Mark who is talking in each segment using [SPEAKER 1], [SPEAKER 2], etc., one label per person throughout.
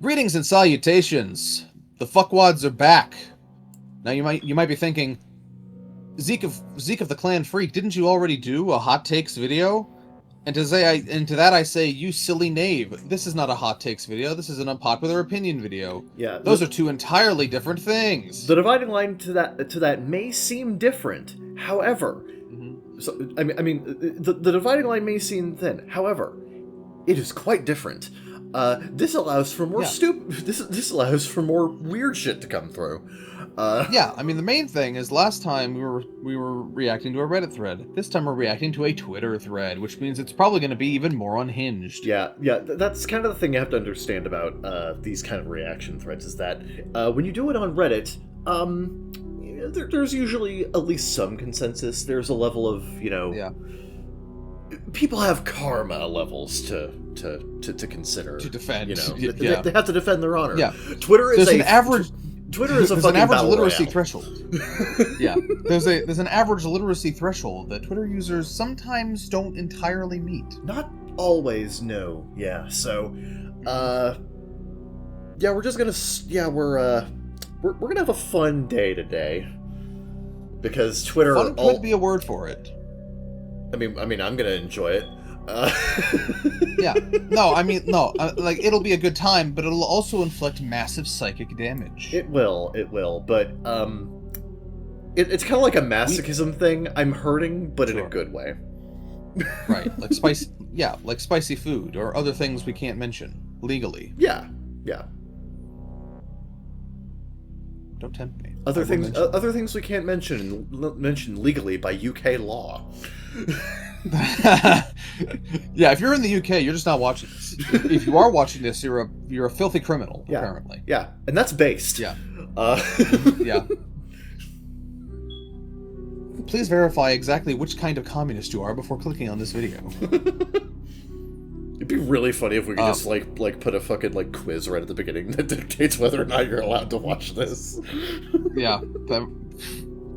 [SPEAKER 1] Greetings and salutations. The fuckwads are back. Now you might be thinking, Zeke of the Clan Freak, didn't you already do a hot takes video? And to that I say, you silly knave. This is not a hot takes video. This is an unpopular opinion video.
[SPEAKER 2] Yeah,
[SPEAKER 1] those are two entirely different things.
[SPEAKER 2] The dividing line to that may seem different. However, so I mean, the dividing line may seem thin. However, it is quite different. This allows for more This allows for more weird shit to come through.
[SPEAKER 1] Yeah, I mean, the main thing is last time we were reacting to a Reddit thread. This time we're reacting to a Twitter thread, which means it's probably going to be even more unhinged.
[SPEAKER 2] Yeah, that's kind of the thing you have to understand about these kind of reaction threads is that when you do it on Reddit, there's usually at least some consensus. There's a level of, people have karma levels to consider.
[SPEAKER 1] To defend.
[SPEAKER 2] They have to defend their honor.
[SPEAKER 1] Yeah.
[SPEAKER 2] Twitter is
[SPEAKER 1] an average
[SPEAKER 2] literacy
[SPEAKER 1] threshold. Yeah, there's an average literacy threshold that Twitter users sometimes don't entirely meet.
[SPEAKER 2] Not always, no. Yeah. So, we're just gonna we're gonna have a fun day today because Twitter
[SPEAKER 1] Fun could be a word for it.
[SPEAKER 2] I mean, I'm gonna enjoy it.
[SPEAKER 1] Yeah. No, I mean, no. It'll be a good time, but it'll also inflict massive psychic damage.
[SPEAKER 2] It will. But it's kind of like a masochism thing. I'm hurting, but in a good way.
[SPEAKER 1] Right. Like spicy. Yeah, like spicy food or other things we can't mention legally.
[SPEAKER 2] Yeah.
[SPEAKER 1] Don't tempt me.
[SPEAKER 2] Other things we can't mention legally by UK law.
[SPEAKER 1] Yeah, if you're in the UK, you're just not watching this. If you are watching this, you're a filthy criminal, apparently.
[SPEAKER 2] Yeah, and that's based.
[SPEAKER 1] Yeah. Yeah. Please verify exactly which kind of communist you are before clicking on this video.
[SPEAKER 2] It'd be really funny if we could just put a fucking quiz right at the beginning that dictates whether or not you're allowed to watch this.
[SPEAKER 1] Yeah.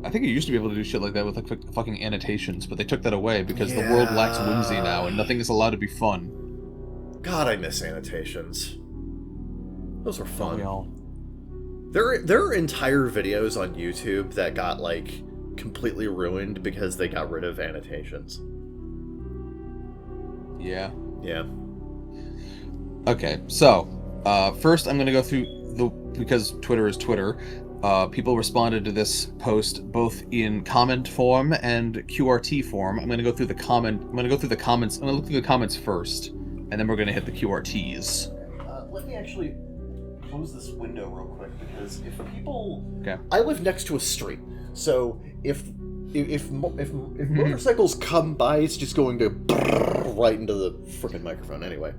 [SPEAKER 1] I think you used to be able to do shit like that with fucking annotations, but they took that away because the world lacks whimsy now and nothing is allowed to be fun.
[SPEAKER 2] God, I miss annotations. Those were fun. There are entire videos on YouTube that got completely ruined because they got rid of annotations.
[SPEAKER 1] Yeah.
[SPEAKER 2] Yeah.
[SPEAKER 1] Okay, so first I'm going to go through because Twitter is Twitter. People responded to this post both in comment form and QRT form. I'm going to go through the comments. I'm going to look through the comments first, and then we're going to hit the QRTs.
[SPEAKER 2] Let me actually close this window real quick because if people...
[SPEAKER 1] Okay.
[SPEAKER 2] I live next to a street, so if motorcycles come by, it's just going to right into the frickin' microphone anyway.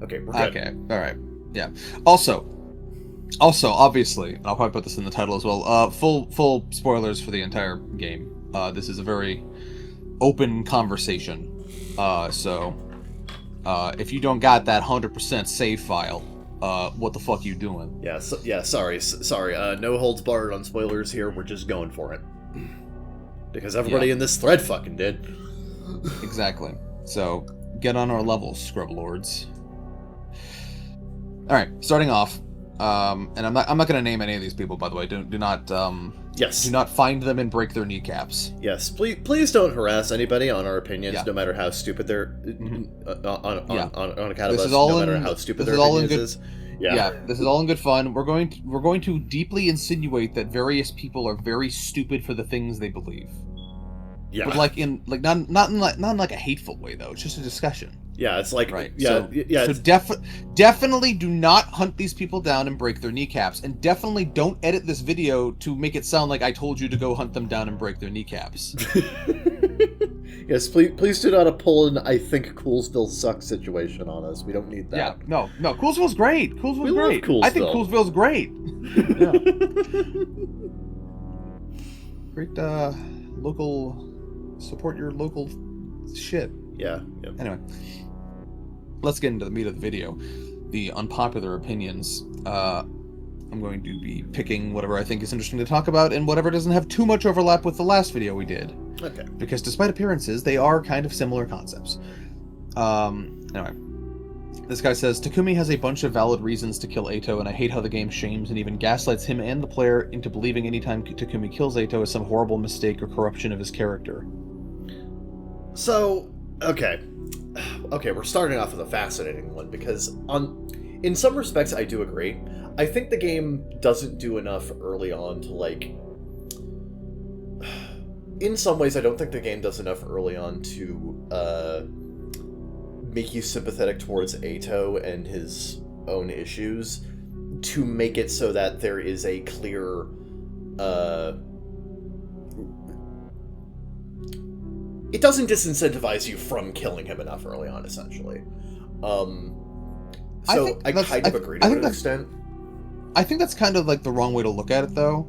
[SPEAKER 2] Okay, we're good.
[SPEAKER 1] Okay, alright. Yeah. Also, obviously, I'll probably put this in the title as well, full spoilers for the entire game. This is a very open conversation. So, if you don't got that 100% save file, what the fuck you doing?
[SPEAKER 2] Yeah, sorry. No holds barred on spoilers here, we're just going for it. Because everybody in this thread fucking did.
[SPEAKER 1] Exactly. So, get on our levels, scrub lords. Alright, starting off. And I'm not going to name any of these people, by the way. Do not find them and break their kneecaps.
[SPEAKER 2] Yes, please don't harass anybody on our opinions, no matter how stupid they're on account of us. No matter how stupid their opinions is.
[SPEAKER 1] Yeah, this is all in good fun. We're going to deeply insinuate that various people are very stupid for the things they believe.
[SPEAKER 2] Yeah,
[SPEAKER 1] but not in a hateful way though. It's just a discussion.
[SPEAKER 2] Yeah, it's
[SPEAKER 1] right. So definitely do not hunt these people down and break their kneecaps, and definitely don't edit this video to make it sound like I told you to go hunt them down and break their kneecaps.
[SPEAKER 2] Yes, please do not pull an I think Coolsville sucks situation on us. We don't need that.
[SPEAKER 1] Yeah, no, Coolsville's great. Coolsville's great.
[SPEAKER 2] Love Coolsville.
[SPEAKER 1] I think Coolsville's great. Yeah. Great local, support your local shit.
[SPEAKER 2] Yeah.
[SPEAKER 1] Anyway, let's get into the meat of the video. The unpopular opinions. I'm going to be picking whatever I think is interesting to talk about and whatever doesn't have too much overlap with the last video we did.
[SPEAKER 2] Okay.
[SPEAKER 1] Because despite appearances, they are kind of similar concepts. Anyway. This guy says, Takumi has a bunch of valid reasons to kill Eito, and I hate how the game shames and even gaslights him and the player into believing anytime Takumi kills Eito is some horrible mistake or corruption of his character.
[SPEAKER 2] So, okay, we're starting off with a fascinating one, because in some respects I do agree. I think the game doesn't do enough early on to, like... In some ways, I don't think the game does enough early on to, make you sympathetic towards Eito and his own issues, to make it so that there is a clear, it doesn't disincentivize you from killing him enough early on, essentially. So I kind of agree to an extent.
[SPEAKER 1] I think that's kind of like the wrong way to look at it, though,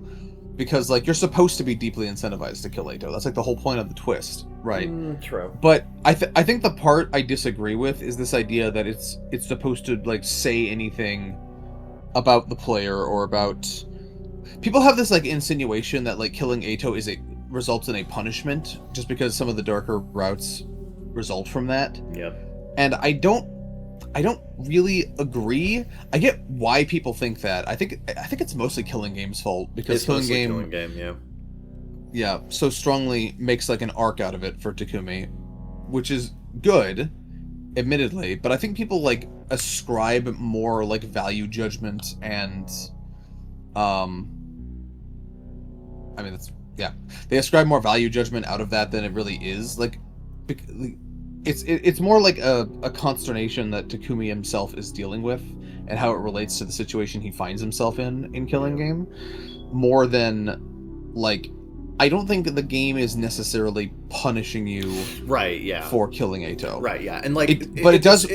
[SPEAKER 1] because like you're supposed to be deeply incentivized to kill Eito. That's like the whole point of the twist, right?
[SPEAKER 2] True.
[SPEAKER 1] But I think the part I disagree with is this idea that it's supposed to like say anything about the player or about. People have this like insinuation that like killing Eito results in a punishment just because some of the darker routes result from that.
[SPEAKER 2] Yeah.
[SPEAKER 1] And I don't really agree. I get why people think that. I think it's mostly Killing Game's fault, because Killing Game, yeah, so strongly makes like an arc out of it for Takumi, which is good, admittedly, but I think people like ascribe more like value judgment and I mean, they ascribe more value judgment out of that than it really is. Like, it's more like a consternation that Takumi himself is dealing with and how it relates to the situation he finds himself in Killing Game, more than like. I don't think the game is necessarily punishing you,
[SPEAKER 2] right? Yeah,
[SPEAKER 1] for killing Eito,
[SPEAKER 2] right? Yeah, and like,
[SPEAKER 1] it does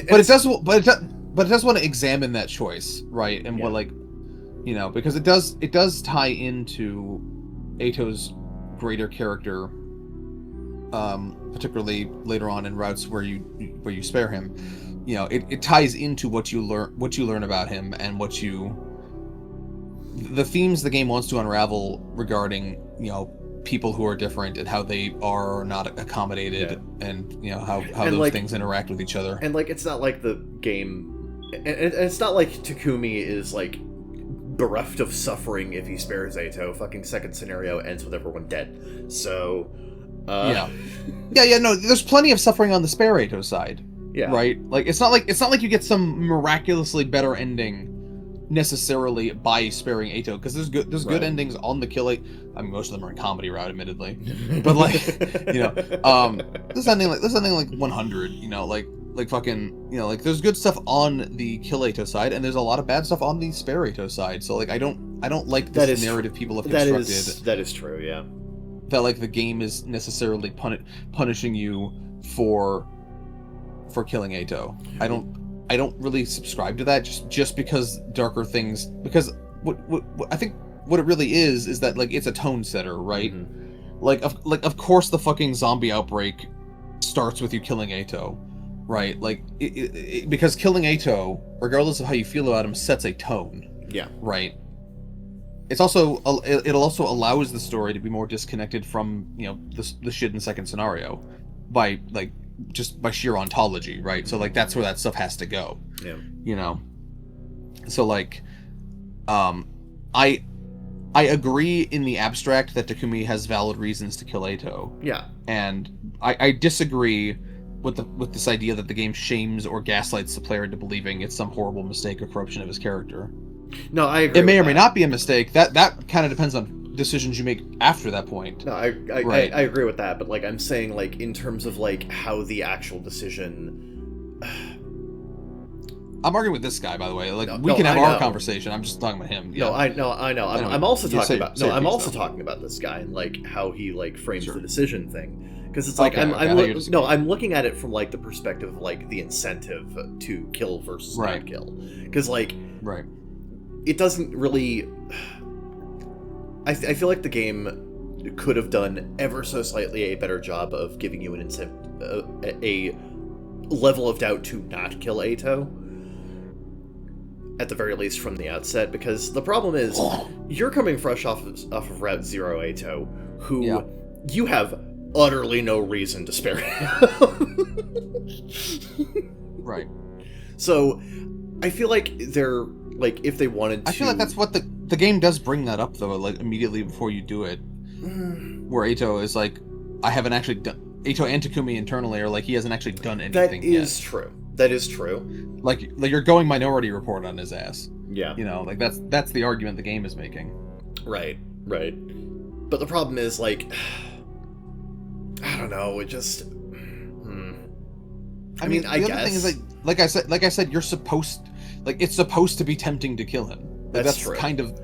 [SPEAKER 1] want to examine that choice, right? And what, like, you know, because it does tie into Eito's greater character, particularly later on in routes where you spare him. You know, it ties into what you learn about him and the themes the game wants to unravel regarding, you know, people who are different and how they are not accommodated, and you know how those like, things interact with each other.
[SPEAKER 2] And like, it's not like the game, and it's not like Takumi is like bereft of suffering if he spares Eito. Fucking second scenario ends with everyone dead. So
[SPEAKER 1] no, there's plenty of suffering on the spare Eito side. Yeah, right. Like it's not like you get some miraculously better ending necessarily by sparing Eito, because there's good endings on the kill. I mean, most of them are in comedy route, admittedly, but like, you know, this ending like 100, you know, like fucking, you know, like there's good stuff on the kill Eito side, and there's a lot of bad stuff on the spare Eito side. So like, I don't like this narrative people have constructed.
[SPEAKER 2] That is true, yeah.
[SPEAKER 1] That like the game is necessarily punishing you for killing Eito. I don't really subscribe to that, just because darker things, because what I think what it really is that like it's a tone setter, right? Mm-hmm. Like of course the fucking zombie outbreak starts with you killing Eito, right? Like because killing Eito, regardless of how you feel about him, sets a tone. Yeah. Right. It also allows the story to be more disconnected from, you know, the shit in second scenario by like just by sheer ontology, right? So like that's where that stuff has to go. Yeah. You know. So like I agree in the abstract that Takumi has valid reasons to kill Eito. Yeah. And I disagree with this idea that the game shames or gaslights the player into believing it's some horrible mistake or corruption of his character.
[SPEAKER 2] No, I agree.
[SPEAKER 1] It may or may not be a mistake. That kind of depends on decisions you make after that point.
[SPEAKER 2] No, I agree with that, but like I'm saying, like in terms of like how the actual decision.
[SPEAKER 1] I'm arguing with this guy, by the way. Like we can have our conversation. I'm just talking about him. Yeah.
[SPEAKER 2] No, I know. I'm also talking about. No, I'm also talking about this guy and like how he like frames the decision thing. Because it's like I'm looking at it from like the perspective of like the incentive to kill versus not kill. Because like it doesn't really. I feel like the game could have done ever so slightly a better job of giving you an incentive, a level of doubt to not kill Eito. At the very least from the outset, because the problem is you're coming fresh off of Route Zero Eito, who you have utterly no reason to spare him.
[SPEAKER 1] Right.
[SPEAKER 2] So I feel like they're like, if they wanted to,
[SPEAKER 1] I feel like that's what the game does bring that up though, like immediately before you do it, where Eito is like, I haven't actually done. Eito and Takumi internally are like, he hasn't actually done anything yet.
[SPEAKER 2] That is true. That is true.
[SPEAKER 1] Like you're going Minority Report on his ass.
[SPEAKER 2] Yeah.
[SPEAKER 1] You know, like that's the argument the game is making.
[SPEAKER 2] Right. Right. But the problem is, like, I don't know. It just. I mean, I
[SPEAKER 1] the
[SPEAKER 2] guess.
[SPEAKER 1] other thing is like I said, you're supposed, like, it's supposed to be tempting to kill him. Like, that's
[SPEAKER 2] true.
[SPEAKER 1] kind of,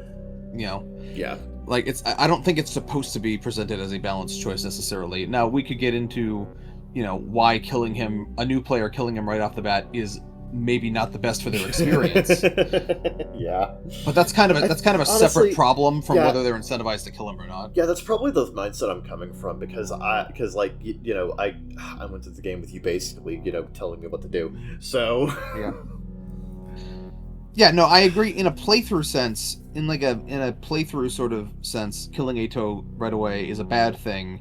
[SPEAKER 1] you know.
[SPEAKER 2] Yeah.
[SPEAKER 1] Like, I don't think it's supposed to be presented as a balanced choice necessarily. Now, we could get into, you know, why killing him, a new player killing him right off the bat is maybe not the best for their experience.
[SPEAKER 2] Yeah.
[SPEAKER 1] But that's kind of a honestly, separate problem from whether they're incentivized to kill him or not.
[SPEAKER 2] Yeah, that's probably the mindset I'm coming from, because like, you know, I went to the game with you basically, you know, telling me what to do. So
[SPEAKER 1] yeah. Yeah, no, I agree. In a playthrough sense, in a playthrough sort of sense, killing Eito right away is a bad thing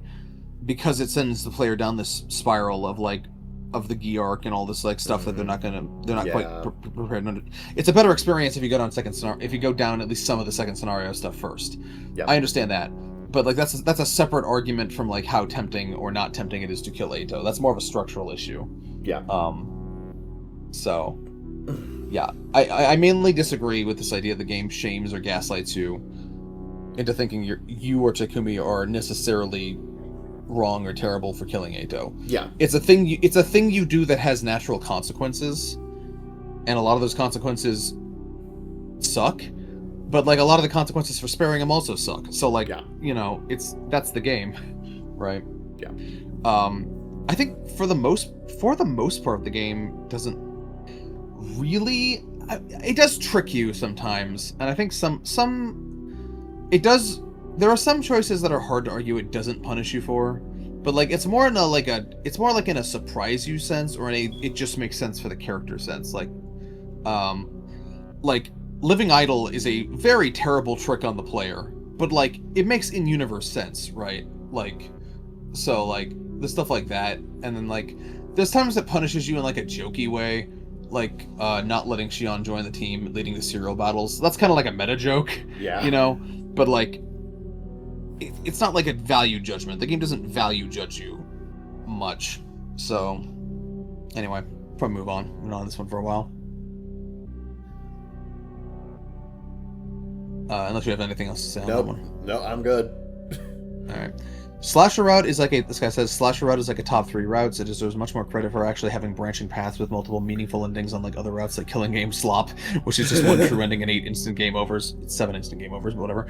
[SPEAKER 1] because it sends the player down this spiral of the Gi arc and all this like stuff that they're not quite prepared. It's a better experience if you go down at least some of the second scenario stuff first. Yeah, I understand that, but like that's a separate argument from like how tempting or not tempting it is to kill Eito. That's more of a structural issue.
[SPEAKER 2] Yeah.
[SPEAKER 1] So. Yeah, I mainly disagree with this idea the game shames or gaslights you into thinking you or Takumi are necessarily wrong or terrible for killing Eito.
[SPEAKER 2] Yeah,
[SPEAKER 1] it's a thing you do that has natural consequences, and a lot of those consequences suck. But like a lot of the consequences for sparing him also suck. So like you know, that's the game, right?
[SPEAKER 2] Yeah.
[SPEAKER 1] I think for the most part the game doesn't really, it does trick you sometimes, and I think it does. There are some choices that are hard to argue it doesn't punish you for, but like it's more like in a surprise you sense, or in a it just makes sense for the character sense. Like living idle is a very terrible trick on the player, but like it makes in-universe sense, right? Like, so like the stuff like that, and then like there's times it punishes you in like a jokey way. Like not letting Shion join the team, leading the serial battles. That's kind of like a meta joke, you know. But like, it's not like a value judgment. The game doesn't value judge you much. So, anyway, probably move on. We've been on this one for a while. Unless you have anything else to say on that one.
[SPEAKER 2] No, I'm good.
[SPEAKER 1] All right. Slasher route is this guy says, Slasher route is like a top 3 routes. It deserves much more credit for actually having branching paths with multiple meaningful endings, unlike other routes like Killing Game Slop, which is just one true ending and 8 instant game overs. It's 7 instant game overs, but whatever.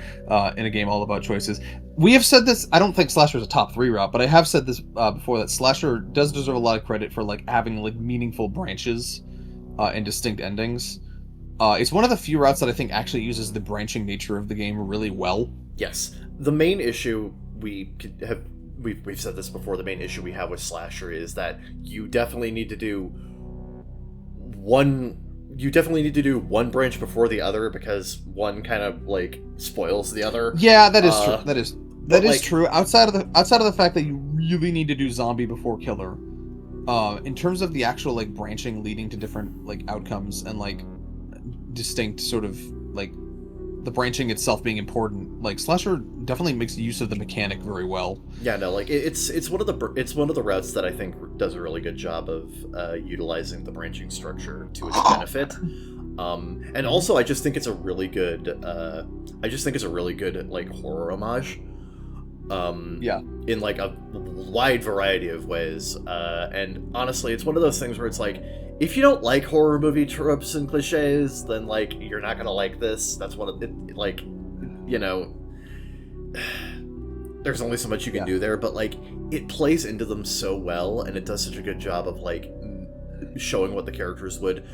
[SPEAKER 1] In a game all about choices. We have said this, I don't think Slasher is a top 3 route, but I have said this before, that Slasher does deserve a lot of credit for like having like meaningful branches and distinct endings. It's one of the few routes that I think actually uses the branching nature of the game really well.
[SPEAKER 2] Yes. The main issue we've said this before, the main issue we have with Slasher is that you definitely need to do one branch before the other, because one kind of like spoils the other.
[SPEAKER 1] Yeah, that is true. That is true. Outside of the fact that you really need to do zombie before killer, in terms of the actual like branching leading to different like outcomes and like distinct sort of like the branching itself being important, like Slasher definitely makes use of the mechanic very well.
[SPEAKER 2] Yeah, no, like it's one of the routes that I think does a really good job of utilizing the branching structure to its benefit. And also I just think it's a really good like horror homage. In like a wide variety of ways. And honestly, it's one of those things where it's like, if you don't like horror movie tropes and cliches, then like you're not gonna like this. That's one of it, like, you know, there's only so much you can do there, but like it plays into them so well, and it does such a good job of like showing what the characters would.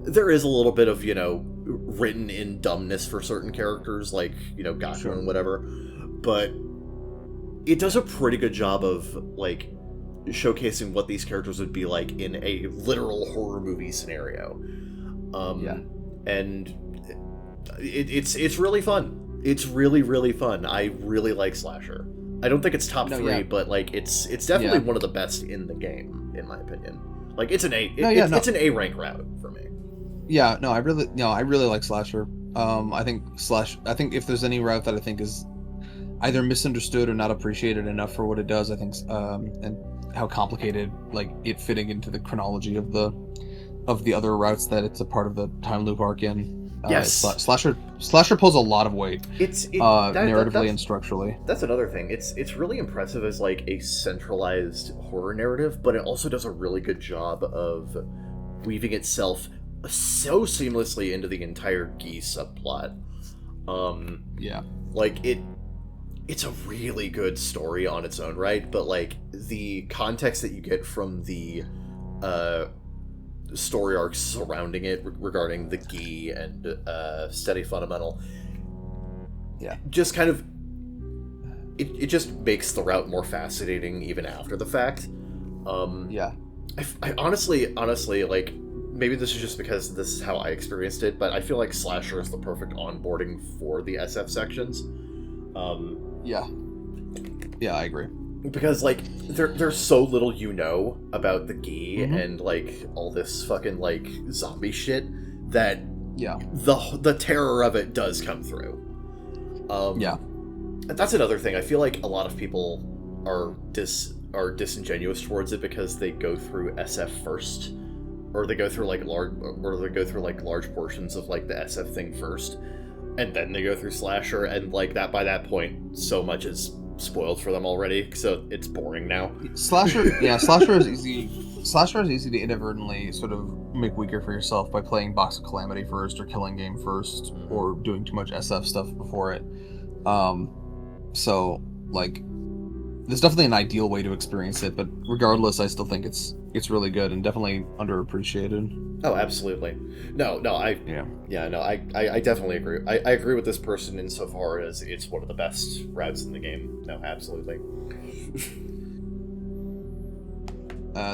[SPEAKER 2] There is a little bit of, you know, written in dumbness for certain characters, like, you know, Gotcha and whatever, but it does a pretty good job of like showcasing what these characters would be like in a literal horror movie scenario. And it's really fun. It's really, really fun. I really like Slasher. I don't think it's top 3, but like it's definitely one of the best in the game, in my opinion. Like it's an A.
[SPEAKER 1] No, yeah, no.
[SPEAKER 2] It's an A rank route for me.
[SPEAKER 1] Yeah, no, I really like Slasher. I think if there's any route that I think is either misunderstood or not appreciated enough for what it does, I think, and how complicated, like, it fitting into the chronology of the other routes that it's a part of the time loop arc in.
[SPEAKER 2] Yes.
[SPEAKER 1] Slasher pulls a lot of weight. Narratively and structurally.
[SPEAKER 2] That's another thing. It's really impressive as like a centralized horror narrative, but it also does a really good job of weaving itself so seamlessly into the entire Gi subplot.
[SPEAKER 1] Yeah.
[SPEAKER 2] Like it's a really good story on its own right, but like the context that you get from the story arcs surrounding it regarding the Gi and Steady Fundamental, just kind of it just makes the route more fascinating even after the fact. I honestly like, maybe this is just because this is how I experienced it, but I feel like Slasher is the perfect onboarding for the SF sections.
[SPEAKER 1] Yeah, I agree.
[SPEAKER 2] Because, like, there's so little you know about the Gi and, like, all this fucking, like, zombie shit that the terror of it does come through. That's another thing. I feel like a lot of people are disingenuous towards it because they go through SF first, or they go through large portions of like the SF thing first, and then they go through Slasher, and like that by that point, so much is spoiled for them already, so it's boring now.
[SPEAKER 1] Slasher is easy. Slasher is easy to inadvertently sort of make weaker for yourself by playing Box of Calamity first, or Killing Game first, or doing too much SF stuff before it. So like, there's definitely an ideal way to experience it, but regardless, I still think it's really good and definitely underappreciated.
[SPEAKER 2] Oh, absolutely. I definitely agree. I agree with this person insofar as it's one of the best routes in the game. No, absolutely.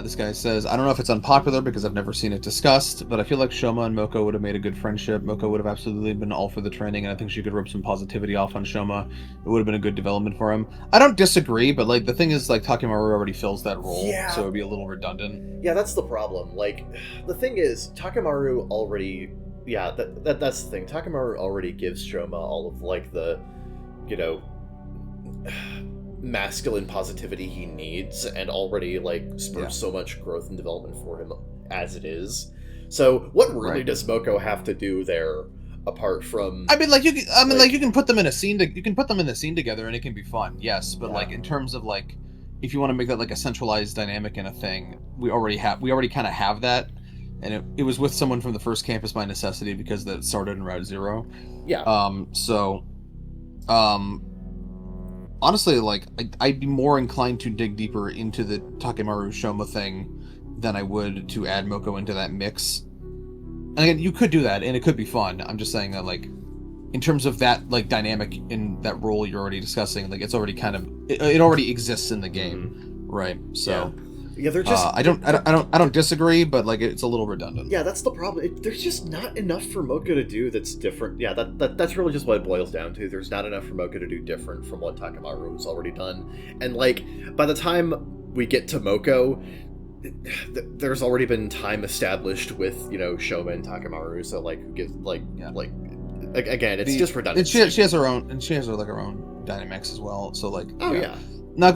[SPEAKER 1] This guy says, I don't know if it's unpopular because I've never seen it discussed, but I feel like Shoma and Moko would have made a good friendship. Moko would have absolutely been all for the training, and I think she could rub some positivity off on Shoma. It would have been a good development for him. I don't disagree, but like the thing is, like, Takemaru already fills that role, so it would be a little redundant.
[SPEAKER 2] Yeah, that's the problem. Like, the thing is, Takemaru already... Yeah, that's the thing. Takemaru already gives Shoma all of, like, the, you know... masculine positivity he needs, and already like spurs so much growth and development for him as it is. So what really does Moko have to do there apart from?
[SPEAKER 1] I mean, like you can put them in a scene. You can put them in the scene together, and it can be fun. Yes, but like in terms of like, if you want to make that like a centralized dynamic in a thing, we already kind of have that, and it was with someone from the first campus by necessity because that started in Route Zero. Honestly, like, I'd be more inclined to dig deeper into the Takemaru Shoma thing than I would to add Moko into that mix. And again, you could do that, and it could be fun. I'm just saying that, like, in terms of that, like, dynamic in that role you're already discussing, like, it's already kind of... It already exists in the game, right? So...
[SPEAKER 2] Yeah, they're just...
[SPEAKER 1] I don't disagree, but like it's a little redundant.
[SPEAKER 2] Yeah, that's the problem. There's just not enough for Moko to do that's different. Yeah, that's really just what it boils down to. There's not enough for Moko to do different from what Takemaru has already done. And like, by the time we get to Moko, there's already been time established with, you know, Shoma and Takemaru. So like, who gives again, it's just redundant.
[SPEAKER 1] She has her own, and she has her own dynamics as well. So like,
[SPEAKER 2] Now,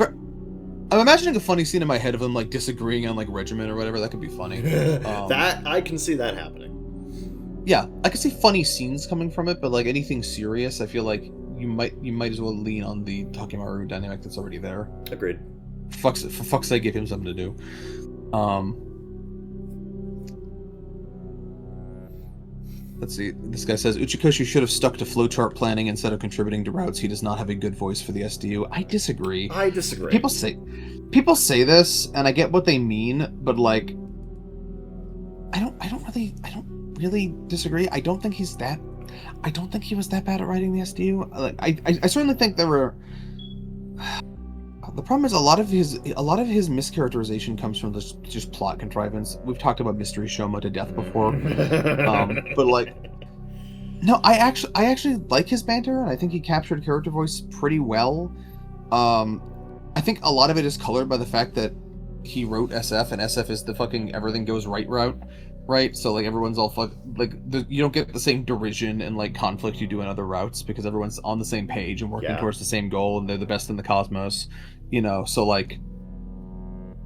[SPEAKER 1] I'm imagining a funny scene in my head of them like disagreeing on like regimen or whatever. That could be funny.
[SPEAKER 2] That I can see that happening.
[SPEAKER 1] Yeah, I can see funny scenes coming from it, but like anything serious, I feel like you might as well lean on the Takemaru dynamic that's already there.
[SPEAKER 2] Agreed.
[SPEAKER 1] For fuck's sake, give him something to do. Let's see. This guy says Uchikoshi should have stuck to flowchart planning instead of contributing to routes. He does not have a good voice for the SDU. I disagree. People say this, and I get what they mean, but like, I don't really disagree. I don't think he was that bad at writing the SDU. Like, I certainly think there were. The problem is a lot of his mischaracterization comes from just plot contrivance. We've talked about Mystery Shoma to death before, but like, no, I actually like his banter, and I think he captured character voice pretty well. I think a lot of it is colored by the fact that he wrote SF, and SF is the fucking everything goes right route, right? So like everyone's all you don't get the same derision and like conflict you do in other routes because everyone's on the same page and working towards the same goal, and they're the best in the cosmos, so like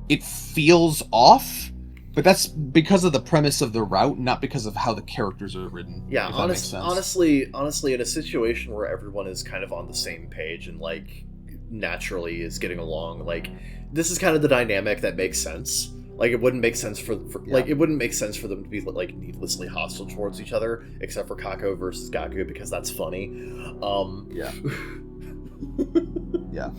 [SPEAKER 1] it feels off, but that's because of the premise of the route, not because of how the characters are written.
[SPEAKER 2] Yeah, honestly, in a situation where everyone is kind of on the same page and like naturally is getting along, like this is kind of the dynamic that makes sense. Like it wouldn't make sense for it wouldn't make sense for them to be like needlessly hostile towards each other, except for Kako versus Gaku because that's funny.
[SPEAKER 1] Yeah. Yeah.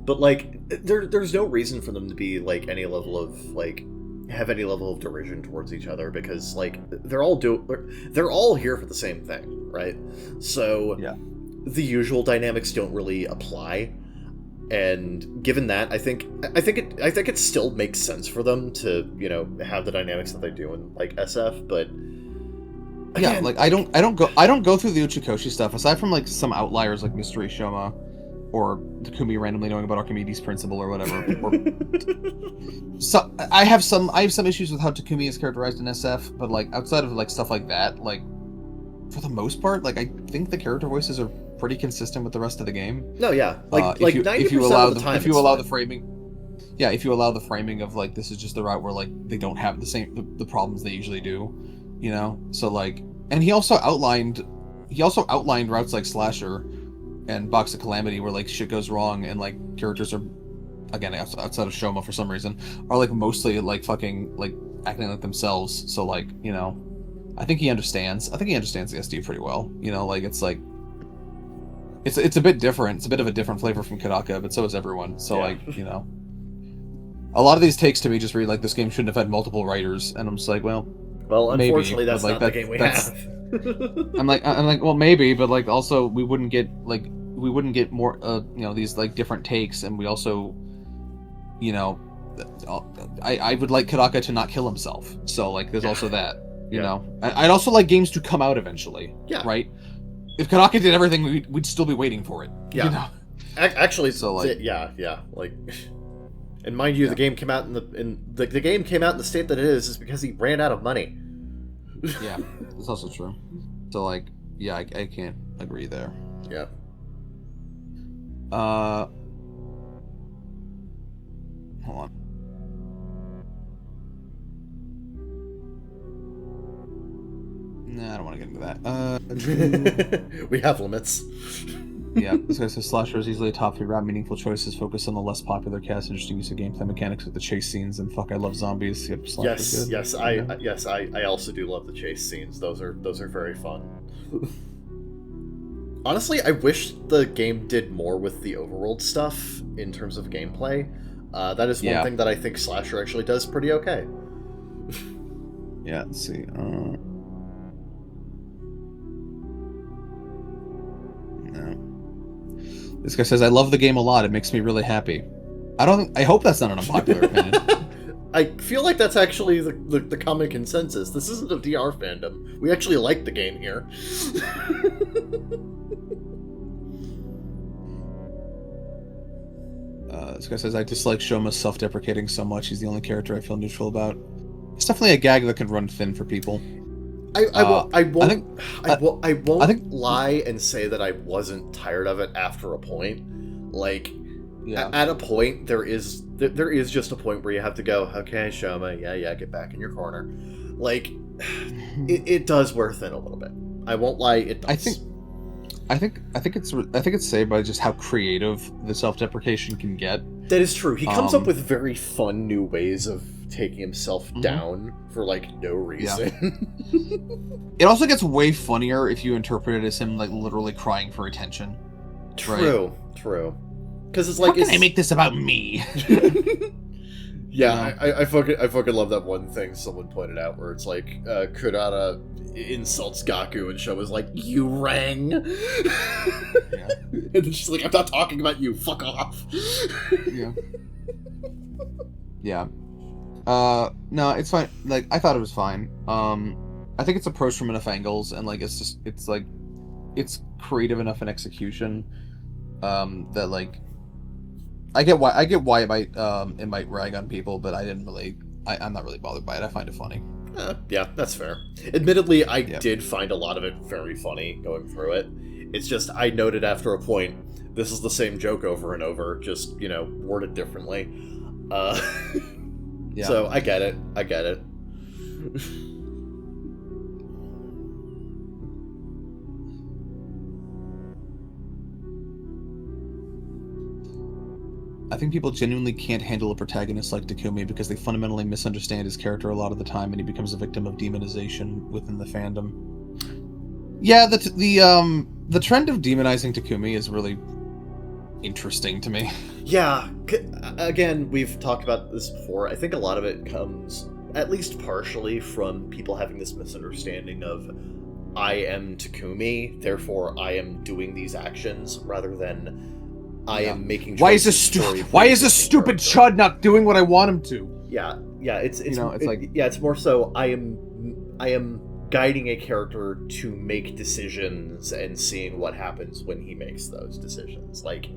[SPEAKER 2] But like there's no reason for them to be like have any level of derision towards each other because like they're all here for the same thing, right? So
[SPEAKER 1] yeah,
[SPEAKER 2] the usual dynamics don't really apply. And given that, I think it still makes sense for them to have the dynamics that they do in like SF, but again,
[SPEAKER 1] yeah, like I don't go through the Uchikoshi stuff aside from like some outliers like Mystery Shoma or Takumi randomly knowing about Archimedes' principle or whatever. So I have some issues with how Takumi is characterized in SF, but like outside of like stuff like that, like for the most part, like I think the character voices are pretty consistent with the rest of the game.
[SPEAKER 2] No, yeah,
[SPEAKER 1] if you allow the framing, if you allow the framing of like this is just the route where like they don't have the problems they usually do, So like, and he also outlined routes like Slasher and Box of Calamity where like shit goes wrong and like characters are, again outside of Shoma for some reason, are like mostly like fucking like acting like themselves. So like I think he understands the SD pretty well. Like it's like it's a bit different. It's a bit of a different flavor from Kadaka, but so is everyone. So like a lot of these takes to me just read like this game shouldn't have had multiple writers, and I'm just like, well,
[SPEAKER 2] unfortunately,
[SPEAKER 1] maybe,
[SPEAKER 2] that's not the game we have.
[SPEAKER 1] I'm like, well, maybe, but like also we wouldn't get more these like different takes, and we also I would like Kadaka to not kill himself. So like there's also that, I'd also like games to come out eventually.
[SPEAKER 2] Yeah.
[SPEAKER 1] Right? If Kadaka did everything, we'd still be waiting for it.
[SPEAKER 2] Yeah. Actually, so like like, and mind you, the game came out the game came out in the state that it is because he ran out of money.
[SPEAKER 1] Yeah, that's also true. So like, yeah, I can't agree there.
[SPEAKER 2] Yeah.
[SPEAKER 1] Hold on. Nah, I don't want to get into that.
[SPEAKER 2] We have limits.
[SPEAKER 1] Yeah, this guy says Slasher is easily a top 3 route. Meaningful choices focus on the less popular cast, interesting use of gameplay mechanics with the chase scenes, and fuck, I love zombies. Yep, Slasher's good.
[SPEAKER 2] Yes, I also do love the chase scenes. Those are very fun. Honestly, I wish the game did more with the overworld stuff in terms of gameplay. That is one thing that I think Slasher actually does pretty okay.
[SPEAKER 1] Yeah, let's see. No. This guy says, I love the game a lot. It makes me really happy. I hope that's not an unpopular opinion.
[SPEAKER 2] I feel like that's actually the common consensus. This isn't a DR fandom. We actually like the game here.
[SPEAKER 1] This guy says, I dislike Shoma's self-deprecating so much. He's the only character I feel neutral about. It's definitely a gag that can run thin for people.
[SPEAKER 2] I won't lie and say that I wasn't tired of it after a point. Like, at a point, there is just a point where you have to go, okay, Shoma, get back in your corner. Like, it does wear thin a little bit. I won't lie, it does.
[SPEAKER 1] I think it's saved by just how creative the self-deprecation can get.
[SPEAKER 2] That is true. He comes up with very fun new ways of taking himself down for like no reason.
[SPEAKER 1] Yeah. It also gets way funnier if you interpret it as him like literally crying for attention.
[SPEAKER 2] True. Because it's like,
[SPEAKER 1] how can I make this about me?
[SPEAKER 2] Yeah, I fucking love that one thing someone pointed out where it's like Kurata insults Gaku and Shoma's like, you rang.
[SPEAKER 1] Yeah.
[SPEAKER 2] And then she's like, I'm not talking about you, fuck off.
[SPEAKER 1] Yeah. No, it's fine. Like, I thought it was fine. I think it's approached from enough angles, and like it's creative enough in execution, that like I get why it might rag on people, but I'm not really bothered by it. I find it funny.
[SPEAKER 2] Yeah, that's fair. Admittedly, I
[SPEAKER 1] Yeah.
[SPEAKER 2] did find a lot of it very funny going through it. It's just I noted after a point, this is the same joke over and over, just worded differently. Uh,
[SPEAKER 1] Yeah.
[SPEAKER 2] So I get it. I get it.
[SPEAKER 1] I think people genuinely can't handle a protagonist like Takumi because they fundamentally misunderstand his character a lot of the time, and he becomes a victim of demonization within the fandom. Yeah, the trend of demonizing Takumi is really interesting to me.
[SPEAKER 2] Yeah, again, we've talked about this before. I think a lot of it comes, at least partially, from people having this misunderstanding of I am Takumi, therefore I am doing these actions, rather than I am making.
[SPEAKER 1] Why is this stupid chud not doing what I want him to?
[SPEAKER 2] Yeah, it's
[SPEAKER 1] like
[SPEAKER 2] it's more so I am guiding a character to make decisions and seeing what happens when he makes those decisions. Like,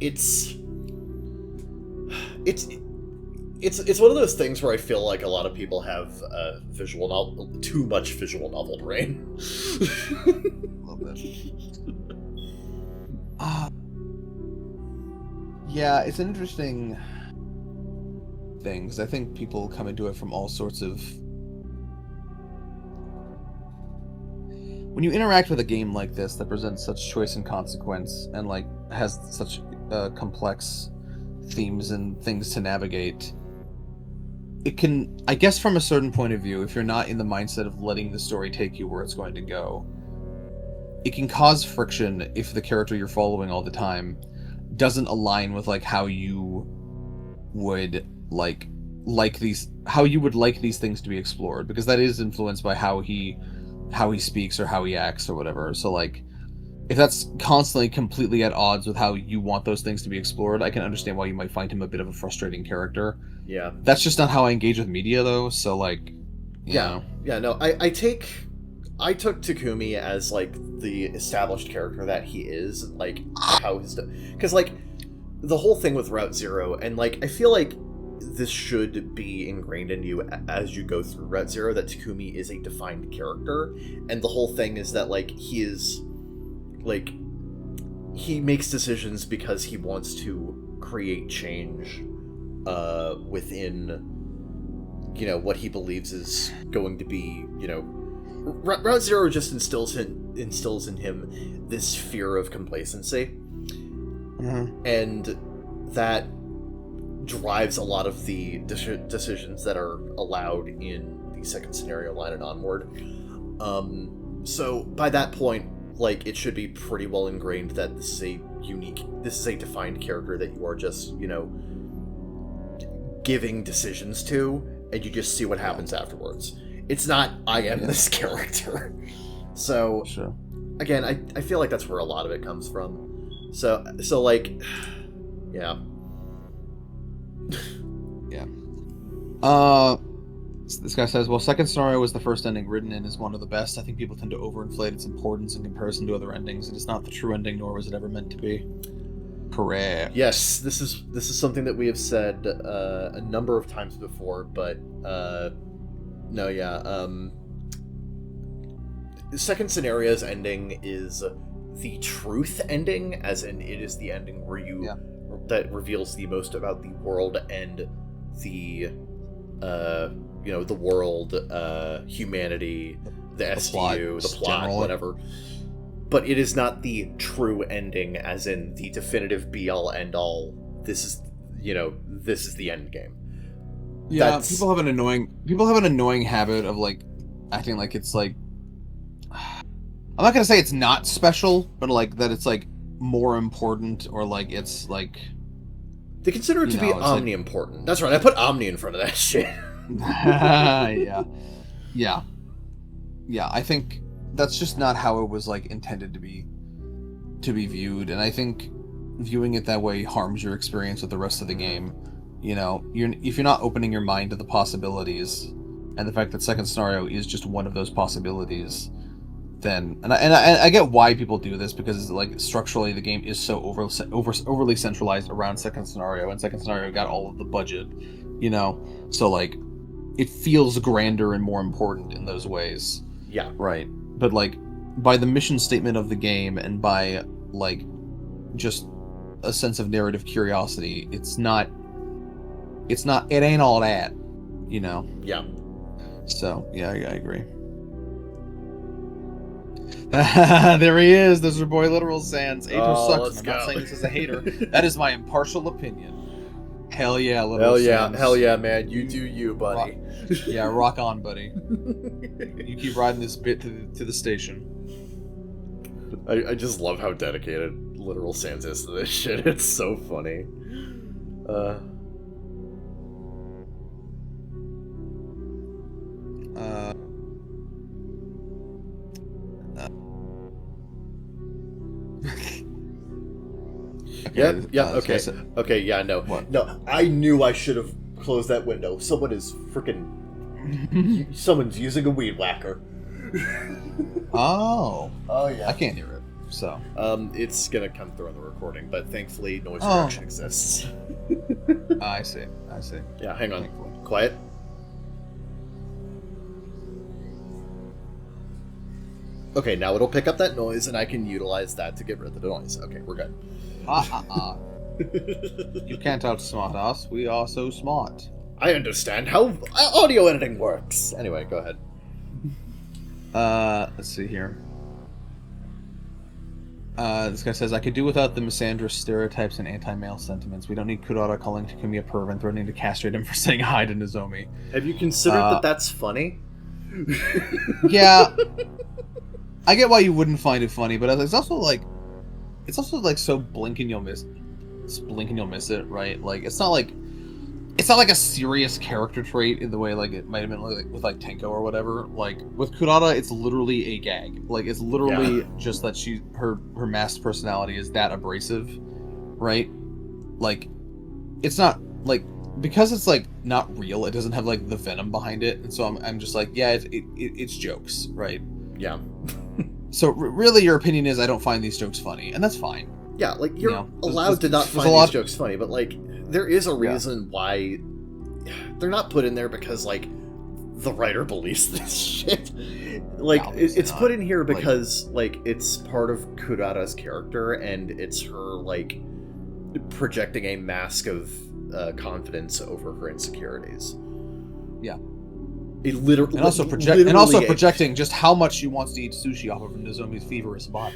[SPEAKER 2] it's one of those things where I feel like a lot of people have too much visual novel brain.
[SPEAKER 1] A little bit. Yeah, it's an interesting thing because I think people come into it from all sorts of. When you interact with a game like this that presents such choice and consequence and like has such complex themes and things to navigate, it can, I guess, from a certain point of view, if you're not in the mindset of letting the story take you where it's going to go, it can cause friction if the character you're following all the time doesn't align with like how you would like these things to be explored, because that is influenced by how he speaks or how he acts or whatever. So like if that's constantly completely at odds with how you want those things to be explored, I can understand why you might find him a bit of a frustrating character.
[SPEAKER 2] Yeah.
[SPEAKER 1] That's just not how I engage with media though, so like you know.
[SPEAKER 2] No, I took Takumi as like the established character that he is, like how his, because like the whole thing with Route Zero, and like I feel like this should be ingrained in you as you go through Route Zero, that Takumi is a defined character, and the whole thing is that like he is like he makes decisions because he wants to create change within what he believes is going to be Route Zero just instills in him this fear of complacency.
[SPEAKER 1] Mm-hmm.
[SPEAKER 2] And that drives a lot of the decisions that are allowed in the second scenario line and onward. So by that point, like, it should be pretty well ingrained that this is a defined character that you are just, giving decisions to, and you just see what happens afterwards. It's not, I am this character. So,
[SPEAKER 1] sure.
[SPEAKER 2] Again, I feel like that's where a lot of it comes from. So like, yeah.
[SPEAKER 1] Yeah. This guy says, well, second scenario was the first ending written in is one of the best. I think people tend to overinflate its importance in comparison to other endings. It is not the true ending, nor was it ever meant to be. Correct.
[SPEAKER 2] Yes, this is something that we have said a number of times before, but no, yeah. The second scenario's ending is the truth ending, as in it is the ending where that reveals the most about the world and the the world, humanity, the SDU, the plot, generally. Whatever. But it is not the true ending, as in the definitive be-all, end-all. This is the end game.
[SPEAKER 1] Yeah, people have an annoying habit of like acting like it's like, I'm not gonna say it's not special, but like that it's like more important, or like it's like
[SPEAKER 2] they consider it to be omni-important. Like, that's right. I put omni in front of that shit. Yeah. I think that's just not how it was like intended to be viewed, and I think viewing it that way harms your experience with the rest of the game. If you're not opening your mind to the possibilities, and the fact that second scenario is just one of those possibilities,
[SPEAKER 1] then, and I get why people do this, because like structurally the game is so overly centralized around second scenario, and second scenario got all of the budget, so like it feels grander and more important in those ways.
[SPEAKER 2] Yeah.
[SPEAKER 1] Right. But like by the mission statement of the game and by like just a sense of narrative curiosity, it ain't all that,
[SPEAKER 2] Yeah.
[SPEAKER 1] So yeah, I agree. There he is. Those are boy literal Sans. Ato sucks. I'm not saying this as a hater. That is my impartial opinion. Hell yeah, literal Sans.
[SPEAKER 2] Hell yeah, man. You do you, buddy.
[SPEAKER 1] Rock on, buddy. You keep riding this bit to the station.
[SPEAKER 2] I just love how dedicated literal Sans is to this shit. It's so funny. Okay, yeah, no.
[SPEAKER 1] What?
[SPEAKER 2] No, I knew I should have closed that window. Someone's using a weed whacker.
[SPEAKER 1] Oh,
[SPEAKER 2] yeah.
[SPEAKER 1] I can't hear it, so.
[SPEAKER 2] It's gonna come through on the recording, but thankfully noise reduction exists.
[SPEAKER 1] I see.
[SPEAKER 2] Yeah, hang on.
[SPEAKER 1] Thankfully.
[SPEAKER 2] Quiet. Okay, now it'll pick up that noise, and I can utilize that to get rid of the noise. Okay, we're good.
[SPEAKER 1] You can't outsmart us. We are so smart.
[SPEAKER 2] I understand how audio editing works. Anyway, go ahead.
[SPEAKER 1] Let's see here. This guy says, I could do without the misandrous stereotypes and anti-male sentiments. We don't need Kurata calling Takumi a perv and threatening to castrate him for saying hi to Nozomi.
[SPEAKER 2] Have you considered that that's funny?
[SPEAKER 1] Yeah. I get why you wouldn't find it funny, but it's also like so blink and you'll miss it, right? Like it's not like a serious character trait in the way like it might have been like with like Tenko or whatever. Like with Kurata, it's literally a gag. Like it's literally just that her masked personality is that abrasive, right? Like it's not like, because it's like not real, it doesn't have like the venom behind it, and so I'm just like, yeah, it's jokes, right?
[SPEAKER 2] Yeah.
[SPEAKER 1] So really, your opinion is I don't find these jokes funny, and that's fine.
[SPEAKER 2] Yeah, like you're allowed to not find these jokes funny, but like there is a reason why they're not put in there because like the writer believes this shit. Like it's put in here because like it's part of Kurata's character, and it's her like projecting a mask of confidence over her insecurities.
[SPEAKER 1] Yeah.
[SPEAKER 2] And
[SPEAKER 1] also projecting just how much she wants to eat sushi off of Nozomi's feverish body.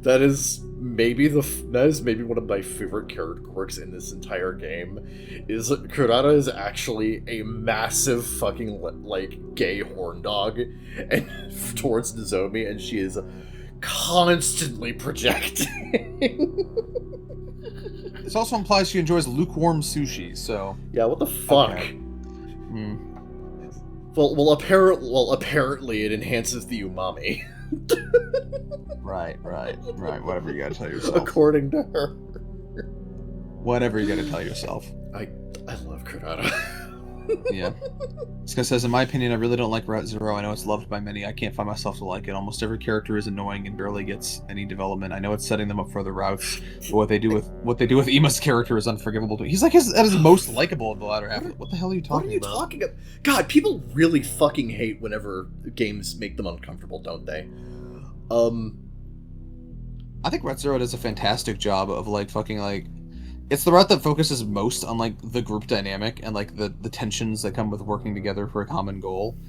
[SPEAKER 2] That is maybe one of my favorite character quirks in this entire game. Is that Kurata is actually a massive fucking like gay horn dog, and towards Nozomi, and she is constantly projecting.
[SPEAKER 1] This also implies she enjoys lukewarm sushi, so...
[SPEAKER 2] Yeah, what the fuck?
[SPEAKER 1] Okay.
[SPEAKER 2] Well, apparently it enhances the umami.
[SPEAKER 1] Right. Whatever you gotta tell yourself.
[SPEAKER 2] According to her.
[SPEAKER 1] Whatever you gotta tell yourself.
[SPEAKER 2] I love Kurata.
[SPEAKER 1] Yeah. This guy says, in my opinion, I really don't like Route Zero. I know it's loved by many. I can't find myself to like it. Almost every character is annoying and barely gets any development. I know it's setting them up for other routes, but what they do with Ima's character is unforgivable to me. He's like at his most likable in the latter half. What the hell are you talking about?
[SPEAKER 2] What are you talking about? God, people really fucking hate whenever games make them uncomfortable, don't they?
[SPEAKER 1] I think Route Zero does a fantastic job of like fucking like... It's the route that focuses most on like the group dynamic and like the tensions that come with working together for a common goal,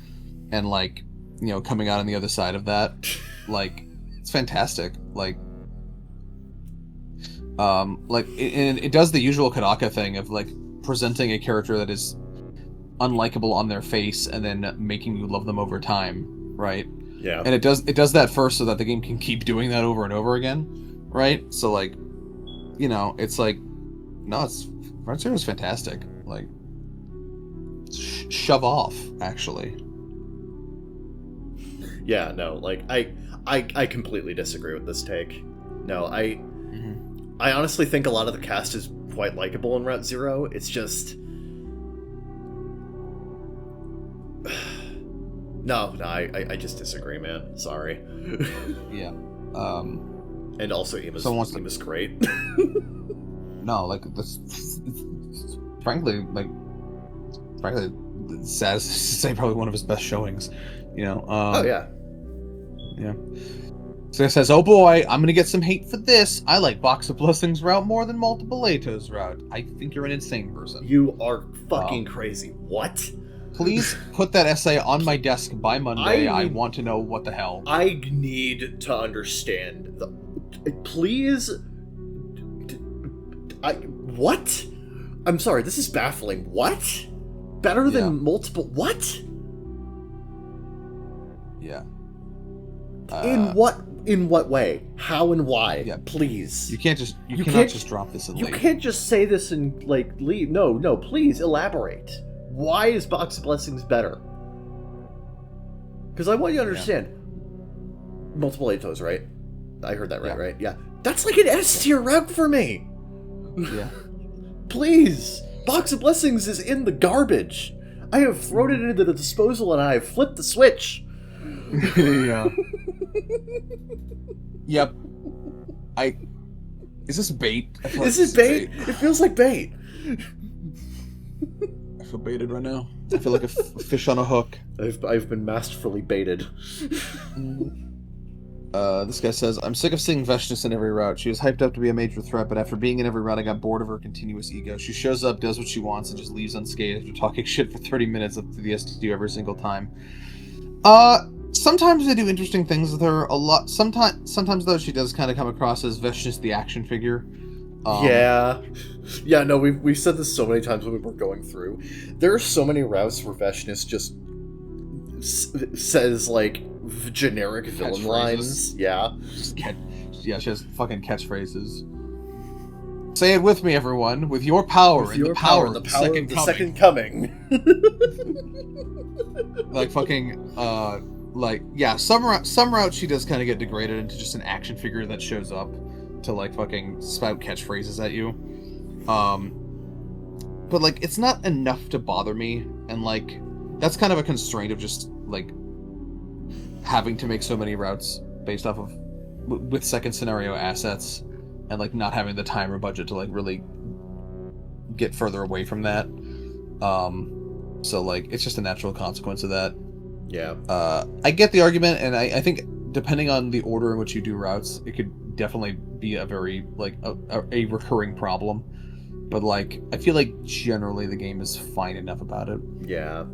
[SPEAKER 1] and like, you know, coming out on the other side of that. Like, it's fantastic. Like it does the usual Kadaka thing of like presenting a character that is unlikable on their face and then making you love them over time, right?
[SPEAKER 2] Yeah. And
[SPEAKER 1] it does that first so that the game can keep doing that over and over again, right? So like, you know, it's like, no, Route Zero is fantastic. Like, shove off, actually.
[SPEAKER 2] Yeah, no, like I completely disagree with this take. No, I honestly think a lot of the cast is quite likable in Route Zero. It's just No, I just disagree, man. Sorry.
[SPEAKER 1] Yeah.
[SPEAKER 2] And also, Ima's great.
[SPEAKER 1] No, like, that's frankly, it's sad to say probably one of his best showings, you know.
[SPEAKER 2] Oh yeah.
[SPEAKER 1] Yeah. So it says, "Oh boy, I'm gonna get some hate for this. I like Box of Blessings route more than Multiple Latos route. I think you're an insane person.
[SPEAKER 2] You are fucking crazy. What?
[SPEAKER 1] Please put that essay on my desk by Monday. I want to know what the hell.
[SPEAKER 2] I need to understand. Please. What? I'm sorry. This is baffling. What? Better than multiple. What?
[SPEAKER 1] Yeah.
[SPEAKER 2] In what way? How and why?
[SPEAKER 1] Yeah.
[SPEAKER 2] Please.
[SPEAKER 1] You cannot just drop this in.
[SPEAKER 2] You can't just say this and like leave. No. Please elaborate. Why is Box of Blessings better? Because I want you to understand. Multiple Atos, right? I heard that right? Yeah. That's like an S tier route for me.
[SPEAKER 1] Yeah.
[SPEAKER 2] Please. Box of Blessings is in the garbage. I have thrown it into the disposal and I have flipped the switch.
[SPEAKER 1] Yeah. Yep. Is this bait?
[SPEAKER 2] Is this bait? It feels like bait.
[SPEAKER 1] I feel baited right now. I feel like a fish on a hook.
[SPEAKER 2] I've been masterfully baited.
[SPEAKER 1] This guy says, "I'm sick of seeing Veshness in every route. She was hyped up to be a major threat, but after being in every route, I got bored of her continuous ego. She shows up, does what she wants, and just leaves unscathed after talking shit for 30 minutes up to the STU every single time. Sometimes they do interesting things with her. Sometimes though, she does kind of come across as Veshness the action figure.
[SPEAKER 2] Yeah, no, we said this so many times when we were going through. There are so many routes where Veshness just says, like, generic villain lines. Yeah.
[SPEAKER 1] She has fucking catchphrases. Say it with me, everyone. With your power,
[SPEAKER 2] with
[SPEAKER 1] and
[SPEAKER 2] your
[SPEAKER 1] the power
[SPEAKER 2] of
[SPEAKER 1] of
[SPEAKER 2] the second coming.
[SPEAKER 1] Like, fucking, some routes she does kind of get degraded into just an action figure that shows up to, like, fucking spout catchphrases at you. But, like, it's not enough to bother me, and, like, that's kind of a constraint of just, like, having to make so many routes based off of with second scenario assets, and, like, not having the time or budget to, like, really get further away from that. So, like, it's just a natural consequence of that.
[SPEAKER 2] Yeah.
[SPEAKER 1] I get the argument, and I think depending on the order in which you do routes, it could definitely be a very, like, a recurring problem. But, like, I feel like generally the game is fine enough about it.
[SPEAKER 2] Yeah.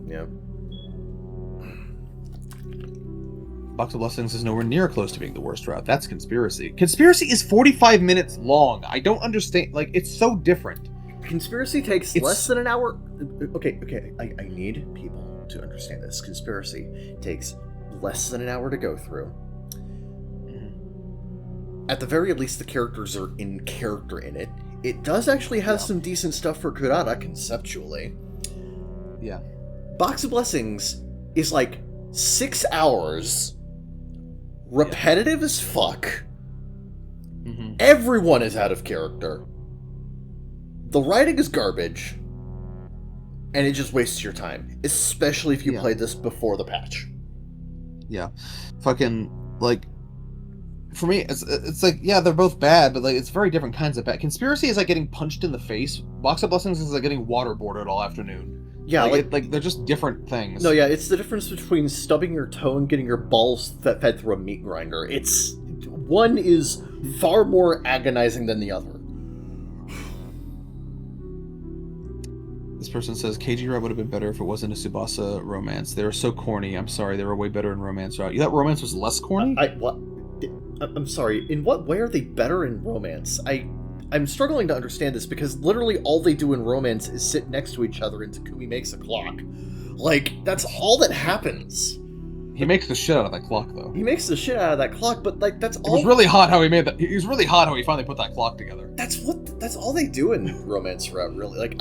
[SPEAKER 1] Box of Blessings is nowhere near close to being the worst route. That's Conspiracy. Conspiracy is 45 minutes long. I don't understand. Like, it's so different.
[SPEAKER 2] Conspiracy takes less than an hour. Okay. I need people to understand this. Conspiracy takes less than an hour to go through. At the very least, the characters are in character in it. It does actually have some decent stuff for Kurata conceptually.
[SPEAKER 1] Yeah.
[SPEAKER 2] Box of Blessings is like 6 hours. Repetitive as fuck.
[SPEAKER 1] Mm-hmm.
[SPEAKER 2] Everyone is out of character. The writing is garbage. And it just wastes your time. Especially if you played this before the patch.
[SPEAKER 1] Yeah. Fucking, like, for me, it's like, yeah, they're both bad, but, like, it's very different kinds of bad. Conspiracy is like getting punched in the face. Box of Blessings is like getting waterboarded all afternoon.
[SPEAKER 2] Yeah,
[SPEAKER 1] like they're just different things.
[SPEAKER 2] No, yeah, it's the difference between stubbing your toe and getting your balls fed through a meat grinder. One is far more agonizing than the other.
[SPEAKER 1] This person says, KG route would have been better if it wasn't a Tsubasa romance. They were so corny. I'm sorry, they were way better in romance route. You thought romance was less corny?
[SPEAKER 2] I'm sorry, in what way are they better in romance? I'm struggling to understand this because literally all they do in romance is sit next to each other and Takumi makes a clock. Like, that's all that happens.
[SPEAKER 1] He makes the shit out of that clock, though.
[SPEAKER 2] He makes the shit out of that clock, but, like, that's all...
[SPEAKER 1] It was really hot how he made that... It was really hot how he finally put that clock together.
[SPEAKER 2] That's all they do in romance route, really. Like,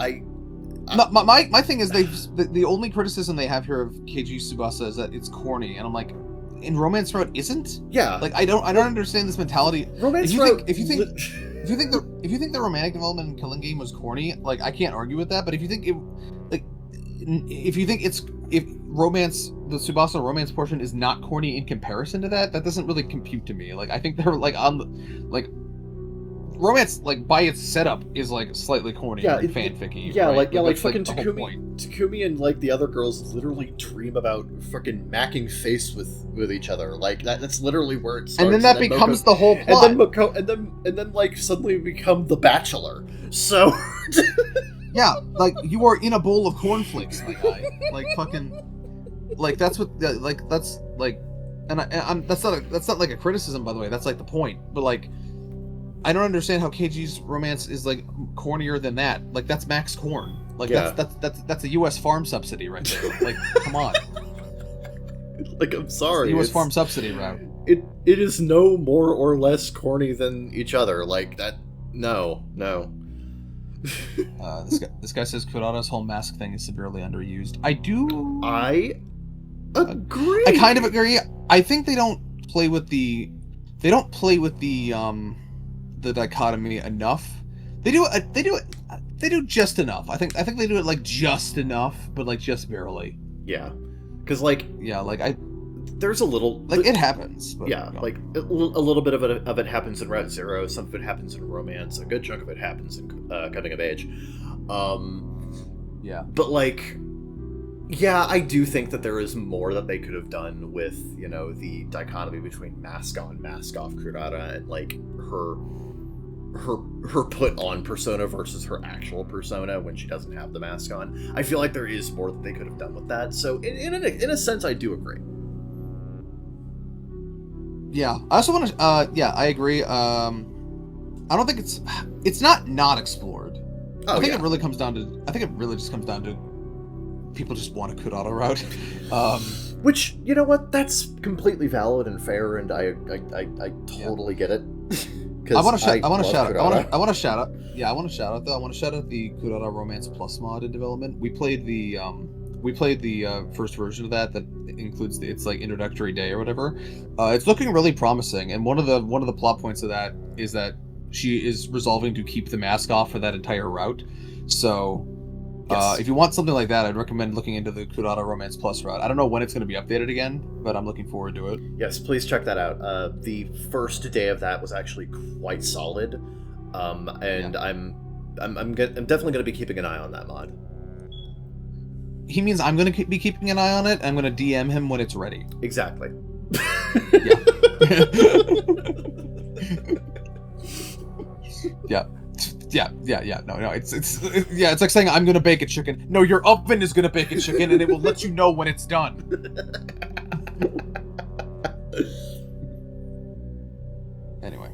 [SPEAKER 1] My thing is, the only criticism they have here of KG Tsubasa is that it's corny, and I'm like, in romance route isn't?
[SPEAKER 2] Yeah.
[SPEAKER 1] Like, I don't understand this mentality.
[SPEAKER 2] Romance route...
[SPEAKER 1] If you think the romantic development in Killing Game was corny, like, I can't argue with that. But if you think the Tsubasa romance portion is not corny in comparison to that, that doesn't really compute to me. Like, I think they're like on the, like, romance, like, by its setup is like slightly corny or fanficky.
[SPEAKER 2] Yeah,
[SPEAKER 1] right?
[SPEAKER 2] like fucking
[SPEAKER 1] the whole point.
[SPEAKER 2] Takumi and like the other girls literally dream about fucking macking face with each other. Like that's literally where it starts.
[SPEAKER 1] And then that becomes the whole plot.
[SPEAKER 2] And then like suddenly become the Bachelor. So
[SPEAKER 1] yeah, like you are in a bowl of cornflakes, my guy. Like fucking, like that's what, like that's like, and I'm that's not like a criticism, by the way. That's like the point. But like, I don't understand how KG's romance is like cornier than that. Like that's Max Corn. Like that's a U.S. farm subsidy right there. Like come on.
[SPEAKER 2] Like I'm sorry,
[SPEAKER 1] U.S. farm subsidy route.
[SPEAKER 2] It is no more or less corny than each other. Like that. No.
[SPEAKER 1] This guy says Kurata's whole mask thing is severely underused. I
[SPEAKER 2] agree.
[SPEAKER 1] I kind of agree. I think they don't play with the dichotomy enough. They do just enough. I think they do it like just enough, but like just barely.
[SPEAKER 2] Yeah, because like there's a little
[SPEAKER 1] like it happens. But,
[SPEAKER 2] yeah, like a little bit of it happens in Route Zero. Some of it happens in Romance. A good chunk of it happens in Coming of Age.
[SPEAKER 1] Yeah,
[SPEAKER 2] but like. Yeah, I do think that there is more that they could have done with, you know, the dichotomy between mask on, mask off Kurata and like her put on persona versus her actual persona when she doesn't have the mask on. I feel like there is more that they could have done with that. So in a sense, I do agree.
[SPEAKER 1] Yeah, I also want to. I agree. I don't think it's not explored. I think it really comes down to. I think it really just comes down to. People just want a Kurata route.
[SPEAKER 2] Which, you know what, that's completely valid and fair, and I totally get it.
[SPEAKER 1] I want to shout out the Kurata Romance Plus mod in development. We played the first version of that includes it's like introductory day or whatever. It's looking really promising, and one of the plot points of that is that she is resolving to keep the mask off for that entire route. So yes. If you want something like that, I'd recommend looking into the Kurata Romance Plus route. I don't know when it's going to be updated again, but I'm looking forward to it.
[SPEAKER 2] Yes, please check that out. The first day of that was actually quite solid, and I'm definitely going to be keeping an eye on that mod.
[SPEAKER 1] He means I'm going to be keeping an eye on it. I'm going to DM him when it's ready.
[SPEAKER 2] Exactly.
[SPEAKER 1] Yeah. Yeah. No. It's like saying I'm gonna bake a chicken. No, your oven is gonna bake a chicken, and it will let you know when it's done. Anyway,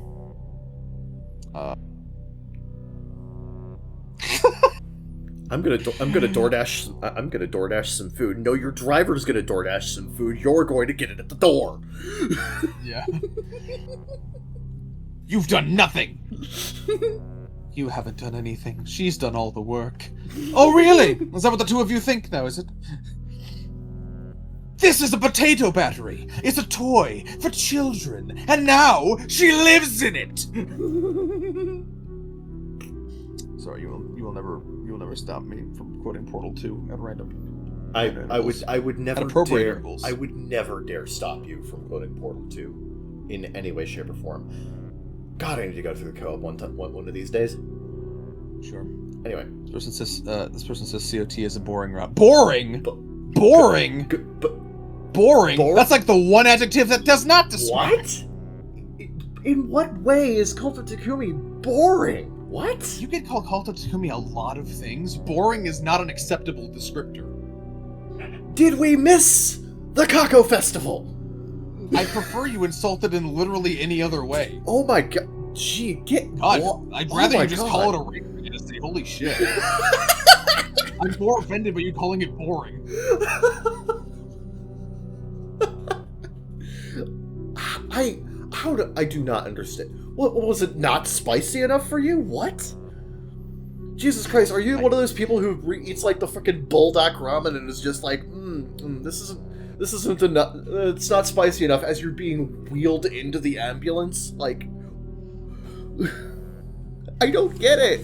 [SPEAKER 2] I'm gonna DoorDash some food. No, your driver's gonna DoorDash some food. You're going to get it at the door.
[SPEAKER 1] Yeah. You've done nothing. You haven't done anything. She's done all the work. Oh, really? Is that what the two of you think now, is it? This is a potato battery. It's a toy for children. And now she lives in it. Sorry, you will never stop me from quoting Portal 2 at random.
[SPEAKER 2] I would never dare stop you from quoting Portal 2 in any way, shape, or form. God, I need to go through the co-op one of these days.
[SPEAKER 1] Sure.
[SPEAKER 2] Anyway,
[SPEAKER 1] this person says COT is a boring route. Boring. Boring. Boring. That's like the one adjective that does not describe.
[SPEAKER 2] What? In what way is Cult of Takumi boring? What?
[SPEAKER 1] You can call Cult of Takumi a lot of things. Boring is not an acceptable descriptor.
[SPEAKER 2] Did we miss the Kako Festival?
[SPEAKER 1] I prefer you insulted in literally any other way.
[SPEAKER 2] Oh my god. Gee,
[SPEAKER 1] I'd rather you just call it a rape and just say, holy shit. I'm more offended by you calling it boring.
[SPEAKER 2] I do not understand. What was it not spicy enough for you? What? Jesus Christ, are you one of those people who eats like the freaking bulldog ramen and is just like, this isn't enough. It's not spicy enough as you're being wheeled into the ambulance. Like, I don't get it.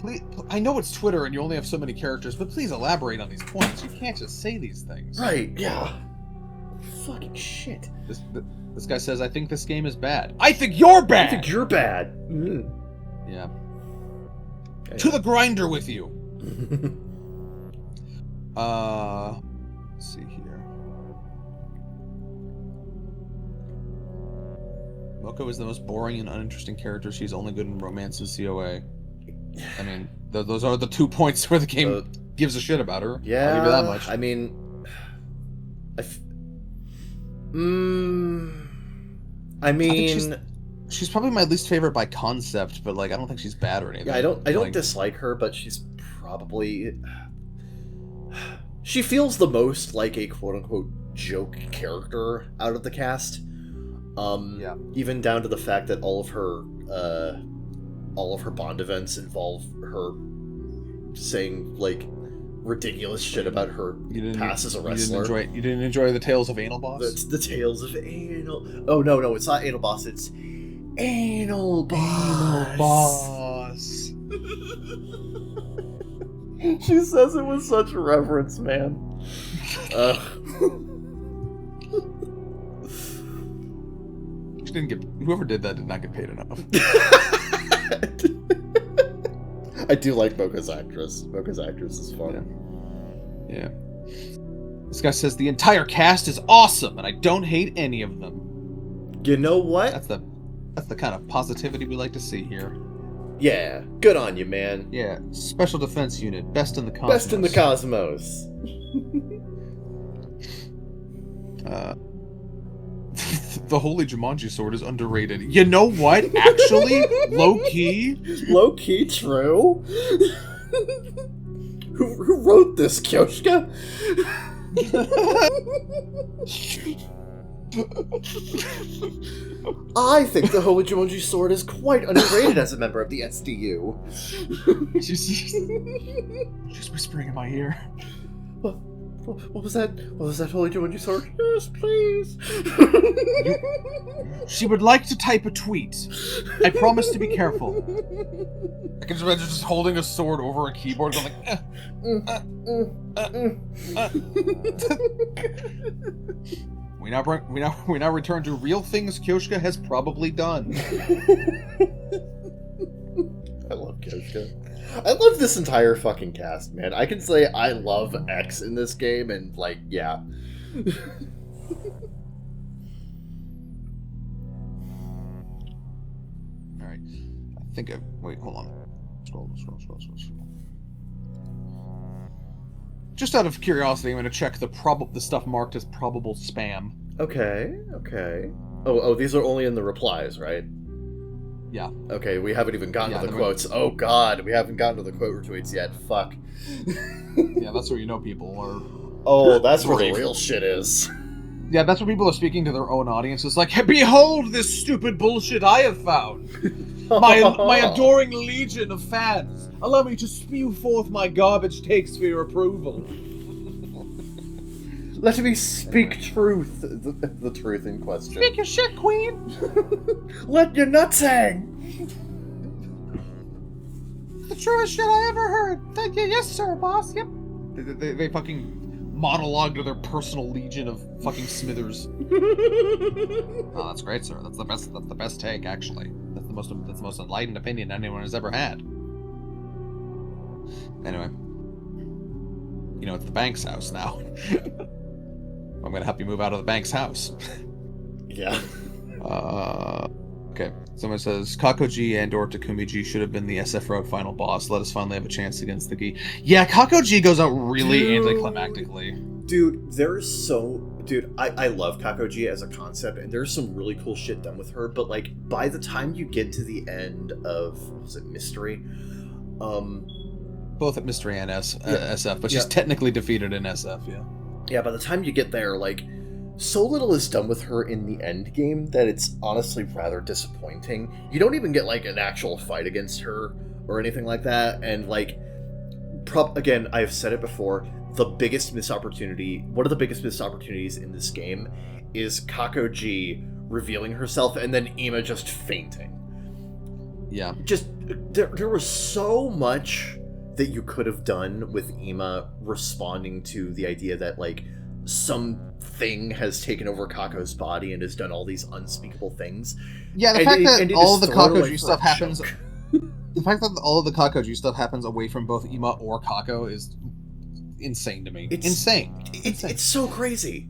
[SPEAKER 1] Please, I know it's Twitter and you only have so many characters, but please elaborate on these points. You can't just say these things.
[SPEAKER 2] Right, yeah. Fucking shit.
[SPEAKER 1] This guy says, I think this game is bad. I think you're bad!
[SPEAKER 2] I think you're bad.
[SPEAKER 1] Yeah.
[SPEAKER 2] Okay.
[SPEAKER 1] To the grinder with you! Let's see here. Moko is the most boring and uninteresting character. She's only good in romances COA. I mean, those are the 2 points where the game gives a shit about her.
[SPEAKER 2] Yeah,
[SPEAKER 1] I'll give you that much.
[SPEAKER 2] I mean... I mean...
[SPEAKER 1] She's probably my least favorite by concept, but, like, I don't think she's bad or anything.
[SPEAKER 2] Yeah, I don't dislike her, but she's probably... She feels the most like a quote-unquote joke character out of the cast.
[SPEAKER 1] Yeah.
[SPEAKER 2] Even down to the fact that all of her Bond events involve her saying, like, ridiculous shit about her past as a wrestler.
[SPEAKER 1] You didn't enjoy the Tales of Anal Boss?
[SPEAKER 2] The Tales of Anal... Oh, no, it's not Anal Boss, it's Anal Boss.
[SPEAKER 1] Anal Boss.
[SPEAKER 2] She says it with such reverence, man.
[SPEAKER 1] Whoever did that did not get paid enough.
[SPEAKER 2] I do like Mocha's actress. Mocha's actress is fun.
[SPEAKER 1] Yeah. This guy says the entire cast is awesome, and I don't hate any of them.
[SPEAKER 2] You know what?
[SPEAKER 1] That's the kind of positivity we like to see here.
[SPEAKER 2] Yeah, good on you, man.
[SPEAKER 1] Yeah, Special Defense Unit, best in the cosmos.
[SPEAKER 2] Best in the cosmos.
[SPEAKER 1] The Holy Jumanji Sword is underrated. You know what? Actually, low-key.
[SPEAKER 2] Low-key true. Who wrote this, Kyoshka? I think the Holy Jumanji Sword is quite underrated as a member of the SDU.
[SPEAKER 1] She's whispering in my ear.
[SPEAKER 2] What was that? What was that, Holy Jumanji Sword? Yes, please.
[SPEAKER 1] She would like to type a tweet. I promise to be careful. I can just imagine just holding a sword over a keyboard going like, We now return to real things Kyoshka has probably done.
[SPEAKER 2] I love Kyoshka. I love this entire fucking cast, man. I can say I love X in this game, and, like, yeah.
[SPEAKER 1] Alright. I think wait, hold on. Scroll. Just out of curiosity, I'm going to check the stuff marked as probable spam.
[SPEAKER 2] Okay. Oh, these are only in the replies, right?
[SPEAKER 1] Yeah.
[SPEAKER 2] Okay, we haven't even gotten to the quotes. Oh god, we haven't gotten to the quote retweets yet. Fuck.
[SPEAKER 1] Yeah, that's where you know people are...
[SPEAKER 2] Oh, that's where the real shit is.
[SPEAKER 1] Yeah, that's where people are speaking to their own audience. It's like, behold this stupid bullshit I have found! My adoring legion of fans! Allow me to spew forth my garbage takes for your approval.
[SPEAKER 2] Let me speak truth. The truth in question.
[SPEAKER 1] Speak your shit, queen!
[SPEAKER 2] Let your nuts hang!
[SPEAKER 1] The truest shit I ever heard! Thank you, yes sir, boss, yep. They fucking monologue to their personal legion of fucking Smithers. Oh, that's great, sir. That's the best take, actually. That's the most enlightened opinion anyone has ever had. Anyway. You know, it's the bank's house now. I'm gonna help you move out of the bank's house.
[SPEAKER 2] Yeah.
[SPEAKER 1] Okay. Someone says, Kakoji and or Takumi should have been the SF Road final boss. Let us finally have a chance against the Gi. Yeah, Kakoji goes out really anticlimactically.
[SPEAKER 2] Dude, I love Kakoji as a concept, and there's some really cool shit done with her, but, like, by the time you get to the end of, was it Mystery?
[SPEAKER 1] Both at Mystery and SF, but she's technically defeated in SF, yeah.
[SPEAKER 2] Yeah, by the time you get there, like, so little is done with her in the end game that it's honestly rather disappointing. You don't even get, like, an actual fight against her or anything like that, and, like, again, I've said it before, one of the biggest missed opportunities in this game is Kakoji revealing herself and then Ima just fainting.
[SPEAKER 1] Yeah.
[SPEAKER 2] Just there was so much that you could have done with Ima responding to the idea that like something has taken over Kako's body and has done all these unspeakable things.
[SPEAKER 1] Yeah, the
[SPEAKER 2] And
[SPEAKER 1] fact that
[SPEAKER 2] it
[SPEAKER 1] all
[SPEAKER 2] is
[SPEAKER 1] the
[SPEAKER 2] thrown away
[SPEAKER 1] Kakoji
[SPEAKER 2] for
[SPEAKER 1] stuff
[SPEAKER 2] a
[SPEAKER 1] happens.
[SPEAKER 2] joke.
[SPEAKER 1] The fact that all of the Kakoji stuff happens away from both Ima or Kako is insane to me. Insane.
[SPEAKER 2] It's so crazy.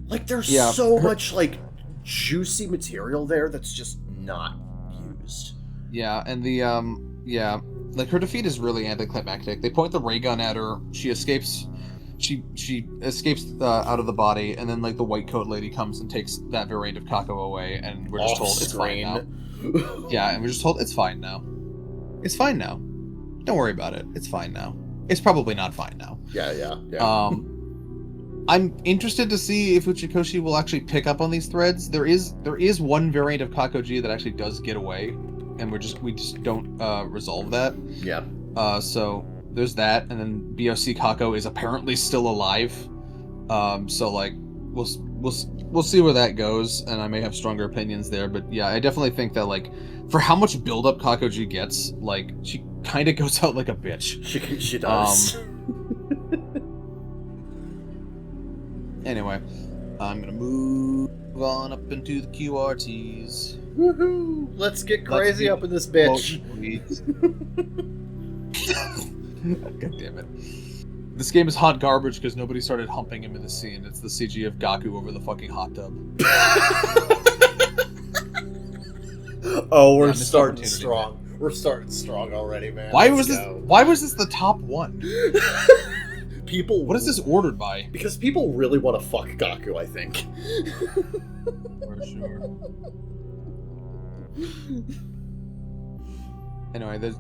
[SPEAKER 2] Like there's
[SPEAKER 1] Yeah.
[SPEAKER 2] so much like juicy material there that's just not used.
[SPEAKER 1] Yeah, and the like her defeat is really anticlimactic. They point the ray gun at her. She escapes. She escapes out of the body, and then like the white coat lady comes and takes that variant of Kako away, and we're just told it's fine now. Yeah, and we're just told it's fine now. It's fine now. Don't worry about it. It's fine now. It's probably not fine now.
[SPEAKER 2] Yeah.
[SPEAKER 1] I'm interested to see if Uchikoshi will actually pick up on these threads. There is one variant of Kakoji that actually does get away, and we just don't resolve that.
[SPEAKER 2] Yeah.
[SPEAKER 1] So there's that, and then BOC Kako is apparently still alive. So like we'll see where that goes, and I may have stronger opinions there, but yeah, I definitely think that like for how much buildup Kakoji gets, like she kind of goes out like a bitch.
[SPEAKER 2] She does.
[SPEAKER 1] Anyway, I'm gonna move on up into the QRTs.
[SPEAKER 2] Woohoo! Let's get crazy up in this bitch.
[SPEAKER 1] God damn it. This game is hot garbage because nobody started humping him in the scene. It's the CG of Gaku over the fucking hot tub.
[SPEAKER 2] Oh, we're starting strong. Man. We're starting strong already, man.
[SPEAKER 1] Why was this the top one?
[SPEAKER 2] People.
[SPEAKER 1] What is this ordered by?
[SPEAKER 2] Because people really want to fuck Gaku, I think.
[SPEAKER 1] For sure. Anyway, there's.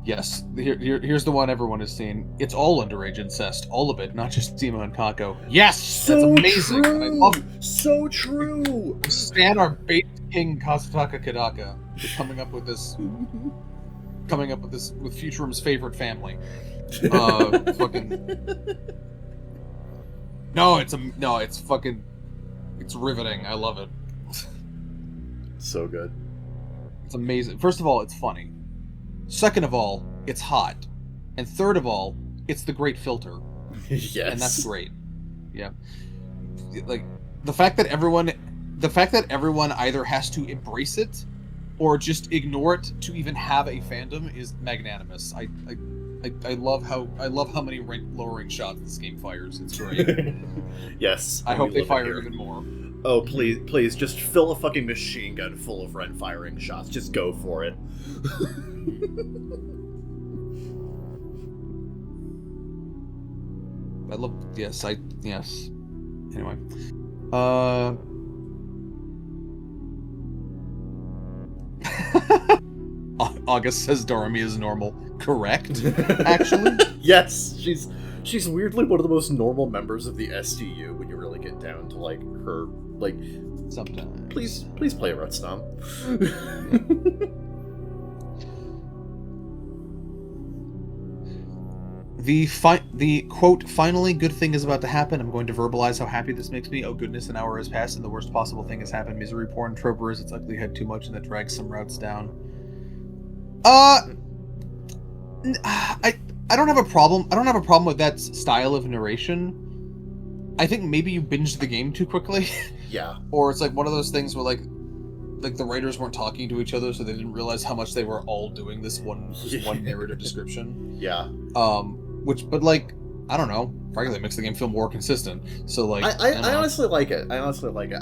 [SPEAKER 1] Yes, here's the one everyone has seen. It's all underage incest, all of it, not just Zima and Kako. Yes,
[SPEAKER 2] so
[SPEAKER 1] that's amazing.
[SPEAKER 2] True.
[SPEAKER 1] And I love it.
[SPEAKER 2] So true.
[SPEAKER 1] Stan our bait king Kazutaka Kadaka for coming up with this with Futurum's favorite family. It's riveting. I love it.
[SPEAKER 2] So good.
[SPEAKER 1] It's amazing. First of all, it's funny. Second of all, it's hot. And third of all, it's the great filter.
[SPEAKER 2] Yes.
[SPEAKER 1] And that's great. Yeah. Like the fact that everyone either has to embrace it or just ignore it to even have a fandom is magnanimous. I love how many rank lowering shots this game fires. It's great.
[SPEAKER 2] Yes.
[SPEAKER 1] I hope they fire even more.
[SPEAKER 2] Oh, please, just fill a fucking machine gun full of rent firing shots. Just go for it.
[SPEAKER 1] I love. Yes. Anyway. August says Doremi is normal. Correct, actually.
[SPEAKER 2] Yes, she's weirdly one of the most normal members of the SDU when you really get down to like her like.
[SPEAKER 1] Sometimes.
[SPEAKER 2] Please play Rutstom.
[SPEAKER 1] The quote, finally good thing is about to happen. I'm going to verbalize how happy this makes me. Oh goodness, an hour has passed and the worst possible thing has happened. Misery porn trope rears its ugly head too much and that drags some routes down. I don't have a problem. I don't have a problem with that style of narration. I think maybe you binged the game too quickly.
[SPEAKER 2] Yeah.
[SPEAKER 1] Or it's like one of those things where like the writers weren't talking to each other, so they didn't realize how much they were all doing this one narrative description.
[SPEAKER 2] Yeah.
[SPEAKER 1] But like, I don't know. Frankly, it makes the game feel more consistent. So like,
[SPEAKER 2] I honestly like it. I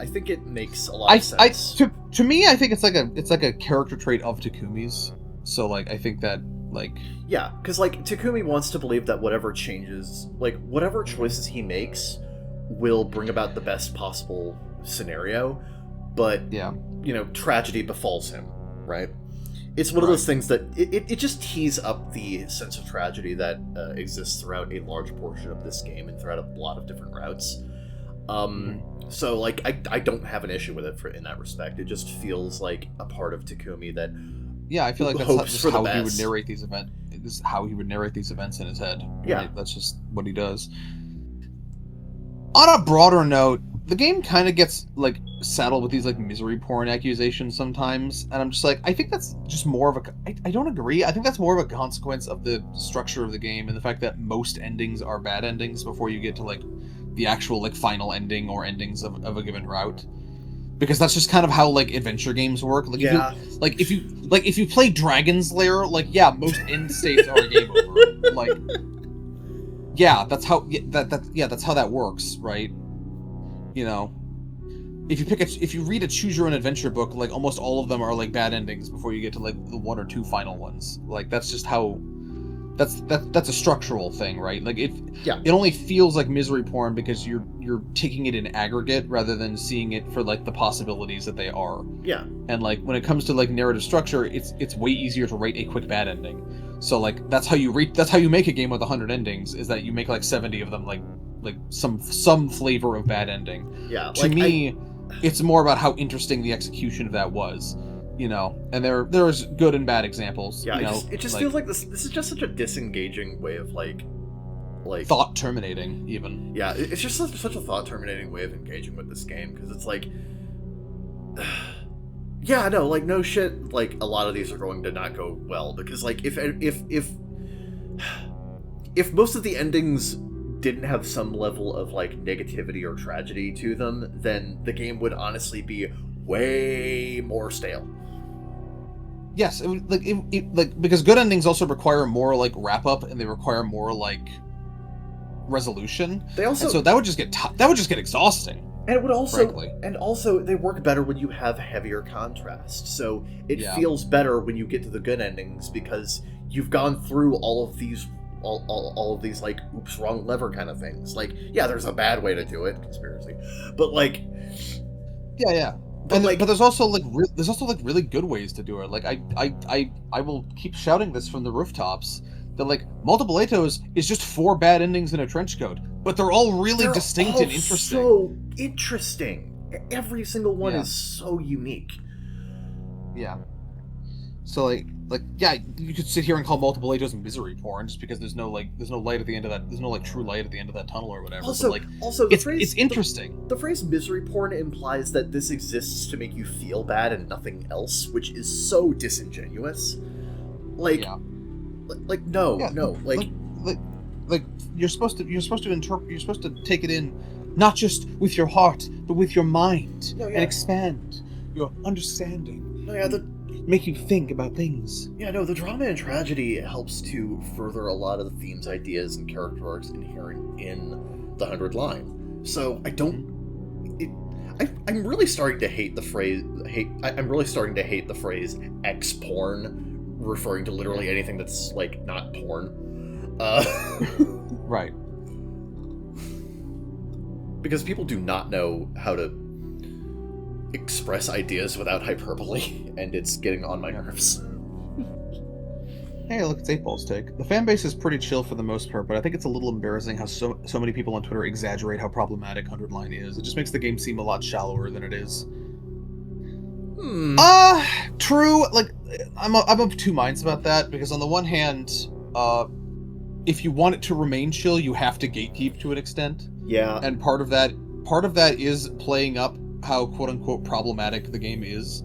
[SPEAKER 2] think it makes a lot of sense.
[SPEAKER 1] To me, I think it's like a character trait of Takumi's. So like, I think that like.
[SPEAKER 2] Yeah, because like Takumi wants to believe that whatever changes, like whatever choices he makes, will bring about the best possible scenario. But
[SPEAKER 1] yeah,
[SPEAKER 2] you know, tragedy befalls him, right? It's one of those things that it just tees up the sense of tragedy that exists throughout a large portion of this game and throughout a lot of different routes. So like I don't have an issue with it in that respect. It just feels like a part of Takumi that
[SPEAKER 1] I feel like that's how he would narrate these events. This is how he would narrate these events in his head. Right?
[SPEAKER 2] Yeah,
[SPEAKER 1] that's just what he does. On a broader note, the game kind of gets like saddled with these like misery porn accusations sometimes, and I'm just like, I think that's just more of a. I don't agree. I think that's more of a consequence of the structure of the game and the fact that most endings are bad endings before you get to like the actual like final ending or endings of a given route. Because that's just kind of how like adventure games work. Like if you play Dragon's Lair, like yeah, most end states are game over. Like yeah, that's how that's how that works, right? You know, if you read a choose your own adventure book, like almost all of them are like bad endings before you get to like the one or two final ones. Like that's just how that's a structural thing, right? Like it only feels like misery porn because you're taking it in aggregate rather than seeing it for like the possibilities that they are.
[SPEAKER 2] Yeah.
[SPEAKER 1] And like when it comes to like narrative structure, it's way easier to write a quick bad ending. So like that's how you make a game with 100 endings, is that you make like 70 of them like some flavor of bad ending.
[SPEAKER 2] Yeah.
[SPEAKER 1] To me, it's more about how interesting the execution of that was. You know, and there's good and bad examples.
[SPEAKER 2] Yeah,
[SPEAKER 1] you know,
[SPEAKER 2] it just feels like this is just such a disengaging way of like
[SPEAKER 1] thought terminating even.
[SPEAKER 2] Yeah, it's just such a thought terminating way of engaging with this game, because it's like, yeah, no, like no shit, like a lot of these are going to not go well, because like if most of the endings didn't have some level of like negativity or tragedy to them, then the game would honestly be way more stale.
[SPEAKER 1] Yes, because good endings also require more like wrap up, and they require more like resolution.
[SPEAKER 2] They also,
[SPEAKER 1] and so that would just get exhausting.
[SPEAKER 2] And it would also,
[SPEAKER 1] frankly.
[SPEAKER 2] And also they work better when you have heavier contrast. So it feels better when you get to the good endings, because you've gone through all of these like oops, wrong lever kind of things. Like, yeah, there's a bad way to do it, conspiracy, but like,
[SPEAKER 1] yeah. But there's also like really good ways to do it. Like I will keep shouting this from the rooftops that like Multiple Atos is just 4 bad endings in a trench coat, but they're all really distinct and interesting.
[SPEAKER 2] So interesting. Every single one is so unique.
[SPEAKER 1] Yeah. So like yeah, you could sit here and call Multiple Atos misery porn just because there's no light at the end of that. There's no like true light at the end of that tunnel or whatever.
[SPEAKER 2] Also,
[SPEAKER 1] it's interesting.
[SPEAKER 2] The phrase misery porn implies that this exists to make you feel bad and nothing else, which is so disingenuous. Like, no, like
[SPEAKER 1] you're supposed to interpret. You're supposed to take it in, not just with your heart, but with your mind, and expand your understanding. Make you think about things.
[SPEAKER 2] Yeah, no, the drama and tragedy helps to further a lot of the themes, ideas, and character arcs inherent in the 100 line. So I'm really starting to hate the phrase. I'm really starting to hate the phrase X porn, referring to literally anything that's like not porn.
[SPEAKER 1] Right.
[SPEAKER 2] Because people do not know how to express ideas without hyperbole, and it's getting on my nerves.
[SPEAKER 1] Hey, look, it's 8-Ball's take. The fan base is pretty chill for the most part, but I think it's a little embarrassing how so many people on Twitter exaggerate how problematic 100 line is. It just makes the game seem a lot shallower than it is. True. Like, I'm of two minds about that, because on the one hand, if you want it to remain chill, you have to gatekeep to an extent.
[SPEAKER 2] Yeah.
[SPEAKER 1] And part of that is playing up how quote unquote problematic the game is.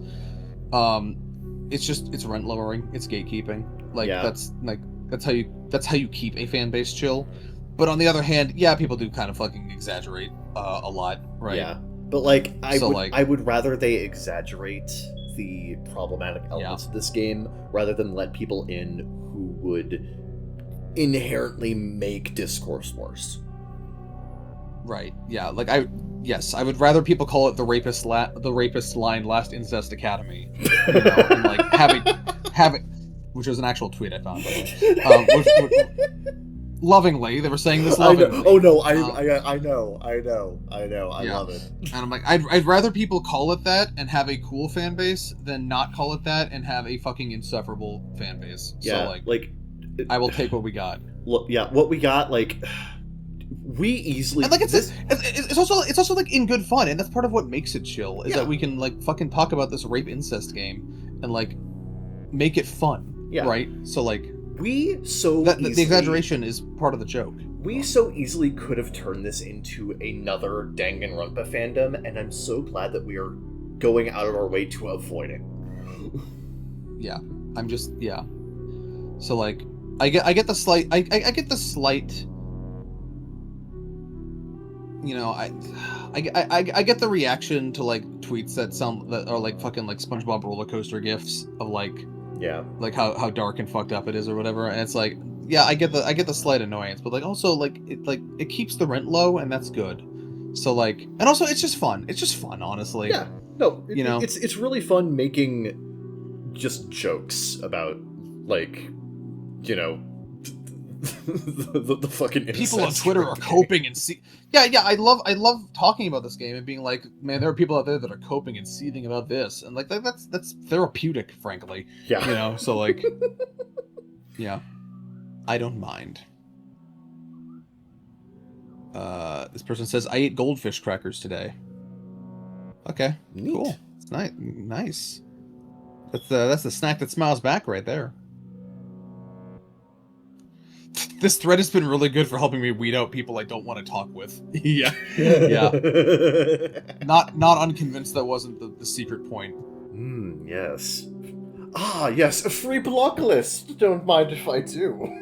[SPEAKER 1] It's rent lowering, it's gatekeeping. Like that's how you keep a fan base chill. But on the other hand, yeah, people do kind of fucking exaggerate a lot, right?
[SPEAKER 2] Yeah. But like I would rather they exaggerate the problematic elements of this game rather than let people in who would inherently make discourse worse.
[SPEAKER 1] Right. Yeah. Like I would rather people call it the rapist line Last Incest Academy, and like have it, which was an actual tweet I found. By the way. Lovingly, they were saying this lovingly.
[SPEAKER 2] Oh no, I know. I love it.
[SPEAKER 1] And I'm like, I'd rather people call it that and have a cool fan base than not call it that and have a fucking insufferable fan base.
[SPEAKER 2] Yeah.
[SPEAKER 1] So like I will take what we got.
[SPEAKER 2] What we got, like. We easily,
[SPEAKER 1] and like it's also like in good fun, and that's part of what makes it chill is that we can like fucking talk about this rape incest game and like make it fun, right? So like
[SPEAKER 2] the exaggeration
[SPEAKER 1] is part of the joke.
[SPEAKER 2] We so easily could have turned this into another Danganronpa fandom, and I'm so glad that we are going out of our way to avoid it.
[SPEAKER 1] Yeah, yeah. So like, I get the slight, I get the slight. You know, I get the reaction to like tweets that are like fucking like SpongeBob roller coaster gifs of like how dark and fucked up it is or whatever, and it's like, yeah, I get the slight annoyance, but like also like it keeps the rent low, and that's good. So like, and also it's just fun, honestly.
[SPEAKER 2] Yeah, no,
[SPEAKER 1] you know,
[SPEAKER 2] it's really fun making just jokes about, like, you know, the fucking
[SPEAKER 1] people on Twitter are coping and yeah, I love talking about this game and being like, man, there are people out there that are coping and seething about this, and like that's therapeutic, frankly.
[SPEAKER 2] Yeah,
[SPEAKER 1] you know, so like, yeah, I don't mind. This person says, I ate goldfish crackers today. Okay,
[SPEAKER 2] neat.
[SPEAKER 1] Cool. It's nice. That's the snack that smiles back right there. This thread has been really good for helping me weed out people I don't want to talk with. Yeah. Not unconvinced that wasn't the secret point.
[SPEAKER 2] Yes. Ah, yes, a free block list. Don't mind if I do.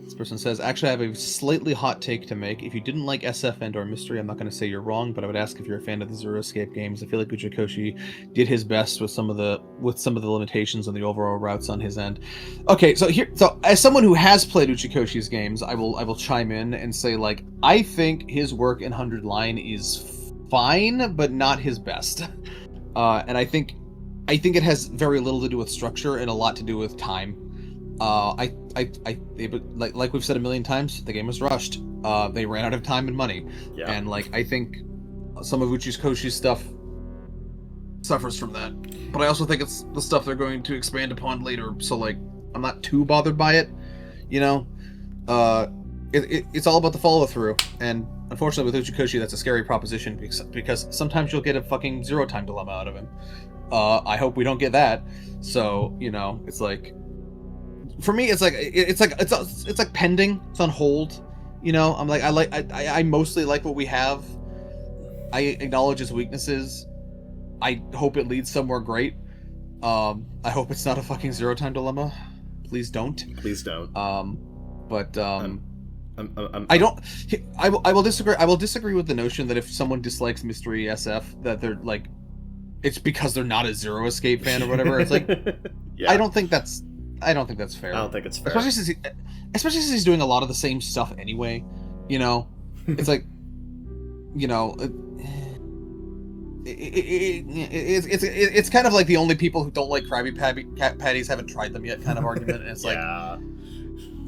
[SPEAKER 1] This person says, actually, I have a slightly hot take to make. If you didn't like SF and or Mystery, I'm not going to say you're wrong, but I would ask if you're a fan of the Zero Escape games. I feel like Uchikoshi did his best with some of the limitations on the overall routes on his end. Okay, so as someone who has played Uchikoshi's games, I will chime in and say, like, I think his work in 100 Line is fine, but not his best. And I think it has very little to do with structure and a lot to do with time. Like we've said a million times, the game was rushed. They ran out of time and money, and like I think some of Uchikoshi's stuff suffers from that. But I also think it's the stuff they're going to expand upon later. So like, I'm not too bothered by it. You know, it's all about the follow through, and unfortunately with Uchikoshi, that's a scary proposition because sometimes you'll get a fucking zero time dilemma out of him. I hope we don't get that. So you know, it's like. For me, it's like pending. It's on hold. You know, I'm like, I mostly like what we have. I acknowledge its weaknesses. I hope it leads somewhere great. I hope it's not a fucking zero time dilemma. Please don't.
[SPEAKER 2] Please don't.
[SPEAKER 1] I don't. I will disagree. I will disagree with the notion that if someone dislikes Mystery SF, that they're like, it's because they're not a Zero Escape fan or whatever. It's like, I don't think that's fair.
[SPEAKER 2] I don't think it's fair.
[SPEAKER 1] Especially since he's doing a lot of the same stuff anyway. You know, it's like, you know, it's kind of like the only people who don't like Krabby Patties haven't tried them yet kind of argument. And it's like,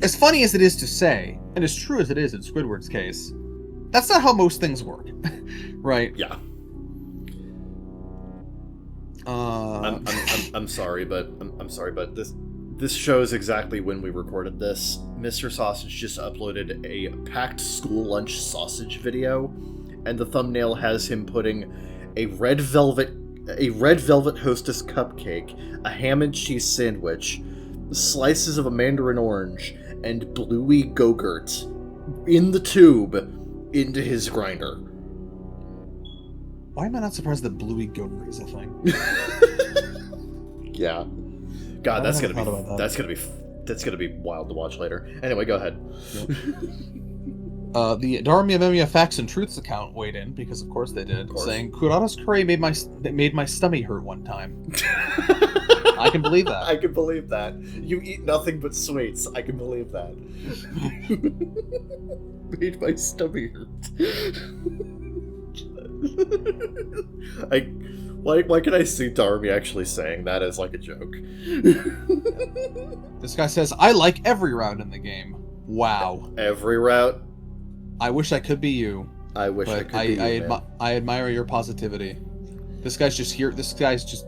[SPEAKER 1] as funny as it is to say, and as true as it is in Squidward's case, that's not how most things work, right?
[SPEAKER 2] Yeah. I'm sorry, but this shows exactly when we recorded this. Mr. Sausage just uploaded a packed school lunch sausage video, and the thumbnail has him putting a red velvet Hostess cupcake, a ham and cheese sandwich, slices of a mandarin orange, and Bluey Go-Gurt in the tube into his grinder.
[SPEAKER 1] Why am I not surprised that Bluey Go-Gurt is a thing?
[SPEAKER 2] Yeah. God, that's gonna be wild to watch later. Anyway, go ahead.
[SPEAKER 1] Yep. The Dharmiya Facts and Truths account weighed in, because of course they did, saying, Kurata's curry made my stomach hurt one time. I can believe that.
[SPEAKER 2] I can believe that. You eat nothing but sweets. I can believe that. Made my stomach hurt. Why can I see Darby actually saying that as like a joke?
[SPEAKER 1] This guy says, I like every route in the game. Wow.
[SPEAKER 2] Every route?
[SPEAKER 1] I wish I could be you.
[SPEAKER 2] I wish I could be you, man.
[SPEAKER 1] I admire your positivity. This guy's just here. This guy's just...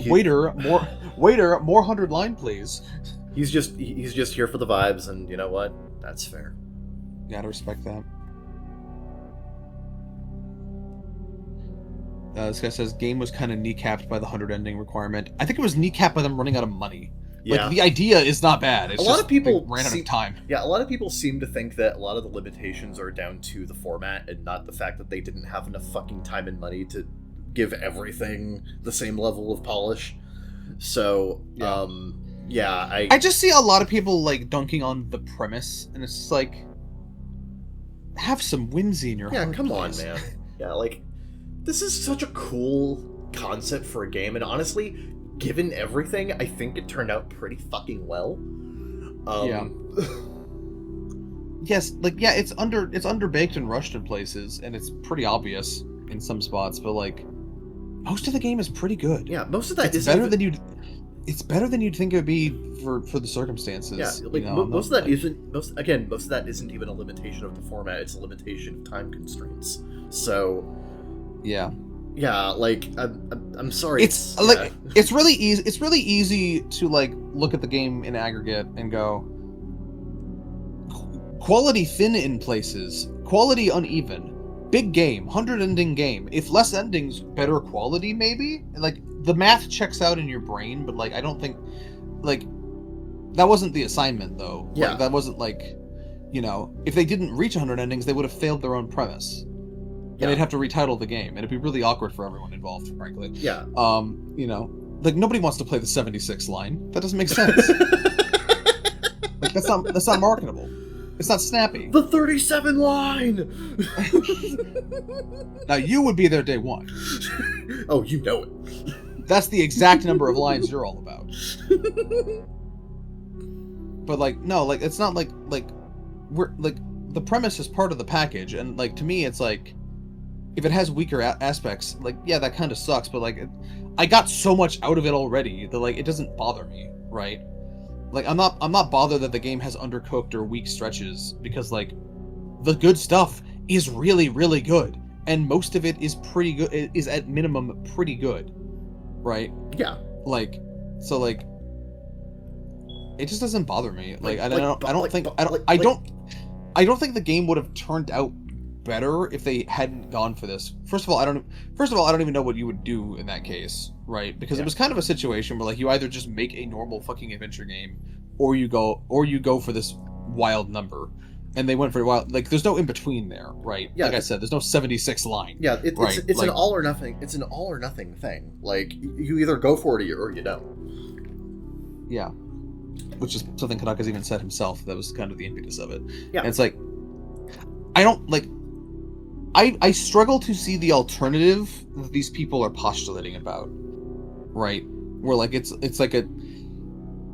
[SPEAKER 1] Waiter, more 100 line, please.
[SPEAKER 2] He's just here for the vibes, and you know what? That's fair.
[SPEAKER 1] Gotta respect that. This guy says, game was kind of kneecapped by the 100 ending requirement. I think it was kneecapped by them running out of money.
[SPEAKER 2] Yeah.
[SPEAKER 1] Like, the idea is not bad. It's
[SPEAKER 2] A lot
[SPEAKER 1] just
[SPEAKER 2] of people
[SPEAKER 1] they ran out of time.
[SPEAKER 2] Yeah, a lot of people seem to think that a lot of the limitations are down to the format and not the fact that they didn't have enough fucking time and money to give everything the same level of polish. So, I
[SPEAKER 1] just see a lot of people, like, dunking on the premise, and it's just like, have some whimsy in your heart.
[SPEAKER 2] Yeah, come on,
[SPEAKER 1] please.
[SPEAKER 2] man. Yeah, like, this is such a cool concept for a game, and honestly, given everything, I think it turned out pretty fucking well.
[SPEAKER 1] Yes, like, yeah, it's underbaked and rushed in places, and it's pretty obvious in some spots, but, like, most of the game is pretty good.
[SPEAKER 2] Yeah, most of that
[SPEAKER 1] it's better than you'd. It's better than you'd think it would be for the circumstances.
[SPEAKER 2] Yeah, like, most of that isn't even a limitation of the format. It's a limitation of time constraints. So, yeah, like, I'm sorry.
[SPEAKER 1] It's really easy. It's really easy to, like, look at the game in aggregate and go, quality thin in places, quality uneven, big game, 100-ending game. If less endings, better quality, maybe? Like, the math checks out in your brain, but, like, I don't think, like, that wasn't the assignment, though.
[SPEAKER 2] Yeah.
[SPEAKER 1] Like, that wasn't, like, you know, if they didn't reach 100 endings, they would have failed their own premise. And they'd have to retitle the game, and it'd be really awkward for everyone involved, frankly.
[SPEAKER 2] Yeah.
[SPEAKER 1] You know, like, nobody wants to play the 76 line. That doesn't make sense. Like, that's not marketable. It's not snappy.
[SPEAKER 2] The 37 line!
[SPEAKER 1] Now, you would be there day one.
[SPEAKER 2] Oh, you know it.
[SPEAKER 1] That's the exact number of lines you're all about. But, like, no, like, it's not like we're, like, the premise is part of the package, and, like, to me, it's like, if it has weaker aspects, like, yeah, that kind of sucks, but, like, I got so much out of it already that, like, it doesn't bother me, right? Like, I'm not bothered that the game has undercooked or weak stretches, because, like, the good stuff is really, really good, and most of it is pretty good, is at minimum pretty good, right?
[SPEAKER 2] Yeah.
[SPEAKER 1] Like, so, like, it just doesn't bother me. Like, I don't think the game would have turned out better if they hadn't gone for this. First of all, I don't even know what you would do in that case, right? Because it was kind of a situation where, like, you either just make a normal fucking adventure game, or you go for this wild number. And they went for a while. Like, there's no in between there, right?
[SPEAKER 2] Yeah,
[SPEAKER 1] like I said, there's no 76 line.
[SPEAKER 2] Yeah, it's
[SPEAKER 1] like,
[SPEAKER 2] an all or nothing. It's an all or nothing thing. Like, you either go for it or you don't.
[SPEAKER 1] Yeah, which is something Kanaka's even said himself. That was kind of the impetus of it.
[SPEAKER 2] Yeah,
[SPEAKER 1] and it's like, I don't like. I struggle to see the alternative that these people are postulating about, right? Where, like, it's like a,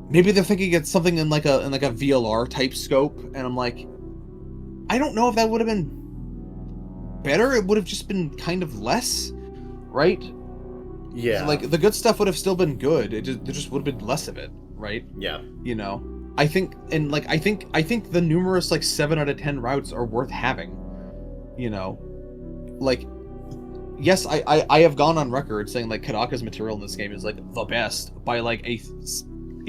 [SPEAKER 1] maybe they're thinking it's something in like a VLR type scope, and I'm like, I don't know if that would have been better. It would have just been kind of less, right?
[SPEAKER 2] Yeah.
[SPEAKER 1] Like, the good stuff would have still been good. There just would have been less of it, right?
[SPEAKER 2] Yeah.
[SPEAKER 1] You know, I think the numerous, like, 7 out of 10 routes are worth having. You know, like, yes, I have gone on record saying, like, Kanaka's material in this game is, like, the best by, like, a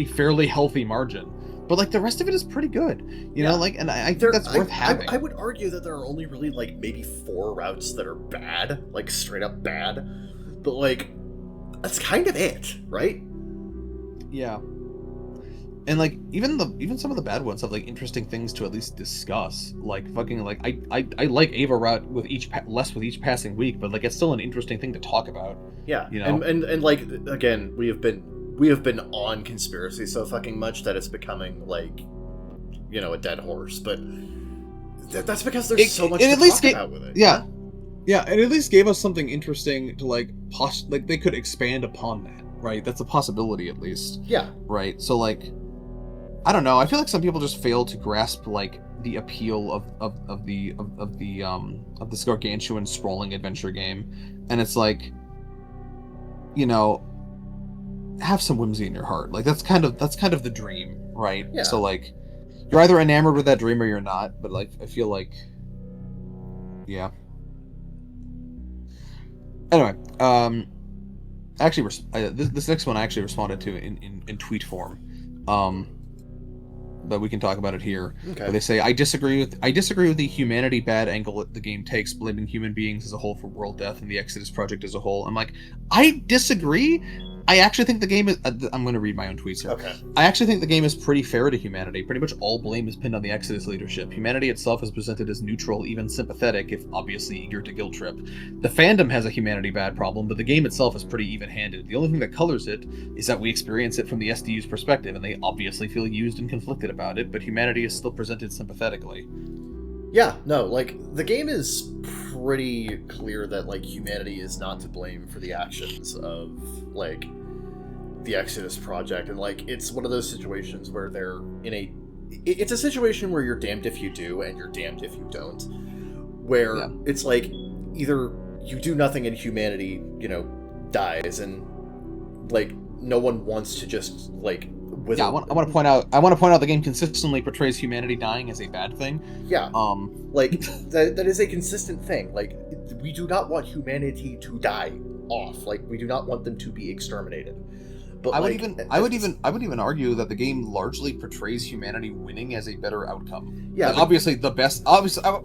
[SPEAKER 1] fairly healthy margin. But, like, the rest of it is pretty good, you know, like, and I think that's worth having.
[SPEAKER 2] I would argue that there are only really, like, maybe 4 routes that are bad, like, straight up bad. But, like, that's kind of it, right?
[SPEAKER 1] Yeah. And, like, even some of the bad ones have, like, interesting things to at least discuss. Like, fucking, like, I like Ava route with each less with each passing week, but, like, it's still an interesting thing to talk about.
[SPEAKER 2] Yeah,
[SPEAKER 1] you know,
[SPEAKER 2] and like, again, we have been on conspiracy so fucking much that it's becoming, like, you know, a dead horse. But that's because there's so much to talk about with it.
[SPEAKER 1] Yeah, yeah, and at least gave us something interesting to, like, like, they could expand upon that, right? That's a possibility, at least.
[SPEAKER 2] Yeah. Right.
[SPEAKER 1] So, like, I don't know. I feel like some people just fail to grasp, like, the appeal of this gargantuan sprawling adventure game, and it's like, you know, have some whimsy in your heart. Like, that's kind of the dream, right?
[SPEAKER 2] Yeah.
[SPEAKER 1] So, like, you're either enamored with that dream or you're not. But, like, I feel like, yeah. Anyway, actually, this next one I actually responded to in tweet form. But we can talk about it here.
[SPEAKER 2] Okay.
[SPEAKER 1] Where they say, I disagree with the humanity bad angle the game takes, blaming human beings as a whole for world death and the Exodus project as a whole. I'm like, I disagree, I actually think the game is. I'm going to read my own tweets here.
[SPEAKER 2] Okay.
[SPEAKER 1] I actually think the game is pretty fair to humanity. Pretty much all blame is pinned on the Exodus leadership. Humanity itself is presented as neutral, even sympathetic, if obviously eager to guilt trip. The fandom has a humanity bad problem, but the game itself is pretty even-handed. The only thing that colors it is that we experience it from the SDU's perspective, and they obviously feel used and conflicted about it, but humanity is still presented sympathetically.
[SPEAKER 2] Yeah, no, like, the game is pretty clear that, like, humanity is not to blame for the actions of, like, the Exodus project, and, like, it's one of those situations where they're in a... It's a situation where you're damned if you do, and you're damned if you don't, where it's, like, either you do nothing and humanity, you know, dies, and, like, no one wants to just, like...
[SPEAKER 1] Yeah, I want to point out the game consistently portrays humanity dying as a bad thing.
[SPEAKER 2] Yeah. Like that is a consistent thing. Like, we do not want humanity to die off. Like, we do not want them to be exterminated. But
[SPEAKER 1] I would even argue that the game largely portrays humanity winning as a better outcome.
[SPEAKER 2] Yeah.
[SPEAKER 1] Like,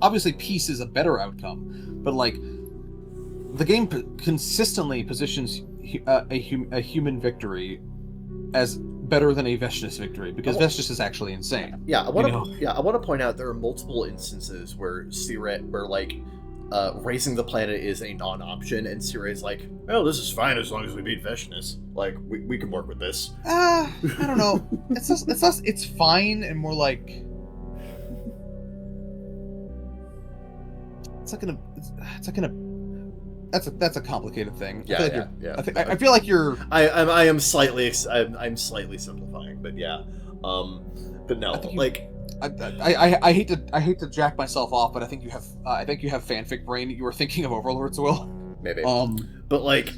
[SPEAKER 1] obviously peace is a better outcome, but like the game consistently positions a human victory as better than a Vestius victory, because Vestius is actually insane.
[SPEAKER 2] Yeah, I want to point out there are multiple instances where raising the planet is a non-option, and Siri's like, "Oh, this is fine as long as we beat Vestius. Like, we can work with this."
[SPEAKER 1] I don't know. It's fine, and more like that's a complicated thing.
[SPEAKER 2] Yeah.
[SPEAKER 1] I feel like you're.
[SPEAKER 2] I'm slightly simplifying, but yeah. But no,
[SPEAKER 1] I hate to jack myself off, but I think you have fanfic brain. You were thinking of Overlords, Will.
[SPEAKER 2] Maybe. But like,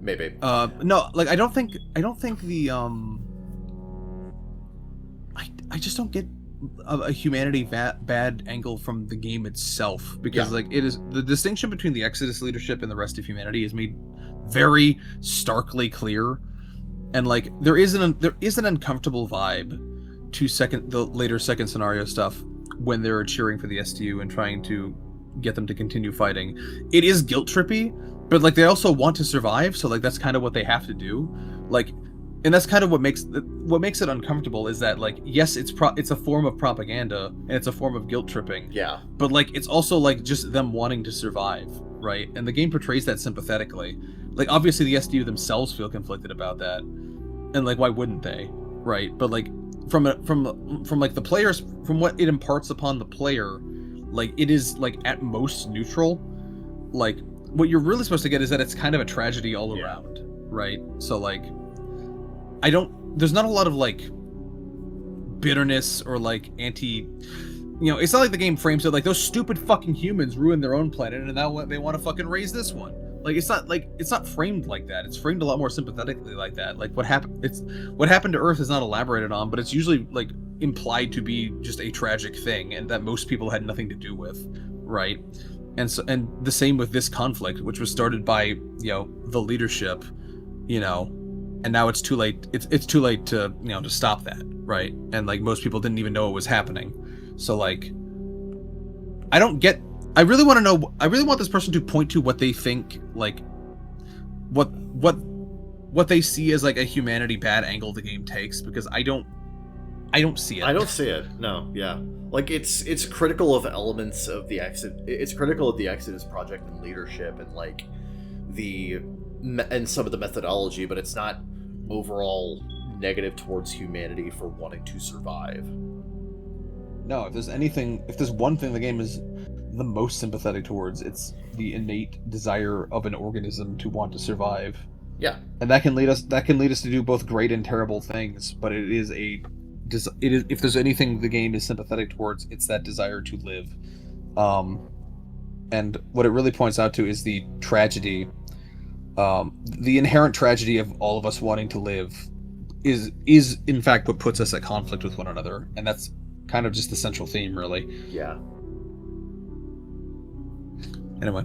[SPEAKER 2] maybe.
[SPEAKER 1] No, like I don't think the I just don't get a humanity bad angle from the game itself, because like it is the distinction between the Exodus leadership and the rest of humanity is made very starkly clear, and like there is an uncomfortable vibe to the later second scenario stuff when they're cheering for the STU and trying to get them to continue fighting. It is guilt trippy, but like they also want to survive, so like that's kind of what they have to do, like. And that's kind of what makes it uncomfortable, is that like, yes, it's a form of propaganda and it's a form of guilt tripping.
[SPEAKER 2] Yeah.
[SPEAKER 1] But like it's also like just them wanting to survive, right? And the game portrays that sympathetically. Like obviously the SDU themselves feel conflicted about that, and like why wouldn't they, right? But like from like the players, from what it imparts upon the player, like it is like at most neutral. Like what you're really supposed to get is that it's kind of a tragedy all around, right? So like. There's not a lot of like bitterness or like it's not like the game frames it like those stupid fucking humans ruined their own planet and now they want to fucking raise this one. Like it's not framed like that. It's framed a lot more sympathetically like that. Like what happened to Earth is not elaborated on, but it's usually like implied to be just a tragic thing and that most people had nothing to do with, right? And the same with this conflict, which was started by, the leadership, and now it's too late. It's too late to to stop that, right? And like most people didn't even know it was happening. So like, I really want this person to point to what they think, like, what they see as like a humanity bad angle the game takes, because I don't see it.
[SPEAKER 2] I don't see it. No, yeah. Like it's critical of elements of the It's critical of the Exodus project and leadership and like and some of the methodology, but it's not overall negative towards humanity for wanting to survive.
[SPEAKER 1] No, if there's one thing the game is the most sympathetic towards, it's the innate desire of an organism to want to survive.
[SPEAKER 2] Yeah. And
[SPEAKER 1] that can lead us to do both great and terrible things, but it is if there's anything the game is sympathetic towards, it's that desire to live. And what it really points out to is the tragedy, the inherent tragedy of all of us wanting to live is in fact what puts us at conflict with one another, and that's kind of just the central theme, really.
[SPEAKER 2] Yeah.
[SPEAKER 1] Anyway,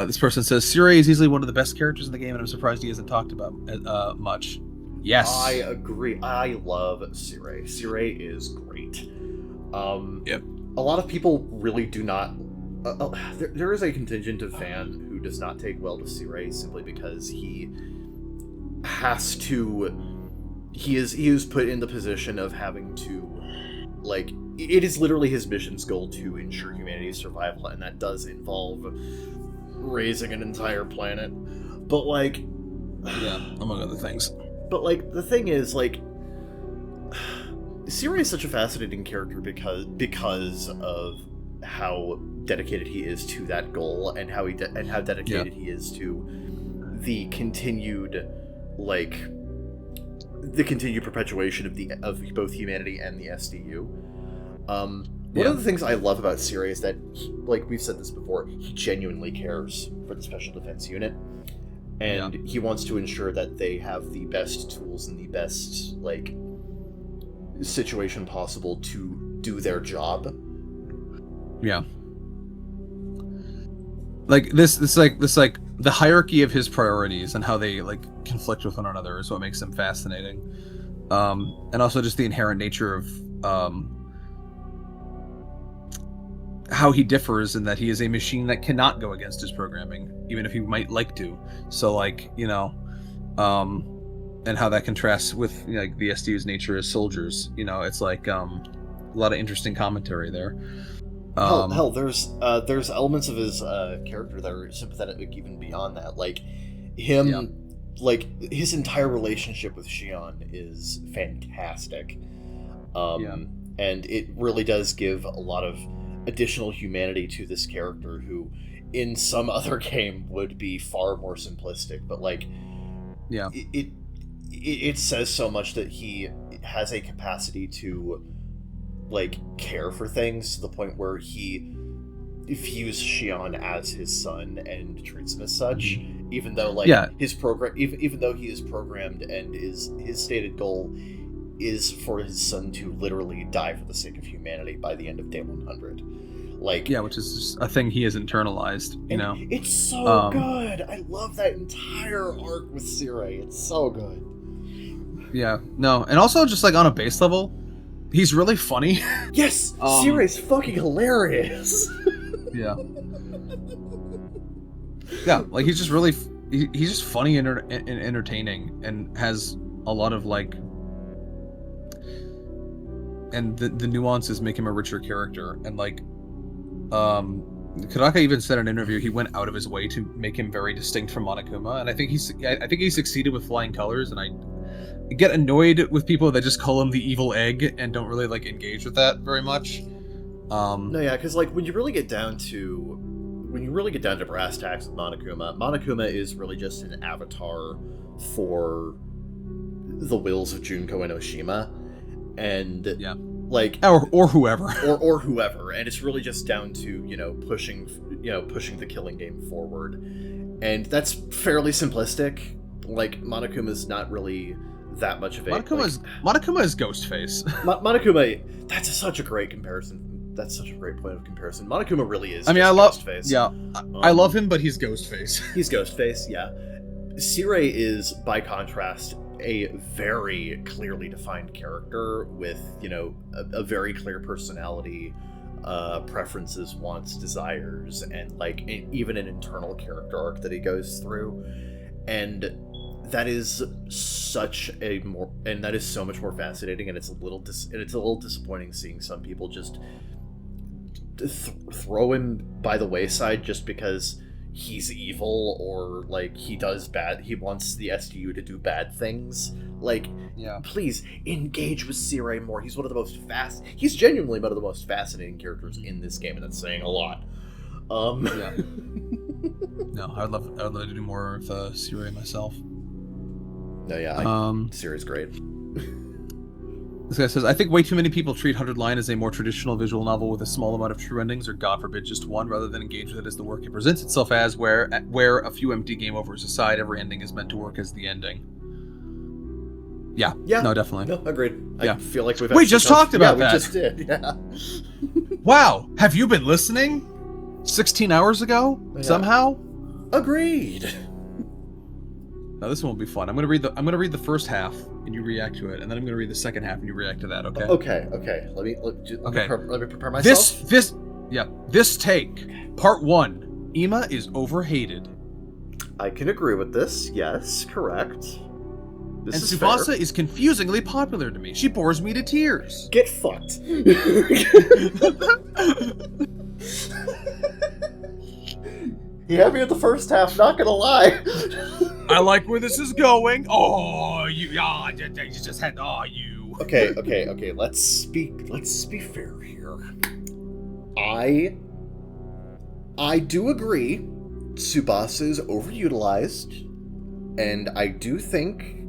[SPEAKER 1] this person says Siri is easily one of the best characters in the game, and I'm surprised he hasn't talked about much. Yes,
[SPEAKER 2] I agree. I love Siri. Siri is great.
[SPEAKER 1] Yep.
[SPEAKER 2] A lot of people really do not. There is a contingent of fan who does not take well to Siri simply because he has to. He is put in the position of having to, like, it is literally his mission's goal to ensure humanity's survival, and that does involve raising an entire planet. But like,
[SPEAKER 1] yeah, among other things.
[SPEAKER 2] But like, the thing is, like, Siri is such a fascinating character because of how dedicated he is to that goal, and how dedicated he is to the continued perpetuation of both humanity and the SDU. One of the things I love about Siri is that, like we've said this before, he genuinely cares for the Special Defense Unit, and he wants to ensure that they have the best tools and the best situation possible to do their job.
[SPEAKER 1] Yeah. Like this the hierarchy of his priorities and how they conflict with one another is what makes him fascinating. And also just the inherent nature of how he differs in that he is a machine that cannot go against his programming, even if he might like to. So and how that contrasts with the SDU's nature as soldiers. It's a lot of interesting commentary there.
[SPEAKER 2] Hell, there's elements of his character that are sympathetic even beyond that. His entire relationship with Xion is fantastic. And it really does give a lot of additional humanity to this character who, in some other game, would be far more simplistic. But it says so much that he has a capacity to care for things to the point where he views Xion as his son and treats him as such, even though his program, even though he is programmed and his stated goal is for his son to literally die for the sake of humanity by the end of day 100.
[SPEAKER 1] Which is just a thing he has internalized.
[SPEAKER 2] It's so good. I love that entire arc with Siri. It's so good.
[SPEAKER 1] Yeah, no, and also just on a base level, he's really funny.
[SPEAKER 2] Yes, Siri's fucking hilarious.
[SPEAKER 1] Yeah. Yeah, he's just really he's just funny and entertaining, and has a lot of and the nuances make him a richer character. And Kodaka even said in an interview he went out of his way to make him very distinct from Monokuma, and I think he succeeded with flying colors. And I get annoyed with people that just call him the evil egg and don't really engage with that very much.
[SPEAKER 2] Because when you really get down to brass tacks with Monokuma is really just an avatar for the wills of Junko and Oshima, and or whoever, or whoever, and it's really just down to pushing the killing game forward, and that's fairly simplistic. Monokuma's not really that much of a
[SPEAKER 1] Monokuma is Ghostface.
[SPEAKER 2] Monokuma, that's such a great comparison. That's such a great point of comparison. Monokuma really is.
[SPEAKER 1] I love Ghostface. Yeah, I love him, but he's Ghostface.
[SPEAKER 2] He's Ghostface. Yeah. Siri is, by contrast, a very clearly defined character with a very clear personality, preferences, wants, desires, and even an internal character arc that he goes through, and that is so much more fascinating, and it's a little disappointing seeing some people just throw him by the wayside just because he's evil, or he wants the SDU to do bad things. Please engage with Siri more. He's he's genuinely one of the most fascinating characters in this game, and that's saying a lot.
[SPEAKER 1] No, I'd love to do more of Siri myself.
[SPEAKER 2] No, yeah, Siri's great.
[SPEAKER 1] This guy says, I think way too many people treat 100 Line as a more traditional visual novel with a small amount of true endings, or God forbid just one, rather than engage with it as the work it presents itself as, where a few empty game overs aside, every ending is meant to work as the ending. Yeah. No, definitely.
[SPEAKER 2] No, agreed.
[SPEAKER 1] Yeah.
[SPEAKER 2] I feel like
[SPEAKER 1] we just talked about that.
[SPEAKER 2] We just did. Yeah.
[SPEAKER 1] Wow. Have you been listening? 16 hours ago? Yeah. Somehow?
[SPEAKER 2] Agreed.
[SPEAKER 1] Now this one will be fun. I'm gonna read the first half and you react to it, and then I'm gonna read the second half and you react to that. Okay.
[SPEAKER 2] Okay. Let me prepare myself.
[SPEAKER 1] This take, part 1. Ima is overhated.
[SPEAKER 2] I can agree with this. Yes, correct. This
[SPEAKER 1] And
[SPEAKER 2] is
[SPEAKER 1] Tsubasa
[SPEAKER 2] fair.
[SPEAKER 1] is confusingly popular to me. She bores me to tears.
[SPEAKER 2] Get fucked. You had me at the first half, not gonna lie.
[SPEAKER 1] I like where this is going. Oh, you just had you.
[SPEAKER 2] Okay. Let's be fair here. I do agree Tsubasa is overutilized, and I do think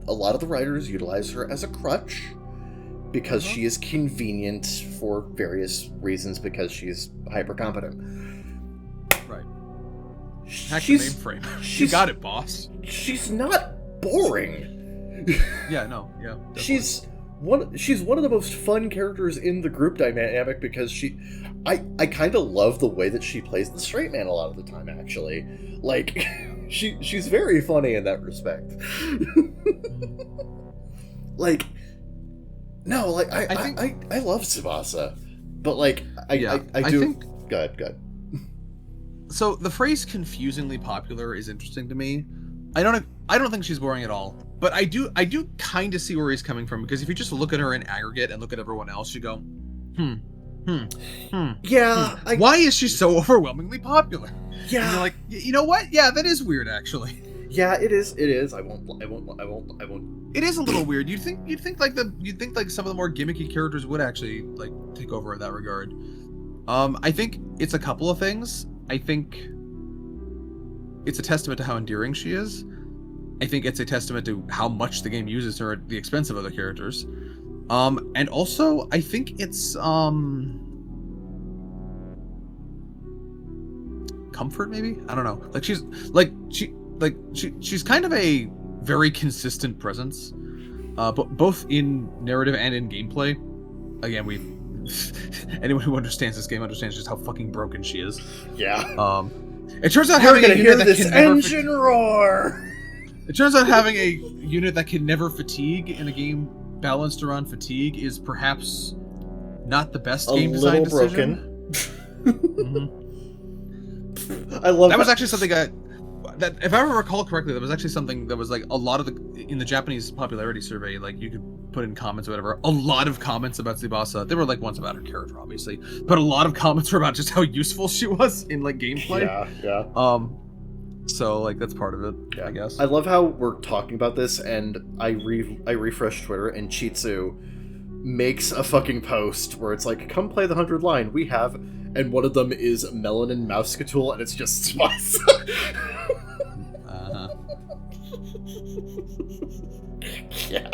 [SPEAKER 2] a lot of the writers utilize her as a crutch because she is convenient for various reasons, because she's hyper competent.
[SPEAKER 1] Right. Hack the mainframe. You got it, boss.
[SPEAKER 2] She's not boring.
[SPEAKER 1] Yeah, no, yeah. Definitely.
[SPEAKER 2] She's one of the most fun characters in the group dynamic because I kind of love the way that she plays the straight man a lot of the time, actually. Like, she's very funny in that respect. Like, no, like, I love Tsubasa, but like, I do.
[SPEAKER 1] think...
[SPEAKER 2] Good.
[SPEAKER 1] So the phrase "confusingly popular" is interesting to me. I don't think she's boring at all, but I do kind of see where he's coming from, because if you just look at her in aggregate and look at everyone else, you go,
[SPEAKER 2] Yeah.
[SPEAKER 1] Why is she so overwhelmingly popular?
[SPEAKER 2] Yeah.
[SPEAKER 1] And you're like, you know what? Yeah, that is weird, actually.
[SPEAKER 2] Yeah, it is. I won't.
[SPEAKER 1] It is a little weird. You'd think like some of the more gimmicky characters would actually like take over in that regard. I think it's a couple of things. I think it's a testament to how endearing she is. I think it's a testament to how much the game uses her at the expense of other characters. And also I think it's comfort, maybe? I don't know. Like she's kind of a very consistent presence. But both in narrative and in gameplay. Again, anyone who understands this game understands just how fucking broken she is.
[SPEAKER 2] Yeah.
[SPEAKER 1] It turns out
[SPEAKER 2] You're
[SPEAKER 1] having
[SPEAKER 2] gonna
[SPEAKER 1] a
[SPEAKER 2] hear
[SPEAKER 1] unit that
[SPEAKER 2] this
[SPEAKER 1] can never
[SPEAKER 2] engine roar.
[SPEAKER 1] It turns out having a unit that can never fatigue in a game balanced around fatigue is perhaps not the best game design decision.
[SPEAKER 2] Mm-hmm. I love
[SPEAKER 1] that. Was actually something that, if I recall correctly, that was actually something that was like a lot of in the Japanese popularity survey, like you could put in comments or whatever, a lot of comments about Tsubasa. There were like ones about her character, obviously, but a lot of comments were about just how useful she was in like gameplay.
[SPEAKER 2] Yeah.
[SPEAKER 1] So like that's part of it,
[SPEAKER 2] yeah.
[SPEAKER 1] I guess.
[SPEAKER 2] I love how we're talking about this, and I refresh Twitter, and Chitsu makes a fucking post where it's like, "Come play the 100 line we have," and one of them is Melanin Mousecatool, and it's just Tsubasa. Yeah.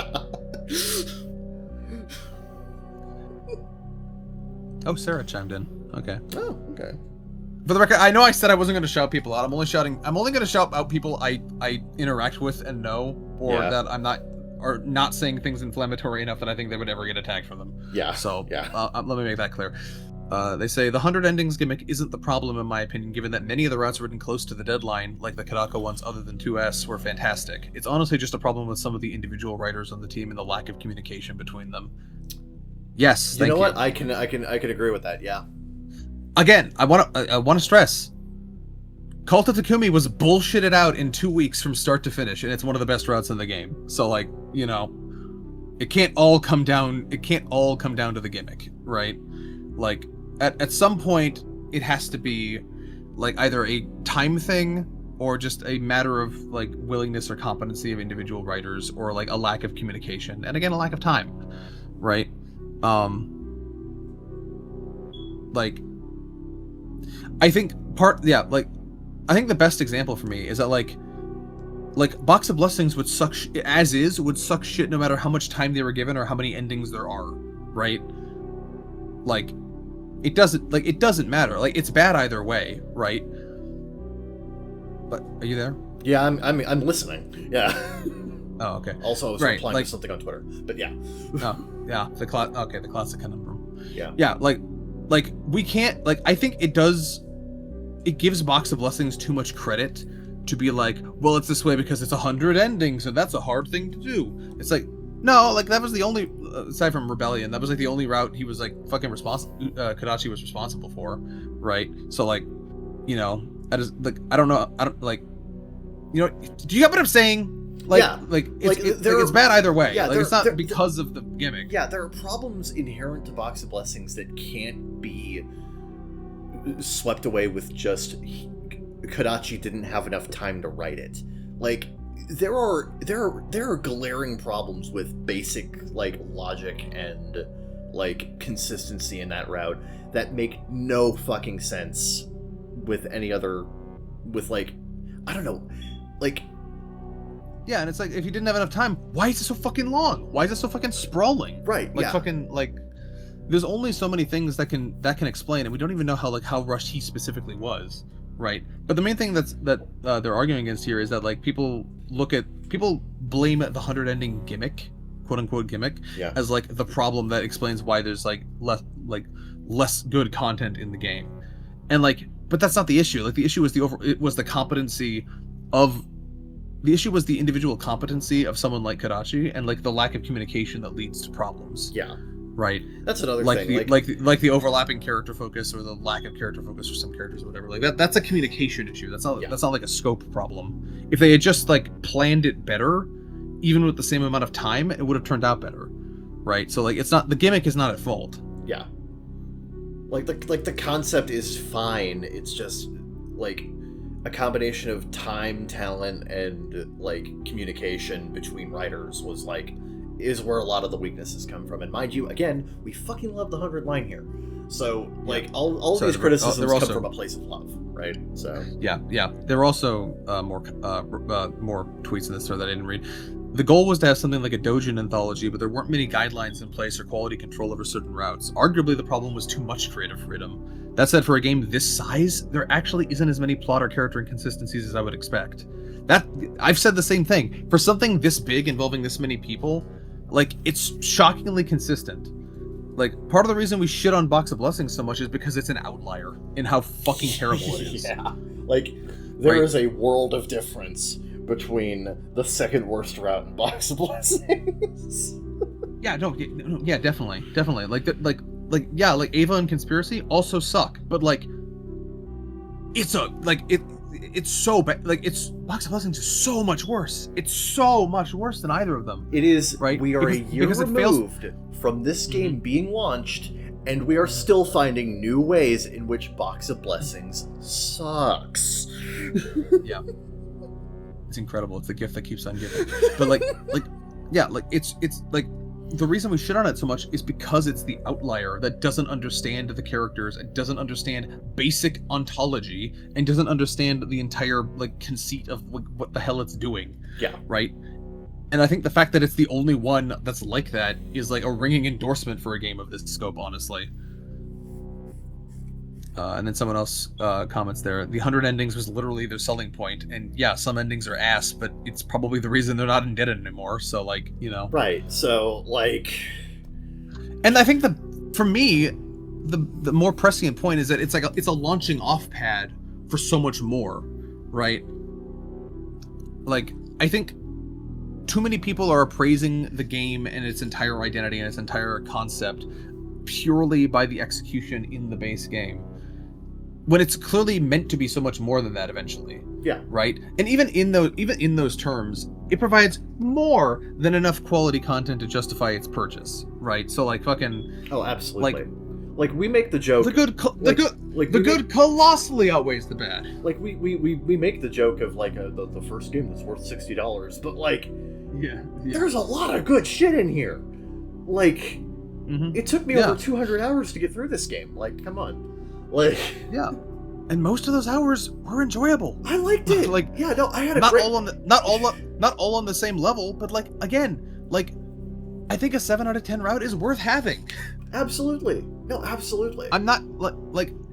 [SPEAKER 1] Oh, Sarah chimed in. Okay.
[SPEAKER 2] Oh, okay.
[SPEAKER 1] For the record, I know I said I wasn't going to shout people out. I'm only going to shout out people I interact with and know, or that I'm not saying things inflammatory enough that I think they would ever get attacked for them.
[SPEAKER 2] Yeah.
[SPEAKER 1] So let me make that clear. They say the 100 endings gimmick isn't the problem, in my opinion, given that many of the routes written close to the deadline, like the Kadako ones other than 2S, were fantastic. It's honestly just a problem with some of the individual writers on the team and the lack of communication between them. Yes,
[SPEAKER 2] you know what? I can agree with that. Yeah.
[SPEAKER 1] Again, I want to stress, Cult of Takumi was bullshitted out in 2 weeks from start to finish, and it's one of the best routes in the game. So, like, you know, it can't all come down to the gimmick, right? Like, at some point, it has to be like either a time thing or just a matter of like willingness or competency of individual writers, or like a lack of communication, and again, a lack of time, right? Like, I think I think the best example for me is that like Box of Blessings would suck suck shit no matter how much time they were given or how many endings there are, right? Like, it doesn't matter. Like, it's bad either way, right? But are you there?
[SPEAKER 2] Yeah, I'm listening. Yeah.
[SPEAKER 1] Oh, okay.
[SPEAKER 2] Also, I was replying to something on Twitter, but yeah.
[SPEAKER 1] Oh, yeah. The classic conundrum.
[SPEAKER 2] Yeah.
[SPEAKER 1] Yeah, like we can't, like, I think it gives Box of Blessings too much credit to be like, well, it's this way because it's 100 endings and that's a hard thing to do. It's like, no, like, that was the only, aside from Rebellion, that was like the only route he was like fucking Kodachi was responsible for, right? So, like, you know, I don't know, you know, do you get what I'm saying? It's bad either way.
[SPEAKER 2] Yeah,
[SPEAKER 1] It's not because of the gimmick.
[SPEAKER 2] Yeah, there are problems inherent to Box of Blessings that can't be swept away with just Kodachi didn't have enough time to write it. Like, there are glaring problems with basic logic and consistency in that route that make no fucking sense with any other, I don't know,
[SPEAKER 1] yeah, and it's like, if you didn't have enough time, why is it so fucking long? Why is it so fucking sprawling?
[SPEAKER 2] Right.
[SPEAKER 1] There's only so many things that can explain, and we don't even know how rushed he specifically was, right? But the main thing that they're arguing against here is that people blame the 100 ending gimmick, quote unquote gimmick, as the problem that explains why there's less good content in the game, and but that's not the issue. The issue was the competency of. The issue was the individual competency of someone like Kodachi and the lack of communication that leads to problems.
[SPEAKER 2] Yeah.
[SPEAKER 1] Right.
[SPEAKER 2] That's another thing.
[SPEAKER 1] The overlapping character focus or the lack of character focus for some characters or whatever. That's a communication issue. That's not a scope problem. If they had just planned it better, even with the same amount of time, it would have turned out better. Right? So it's not, the gimmick is not at fault.
[SPEAKER 2] Yeah. The concept is fine. It's just a combination of time, talent, and communication between writers is where a lot of the weaknesses come from. And mind you, again, we fucking love the 100 line here. So all these criticisms come from a place of love, right? So
[SPEAKER 1] yeah. There were also more tweets in this thread that I didn't read. The goal was to have something like a Dojin anthology, but there weren't many guidelines in place or quality control over certain routes. Arguably, the problem was too much creative freedom. That said, for a game this size, there actually isn't as many plot or character inconsistencies as I would expect. I've said the same thing. For something this big involving this many people, it's shockingly consistent. Part of the reason we shit on Box of Blessings so much is because it's an outlier in how fucking terrible it is.
[SPEAKER 2] Yeah. There is a world of difference between the second worst route in Box of Blessings.
[SPEAKER 1] Yeah, definitely. Ava and Conspiracy also suck, but it's so bad. Box of Blessings is so much worse. It's so much worse than either of them.
[SPEAKER 2] It is, right? We are a year removed from this game being launched, and we are still finding new ways in which Box of Blessings sucks.
[SPEAKER 1] Yeah. It's incredible. It's the gift that keeps on giving. But it's the reason we shit on it so much is because it's the outlier that doesn't understand the characters and doesn't understand basic ontology and doesn't understand the entire conceit of what the hell it's doing.
[SPEAKER 2] Yeah.
[SPEAKER 1] Right? And I think the fact that it's the only one that's like that is a ringing endorsement for a game of this scope, honestly. And then someone else comments there, the 100 endings was literally their selling point, and yeah, some endings are ass, but it's probably the reason they're not indebted anymore, so
[SPEAKER 2] Right, so
[SPEAKER 1] And I think for me, the more prescient point is that it's a launching off pad for so much more, right? I think too many people are appraising the game and its entire identity and its entire concept purely by the execution in the base game, when it's clearly meant to be so much more than that eventually.
[SPEAKER 2] Yeah.
[SPEAKER 1] Right? And even in those terms, it provides more than enough quality content to justify its purchase. Right? So fucking...
[SPEAKER 2] Oh, absolutely. We make the joke...
[SPEAKER 1] The good colossally outweighs the bad.
[SPEAKER 2] We make the joke of the first game that's worth $60, but
[SPEAKER 1] yeah.
[SPEAKER 2] There's a lot of good shit in here. It took me over 200 hours to get through this game. Come on.
[SPEAKER 1] Yeah, and most of those hours were enjoyable.
[SPEAKER 2] I liked it. I had a
[SPEAKER 1] not all on the same level, but again, I think a 7 out of 10 route is worth having.
[SPEAKER 2] Absolutely. No, absolutely.
[SPEAKER 1] I'm not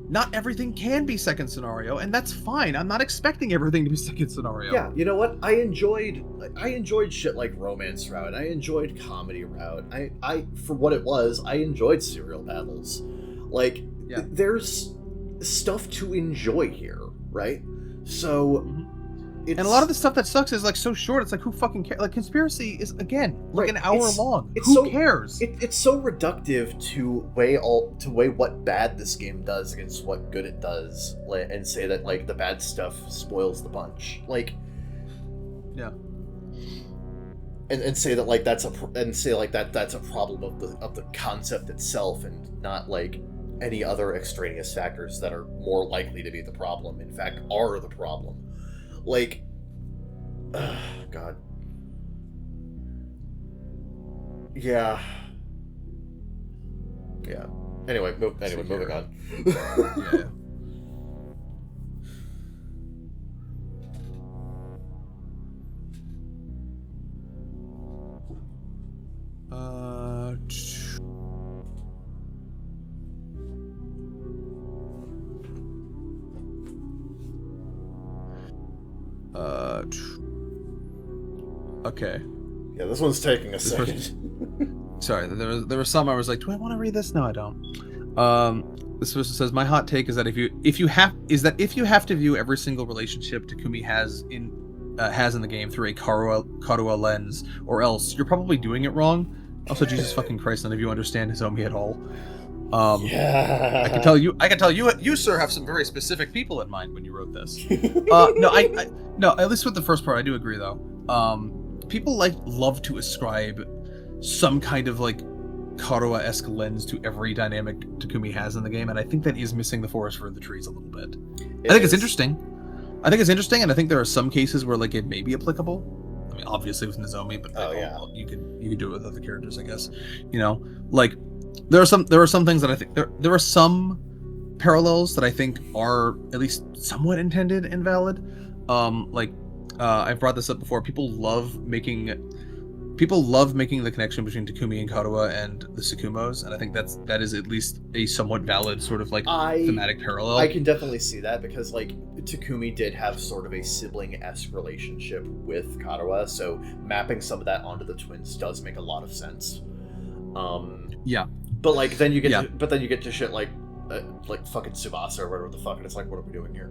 [SPEAKER 1] not everything can be second scenario, and that's fine. I'm not expecting everything to be second scenario.
[SPEAKER 2] Yeah, you know what? I enjoyed shit like romance route. I enjoyed comedy route. I for what it was, I enjoyed serial battles. There's stuff to enjoy here, right? So,
[SPEAKER 1] and a lot of the stuff that sucks is so short. It's who fucking cares? Conspiracy is again an hour long. Who cares?
[SPEAKER 2] It's so reductive to weigh what bad this game does against what good it does, and say that the bad stuff spoils the bunch.
[SPEAKER 1] Yeah.
[SPEAKER 2] and say that like that's a problem of the concept itself, and not like any other extraneous factors that are more likely to be the problem, in fact are the problem. Like, God. Yeah. Anyway, moving on.
[SPEAKER 1] Yeah. Okay.
[SPEAKER 2] Yeah, this one's taking a second.
[SPEAKER 1] Sorry, there were some I was like, do I want to read this? No, I don't. This person says, my hot take is that if you have to view every single relationship Takumi has in the game through a Karuha lens, or else you're probably doing it wrong. Also, Jesus fucking Christ, none of you understand Hisomi at all.
[SPEAKER 2] Yeah.
[SPEAKER 1] I can tell you, sir, have some very specific people in mind when you wrote this. No, at least with the first part, I do agree though. People love to ascribe some kind of like Karuha-esque lens to every dynamic Takumi has in the game, and I think that is missing the forest for the trees a little bit. I think it's interesting, and I think there are some cases where like it may be applicable. I mean, obviously with Nozomi, but you could do it with other characters, I guess. You know, like there are some things that I think there are some parallels that I think are at least somewhat intended and valid. I've brought this up before. People love making the connection between Takumi and Karuha and the Tsukumos, and I think that is at least a somewhat valid sort of like thematic parallel.
[SPEAKER 2] I can definitely see that, because like Takumi did have sort of a sibling-esque relationship with Karuha, so mapping some of that onto the twins does make a lot of sense.
[SPEAKER 1] Yeah.
[SPEAKER 2] But like then you get to shit like fucking Tsubasa or whatever the fuck, and it's like, what are we doing here?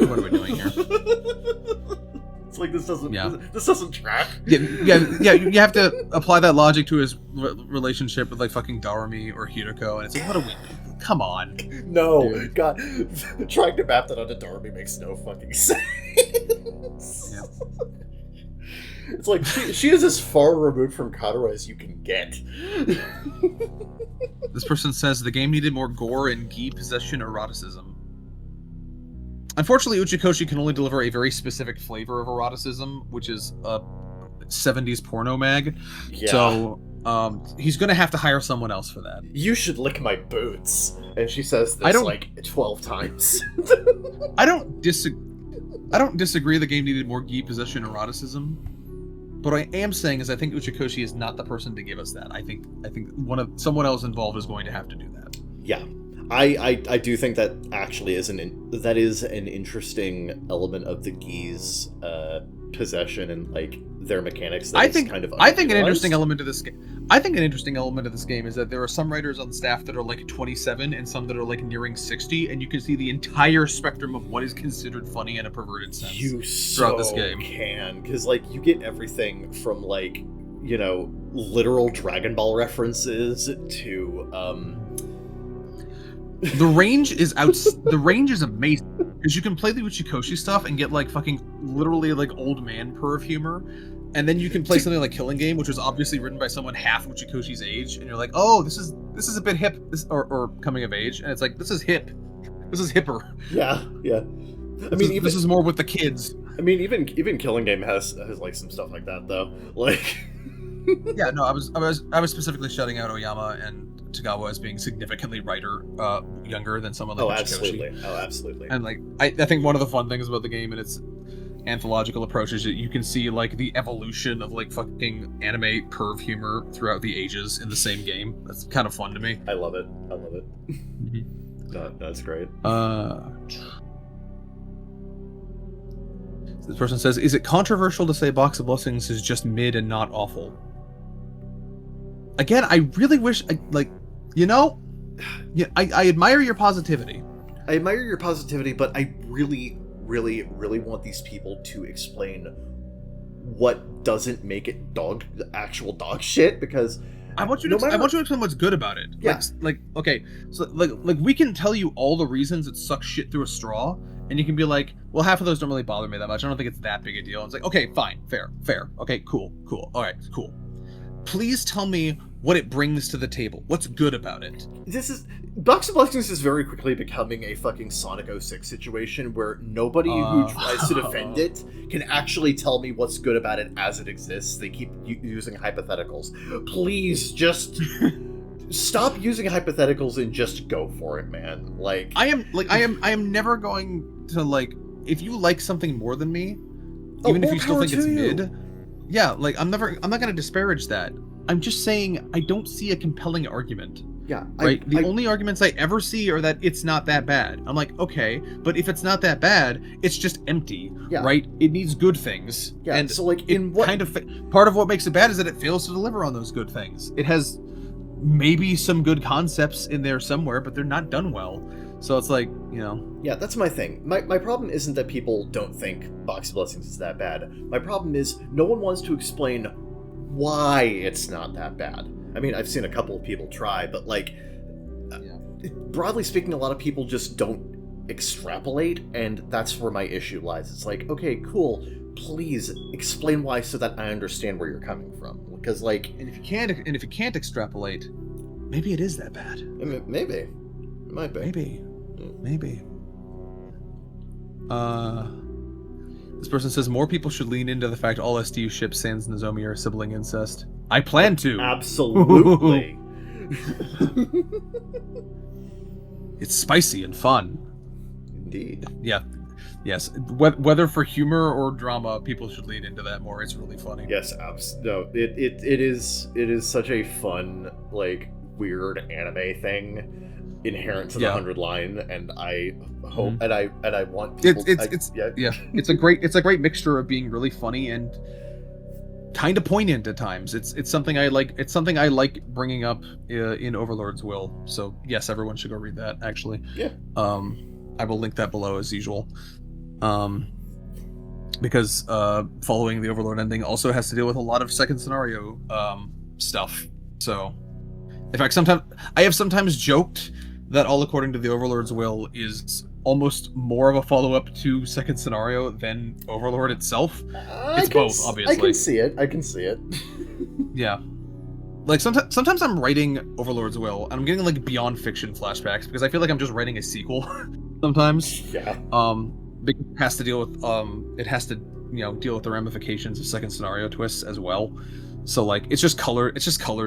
[SPEAKER 1] What are we doing here?
[SPEAKER 2] It's like this doesn't track.
[SPEAKER 1] Yeah. You have to apply that logic to his relationship with like fucking Darumi or Hiroko, and it's like, what are we doing? Come on.
[SPEAKER 2] No,
[SPEAKER 1] dude.
[SPEAKER 2] God, trying to map that onto Darumi makes no fucking sense.
[SPEAKER 1] Yeah.
[SPEAKER 2] It's like she is as far removed from Karuha as you can get.
[SPEAKER 1] This person says the game needed more gore and gi possession eroticism. Unfortunately, Uchikoshi can only deliver a very specific flavor of eroticism, which is a 70s porno mag.
[SPEAKER 2] Yeah.
[SPEAKER 1] So he's going to have to hire someone else for that.
[SPEAKER 2] You should lick my boots. And she says this like 12 times.
[SPEAKER 1] I don't disagree the game needed more gi possession eroticism. What I am saying is I think Uchikoshi is not the person to give us that. I think someone else involved is going to have to do that.
[SPEAKER 2] Yeah. I do think that actually is an interesting element of the Gi's possession and like their mechanics. I think an interesting element of this game is that there are some writers on staff that are like 27 and some that are like nearing 60, and you can see the entire spectrum of what is considered funny in a perverted sense throughout this game. Because like you get everything from like, you know, literal Dragon Ball references to
[SPEAKER 1] The range is amazing, because you can play the Uchikoshi stuff and get like fucking literally like old man perv humor, and then you can play something like Killing Game, which was obviously written by someone half Uchikoshi's age, and you're like, oh, this is a bit hip, or coming of age, and it's like, this is hip, this is hipper.
[SPEAKER 2] Yeah.
[SPEAKER 1] This is more with the kids.
[SPEAKER 2] I mean, even Killing Game has like some stuff like that though. Like,
[SPEAKER 1] yeah, no, I was specifically shouting out Oyama and Tagawa as being significantly younger than someone like Uchikoshi.
[SPEAKER 2] Absolutely.
[SPEAKER 1] And like I think one of the fun things about the game and its anthological approach is that you can see like the evolution of like fucking anime perv humor throughout the ages in the same game. That's kind of fun to me.
[SPEAKER 2] I love it. Mm-hmm. That's great.
[SPEAKER 1] This person says, is it controversial to say Box of Blessings is just mid and not awful? Again, I really wish, I admire your positivity.
[SPEAKER 2] But I really, really, really want these people to explain what doesn't make it actual dog shit, because
[SPEAKER 1] I want you
[SPEAKER 2] no
[SPEAKER 1] to. I
[SPEAKER 2] matter-
[SPEAKER 1] want you to explain what's good about it.
[SPEAKER 2] Yeah.
[SPEAKER 1] Okay, so like we can tell you all the reasons it sucks shit through a straw, and you can be like, well, half of those don't really bother me that much. I don't think it's that big a deal. And it's like, okay, fine, fair. Okay, cool. All right, cool. Please tell me what it brings to the table. What's good about it?
[SPEAKER 2] Box of Blessings is very quickly becoming a fucking Sonic 06 situation where nobody who tries to defend it can actually tell me what's good about it as it exists. They keep using hypotheticals. Please just stop using hypotheticals and just go for it, man.
[SPEAKER 1] I am never going to if you like something more than me, even if you still think it's mid. Yeah, I'm not going to disparage that. I'm just saying I don't see a compelling argument.
[SPEAKER 2] Yeah.
[SPEAKER 1] Right? The only arguments I ever see are that it's not that bad. I'm like, okay, but if it's not that bad, it's just empty, right? It needs good things.
[SPEAKER 2] Yeah,
[SPEAKER 1] and
[SPEAKER 2] so
[SPEAKER 1] part of what makes it bad is that it fails to deliver on those good things. It has maybe some good concepts in there somewhere, but they're not done well. So it's like,
[SPEAKER 2] Yeah, that's my thing. My problem isn't that people don't think Box of Blessings is that bad. My problem is no one wants to explain why it's not that bad. I mean, I've seen a couple of people try, but broadly speaking, a lot of people just don't extrapolate, and that's where my issue lies. It's like, okay, cool, please explain why so that I understand where you're coming from. Because
[SPEAKER 1] and if you can't extrapolate, maybe it is that bad.
[SPEAKER 2] Maybe. It might be.
[SPEAKER 1] Maybe. This person says more people should lean into the fact all SDU ships Sans and Nozomi are sibling incest. I plan to.
[SPEAKER 2] Absolutely.
[SPEAKER 1] It's spicy and fun.
[SPEAKER 2] Indeed.
[SPEAKER 1] Yeah. Yes. Whether for humor or drama, people should lean into that more. It's really funny.
[SPEAKER 2] Yes, no. It is such a fun, weird anime thing inherent to the 100 line, and I hope and I want people
[SPEAKER 1] it's a great mixture of being really funny and kind of poignant at times. It's something I like bringing up in Overlord's Will. So yes, everyone should go read that, actually. I will link that below as usual, because following the Overlord ending also has to deal with a lot of second scenario stuff. So in fact, I have sometimes joked that All According to the Overlord's Will is almost more of a follow-up to second scenario than Overlord itself. It's both, obviously.
[SPEAKER 2] I can see it.
[SPEAKER 1] Yeah. Sometimes I'm writing Overlord's Will, and I'm getting beyond fiction flashbacks because I feel like I'm just writing a sequel sometimes.
[SPEAKER 2] Yeah.
[SPEAKER 1] Because it has to deal with deal with the ramifications of second scenario twists as well. So it's just colored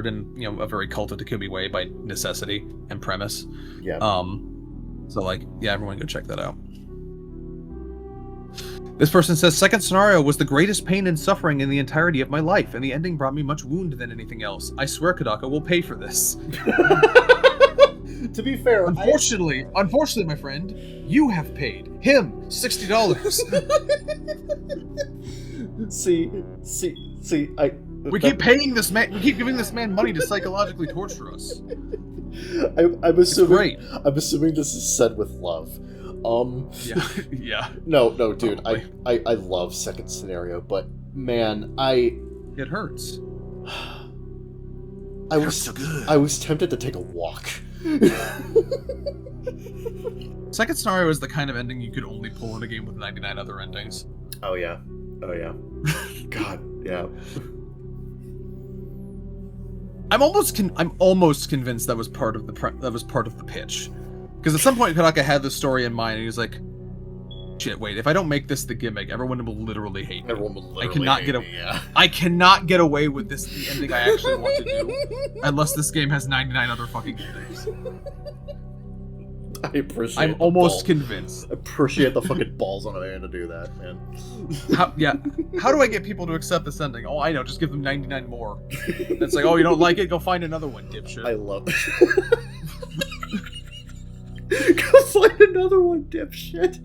[SPEAKER 1] in a very Cult of Takumi way by necessity and premise.
[SPEAKER 2] Yeah.
[SPEAKER 1] Everyone go check that out. This person says, second scenario was the greatest pain and suffering in the entirety of my life, and the ending brought me much wound than anything else. I swear Kodaka will pay for this.
[SPEAKER 2] To be fair,
[SPEAKER 1] unfortunately, my friend, you have paid him $60. We keep paying this man. We keep giving this man money to psychologically torture us.
[SPEAKER 2] I'm assuming. I'm assuming this is said with love.
[SPEAKER 1] Yeah.
[SPEAKER 2] No, dude. I love second scenario, but man,
[SPEAKER 1] it hurts.
[SPEAKER 2] I was tempted to take a walk.
[SPEAKER 1] Second scenario is the kind of ending you could only pull in a game with 99 other endings.
[SPEAKER 2] Oh yeah. God, yeah.
[SPEAKER 1] I'm almost convinced that was part of the pitch, because at some point Kodaka had the story in mind and he was like, "Shit, wait! If I don't make this the gimmick, everyone will literally hate me. I cannot get away with this the ending I actually want to do, unless this game has 99 other fucking endings." I'm almost convinced.
[SPEAKER 2] I appreciate the fucking balls on a man to do that, man.
[SPEAKER 1] How do I get people to accept this ending? Oh, I know, just give them 99 more. It's like, oh, you don't like it? Go find another one, dipshit.
[SPEAKER 2] I love it. Go find another one, dipshit.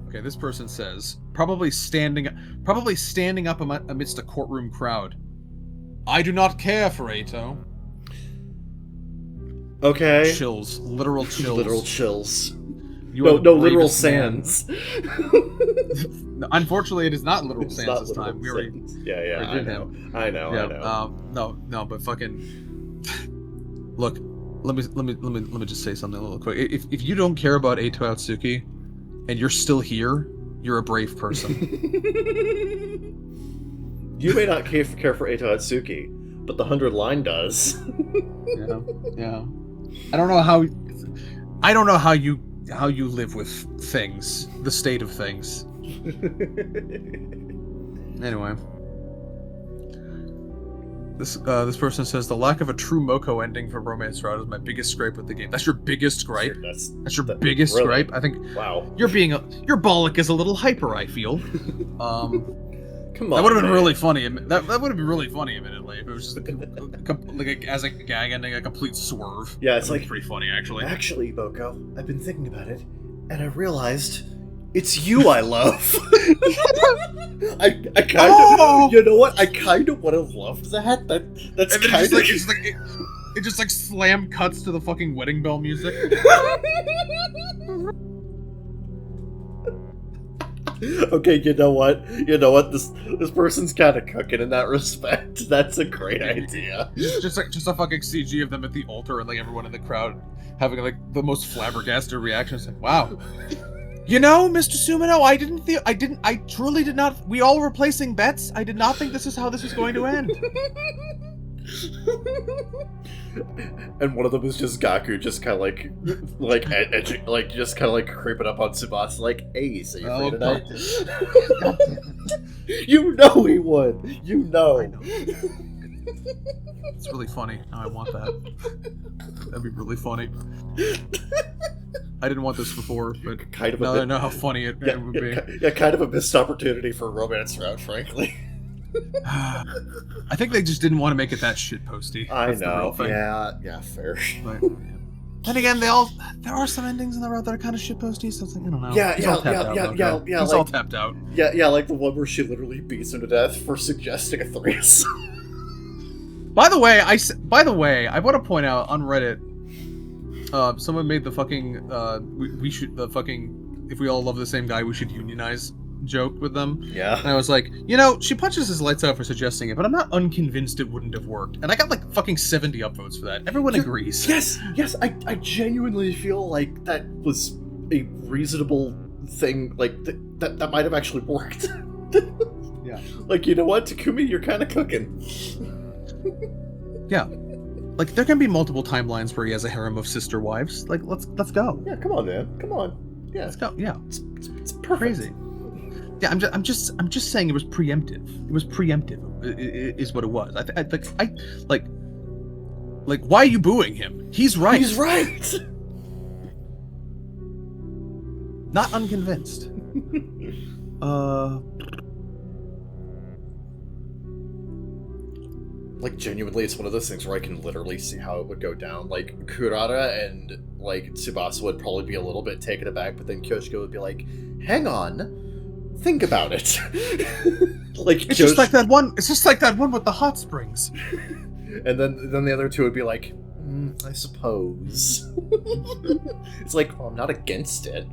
[SPEAKER 1] Okay, this person says, probably standing up amidst a courtroom crowd. I do not care for Ato.
[SPEAKER 2] Okay.
[SPEAKER 1] Chills. Literal chills.
[SPEAKER 2] Literal chills.
[SPEAKER 1] You are the
[SPEAKER 2] literal
[SPEAKER 1] bravest man.
[SPEAKER 2] sands.
[SPEAKER 1] Unfortunately, it is not literal
[SPEAKER 2] It's
[SPEAKER 1] sands
[SPEAKER 2] not
[SPEAKER 1] this
[SPEAKER 2] literal
[SPEAKER 1] time. We already
[SPEAKER 2] sands. Yeah, I
[SPEAKER 1] did
[SPEAKER 2] know.
[SPEAKER 1] him.
[SPEAKER 2] I know.
[SPEAKER 1] No, but fucking look. Let me just say something a little quick. If you don't care about Eito Atsuki, and you're still here, you're a brave person.
[SPEAKER 2] You may not care for Eito Atsuki, but the 100 line does.
[SPEAKER 1] Yeah. I don't know how you live with things, the state of things. Anyway, this person says the lack of a true Moko ending for Romance Route is my biggest gripe with the game. That's your biggest gripe. That's your biggest
[SPEAKER 2] really?
[SPEAKER 1] gripe. I think.
[SPEAKER 2] Wow.
[SPEAKER 1] Your bollock is a little hyper. I feel.
[SPEAKER 2] Come on.
[SPEAKER 1] That would have been really funny. That would have been really funny, admittedly, if it was just as a gag ending, a complete swerve.
[SPEAKER 2] Yeah, it's
[SPEAKER 1] like pretty funny, actually.
[SPEAKER 2] Actually, Boko, I've been thinking about it, and I realized it's you I love. I kind of, you know what? I kind of would have loved that. That's kind of
[SPEAKER 1] it just like slam cuts to the fucking wedding bell music.
[SPEAKER 2] Okay, you know what? This person's kind of cooking in that respect. That's a great idea.
[SPEAKER 1] Just a fucking CG of them at the altar and like everyone in the crowd having like the most flabbergasted reactions. Like, wow. You know, Mr. Sumino, I truly did not. We all were placing bets. I did not think this is how this was going to end.
[SPEAKER 2] And one of them is just Gaku, just kind of edging, just kind of like creeping up on Tsubasa, like, "Hey, so you're free tonight?" You know he would. You know.
[SPEAKER 1] I know. It's really funny. I want that. That'd be really funny. I didn't want this before, but
[SPEAKER 2] kind of
[SPEAKER 1] now I know how funny it would be.
[SPEAKER 2] Yeah, kind of a missed opportunity for Romance Route, frankly.
[SPEAKER 1] I think they just didn't want to make it that shitposty.
[SPEAKER 2] I know. Yeah, fair.
[SPEAKER 1] But, then again, there are some endings in the route that are kind of shitposty, so it's like, I don't know.
[SPEAKER 2] Yeah.
[SPEAKER 1] He's all tapped out.
[SPEAKER 2] Yeah, like the one where she literally beats him to death for suggesting a threesome.
[SPEAKER 1] By the way, I want to point out on Reddit, someone made the fucking we should the fucking if we all love the same guy, we should unionize joke with them.
[SPEAKER 2] Yeah.
[SPEAKER 1] And I was like, she punches his lights out for suggesting it, but I'm not unconvinced it wouldn't have worked. And I got like fucking 70 upvotes for that. Everyone agrees.
[SPEAKER 2] Yes, I genuinely feel like that was a reasonable thing, like that might have actually worked.
[SPEAKER 1] Yeah.
[SPEAKER 2] Like, you know what, Takumi, you're kind of cooking.
[SPEAKER 1] Yeah. Like, there can be multiple timelines where he has a harem of sister wives. Like, let's go.
[SPEAKER 2] Yeah, come on, man. Come on. Yeah.
[SPEAKER 1] Let's go. Yeah.
[SPEAKER 2] It's perfect.
[SPEAKER 1] Crazy. Yeah, I'm just saying it was preemptive. It was preemptive, is what it was. Like, why are you booing him? He's right.
[SPEAKER 2] He's right.
[SPEAKER 1] Not unconvinced.
[SPEAKER 2] Like, genuinely, it's one of those things where I can literally see how it would go down. Like, Kurata and, like, Tsubasa would probably be a little bit taken aback, but then Kyoshiko would be like, hang on, think about it. Like,
[SPEAKER 1] it's just like that one with the hot springs.
[SPEAKER 2] And then the other two would be like, I suppose. It's like, well, I'm not against it.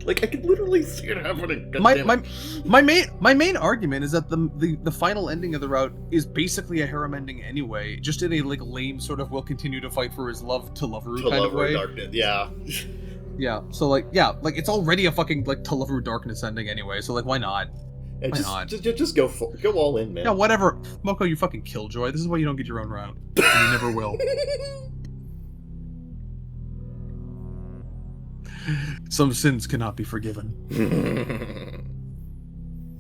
[SPEAKER 2] Like, I could literally see it happening.
[SPEAKER 1] My main argument is that the final ending of the route is basically a harem ending anyway, just in a like lame sort of will continue to fight for his love to Loveru kind of way.
[SPEAKER 2] Darkness. Yeah.
[SPEAKER 1] Yeah. So like it's already a fucking like to Loveru Darkness ending anyway. So like why not?
[SPEAKER 2] And just go all in, man.
[SPEAKER 1] Yeah, whatever. Moko, you fucking killjoy. This is why you don't get your own route. And you never will. Some sins cannot be forgiven.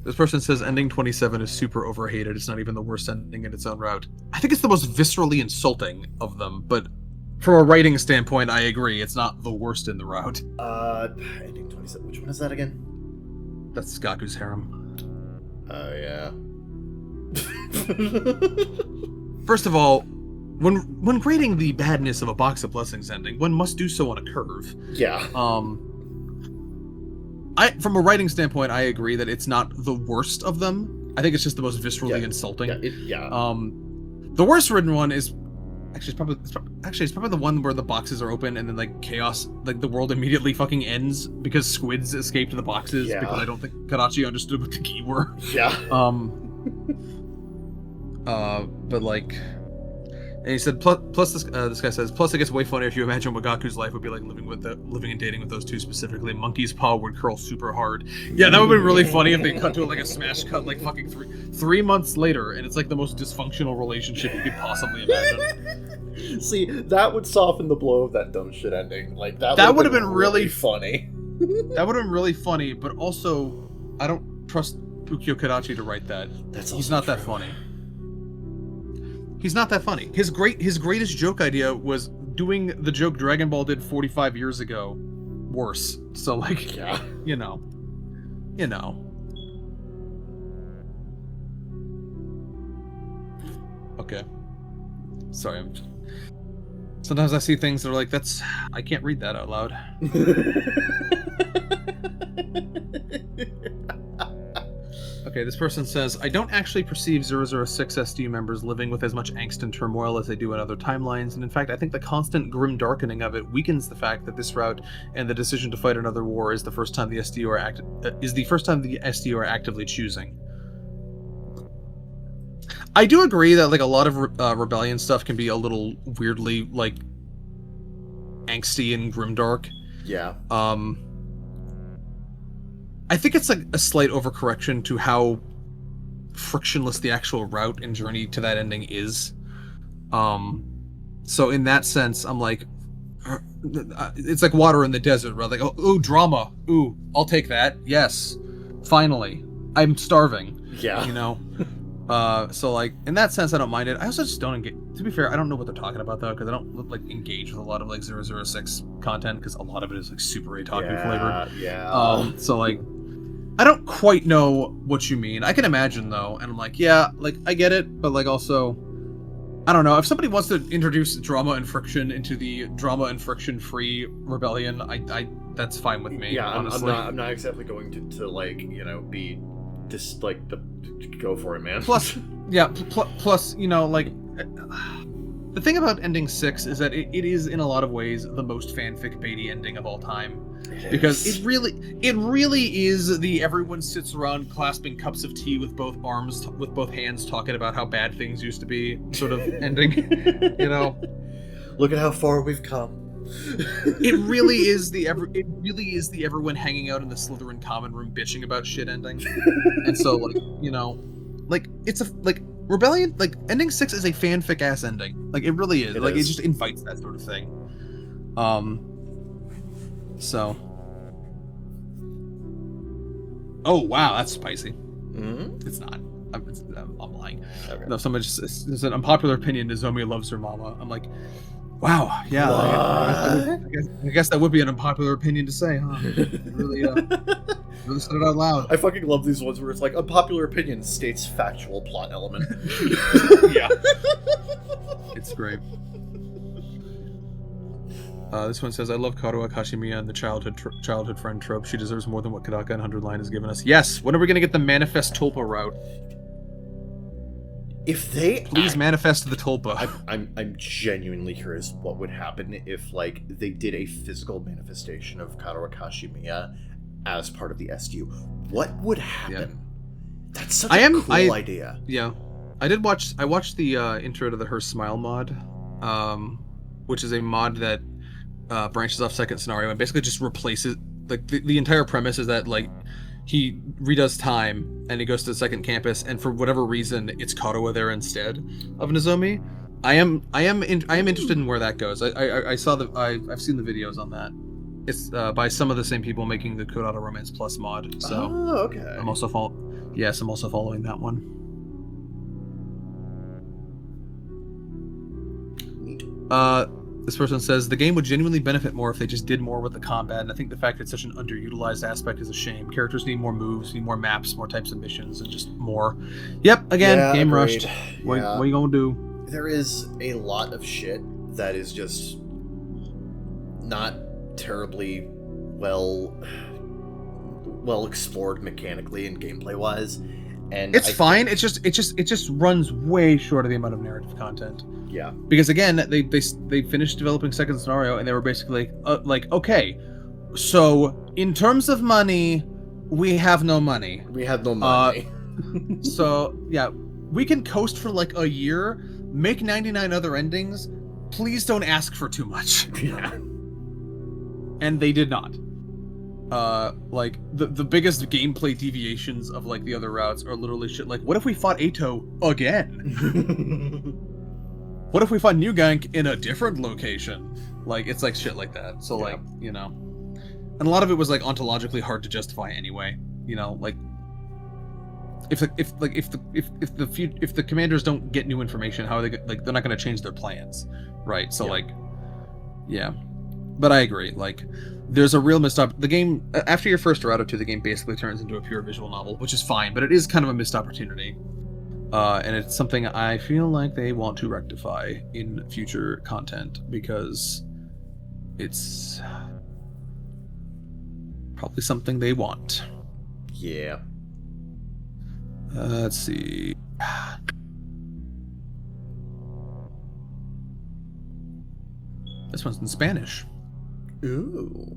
[SPEAKER 1] This person says ending 27 is super overhated. It's not even the worst ending in its own route. I think it's the most viscerally insulting of them, but from a writing standpoint, I agree. It's not the worst in the route.
[SPEAKER 2] Ending 27. Which one is that again?
[SPEAKER 1] That's Gaku's harem.
[SPEAKER 2] Oh, yeah.
[SPEAKER 1] First of all, when grading the badness of a Box of Blessings ending, one must do so on a curve.
[SPEAKER 2] Yeah.
[SPEAKER 1] From a writing standpoint, I agree that it's not the worst of them. I think it's just the most viscerally insulting.
[SPEAKER 2] Yeah.
[SPEAKER 1] The worst written one is It's probably the one where the boxes are open and then like chaos, like the world immediately fucking ends because squids escaped the boxes.
[SPEAKER 2] Yeah.
[SPEAKER 1] Because I don't think Karachi understood what the key were.
[SPEAKER 2] Yeah.
[SPEAKER 1] But like, and he said, plus this guy says, plus it gets way funnier if you imagine what Gaku's life would be like living and dating with those two specifically. Monkey's paw would curl super hard. Yeah, that would be really funny if they cut to like a smash cut like fucking 3 months later, and it's like the most dysfunctional relationship you could possibly imagine.
[SPEAKER 2] See, that would soften the blow of that dumb shit ending. Like
[SPEAKER 1] that would have been really
[SPEAKER 2] funny.
[SPEAKER 1] That would have been really funny, but also I don't trust Ukyo Karachi to write that. He's not that funny. He's not that funny. His greatest joke idea was doing the joke Dragon Ball did 45 years ago worse. So like,
[SPEAKER 2] yeah.
[SPEAKER 1] you know. Okay. Sorry, sometimes I see things that are like, I can't read that out loud. Okay, this person says, I don't actually perceive 006 SDU members living with as much angst and turmoil as they do in other timelines, and in fact, I think the constant grim darkening of it weakens the fact that this route and the decision to fight another war is the first time the SDU are actively choosing. I do agree that like a lot of rebellion stuff can be a little weirdly like angsty and grimdark.
[SPEAKER 2] Yeah.
[SPEAKER 1] I think it's like a slight overcorrection to how frictionless the actual route and journey to that ending is. So in that sense, I'm like, it's like water in the desert, right? Like, oh, drama. Ooh, I'll take that. Yes, finally, I'm starving.
[SPEAKER 2] Yeah.
[SPEAKER 1] You know. So like in that sense, I don't mind it. I also just don't engage. To be fair, I don't know what they're talking about though, because I don't like engage with a lot of like 006 content because a lot of it is like super otaku flavored.
[SPEAKER 2] Yeah.
[SPEAKER 1] So like, I don't quite know what you mean. I can imagine though, and I'm like, yeah, like I get it, but like also, I don't know. If somebody wants to introduce drama and friction into the drama and friction free rebellion, I that's fine with me.
[SPEAKER 2] Yeah,
[SPEAKER 1] honestly.
[SPEAKER 2] I'm not exactly going to like be just like go for it, man.
[SPEAKER 1] Plus, yeah, plus like the thing about ending 6 is that it is in a lot of ways the most fanfic baity ending of all time, because it really is the everyone sits around clasping cups of tea with both hands talking about how bad things used to be sort of ending. You know,
[SPEAKER 2] look at how far we've come.
[SPEAKER 1] It really is the everyone hanging out in the Slytherin common room bitching about shit ending. And so like, you know, like it's a like Rebellion, like ending 6 is a fanfic ass ending. Like it really is. It just invites that sort of thing. So. Oh wow, that's spicy.
[SPEAKER 2] Mm-hmm.
[SPEAKER 1] It's not. I'm lying.
[SPEAKER 2] Okay.
[SPEAKER 1] No, somebody just there's an unpopular opinion. Nozomi loves her mama. I'm like, wow, yeah. I guess that would be an unpopular opinion to say, huh? Really said it out loud.
[SPEAKER 2] I fucking love these ones where it's like unpopular opinion states factual plot element.
[SPEAKER 1] Yeah, it's great. This one says, I love Karuha Kashimiya and the childhood friend trope. She deserves more than what Kadaka and 100 Line has given us. Yes, when are we going to get the manifest Tulpa route?
[SPEAKER 2] If they
[SPEAKER 1] please manifest the Tulpa.
[SPEAKER 2] I'm genuinely curious what would happen if like they did a physical manifestation of Karuha Kashimiya as part of the SDU. What would happen? Yeah. That's such a cool idea.
[SPEAKER 1] Yeah. I watched the intro to the Her Smile mod, which is a mod that branches off second scenario and basically just replaces like the entire premise is that like he redoes time and he goes to the second campus and for whatever reason it's Karuha there instead of Nozomi. I am interested in where that goes. I've seen the videos on that. It's by some of the same people making the Code Auto Romance Plus mod. So
[SPEAKER 2] okay.
[SPEAKER 1] I'm also following that one. This person says, the game would genuinely benefit more if they just did more with the combat, and I think the fact it's such an underutilized aspect is a shame. Characters need more moves, need more maps, more types of missions, and just more. Yep, again, game
[SPEAKER 2] agreed.
[SPEAKER 1] Rushed. What are you going to do?
[SPEAKER 2] There is a lot of shit that is just not terribly well explored mechanically and gameplay-wise, And
[SPEAKER 1] it's fine. It just runs way short of the amount of narrative content.
[SPEAKER 2] Yeah.
[SPEAKER 1] Because again, they finished developing second scenario, and they were basically like, okay, so in terms of money, we have no money.
[SPEAKER 2] We have no money.
[SPEAKER 1] So yeah, we can coast for like a year, make 99 other endings. Please don't ask for too much.
[SPEAKER 2] Yeah.
[SPEAKER 1] And they did not. Like the biggest gameplay deviations of like the other routes are literally shit like, what if we fought Ato again? What if we fought New Gank in a different location? Like, it's like shit like that. So like, you know, and a lot of it was like ontologically hard to justify anyway. You know, like if the commanders don't get new information, how are they like, they're not going to change their plans, right? So like, yeah. But I agree. Like, there's a real missed the game after your first route or two, the game basically turns into a pure visual novel, which is fine, but it is kind of a missed opportunity. And it's something I feel like they want to rectify in future content, because it's probably something they want.
[SPEAKER 2] Yeah.
[SPEAKER 1] Let's see. This one's in Spanish.
[SPEAKER 2] Ooh.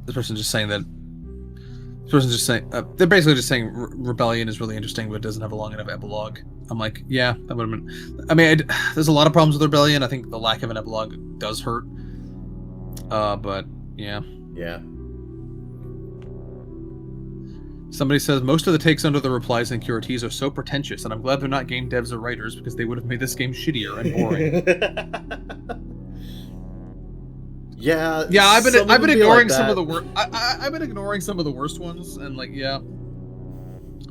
[SPEAKER 1] This person's just saying that. This person's just saying. They're basically just saying Rebellion is really interesting, but it doesn't have a long enough epilogue. I'm like, yeah, that would have been. I mean, there's a lot of problems with Rebellion. I think the lack of an epilogue does hurt. But yeah.
[SPEAKER 2] Yeah.
[SPEAKER 1] Somebody says most of the takes under the replies and QRTs are so pretentious, and I'm glad they're not game devs or writers, because they would have made this game shittier and boring.
[SPEAKER 2] Yeah.
[SPEAKER 1] Yeah, I've been ignoring some of the worst. I've been ignoring some of the worst ones, and like, yeah.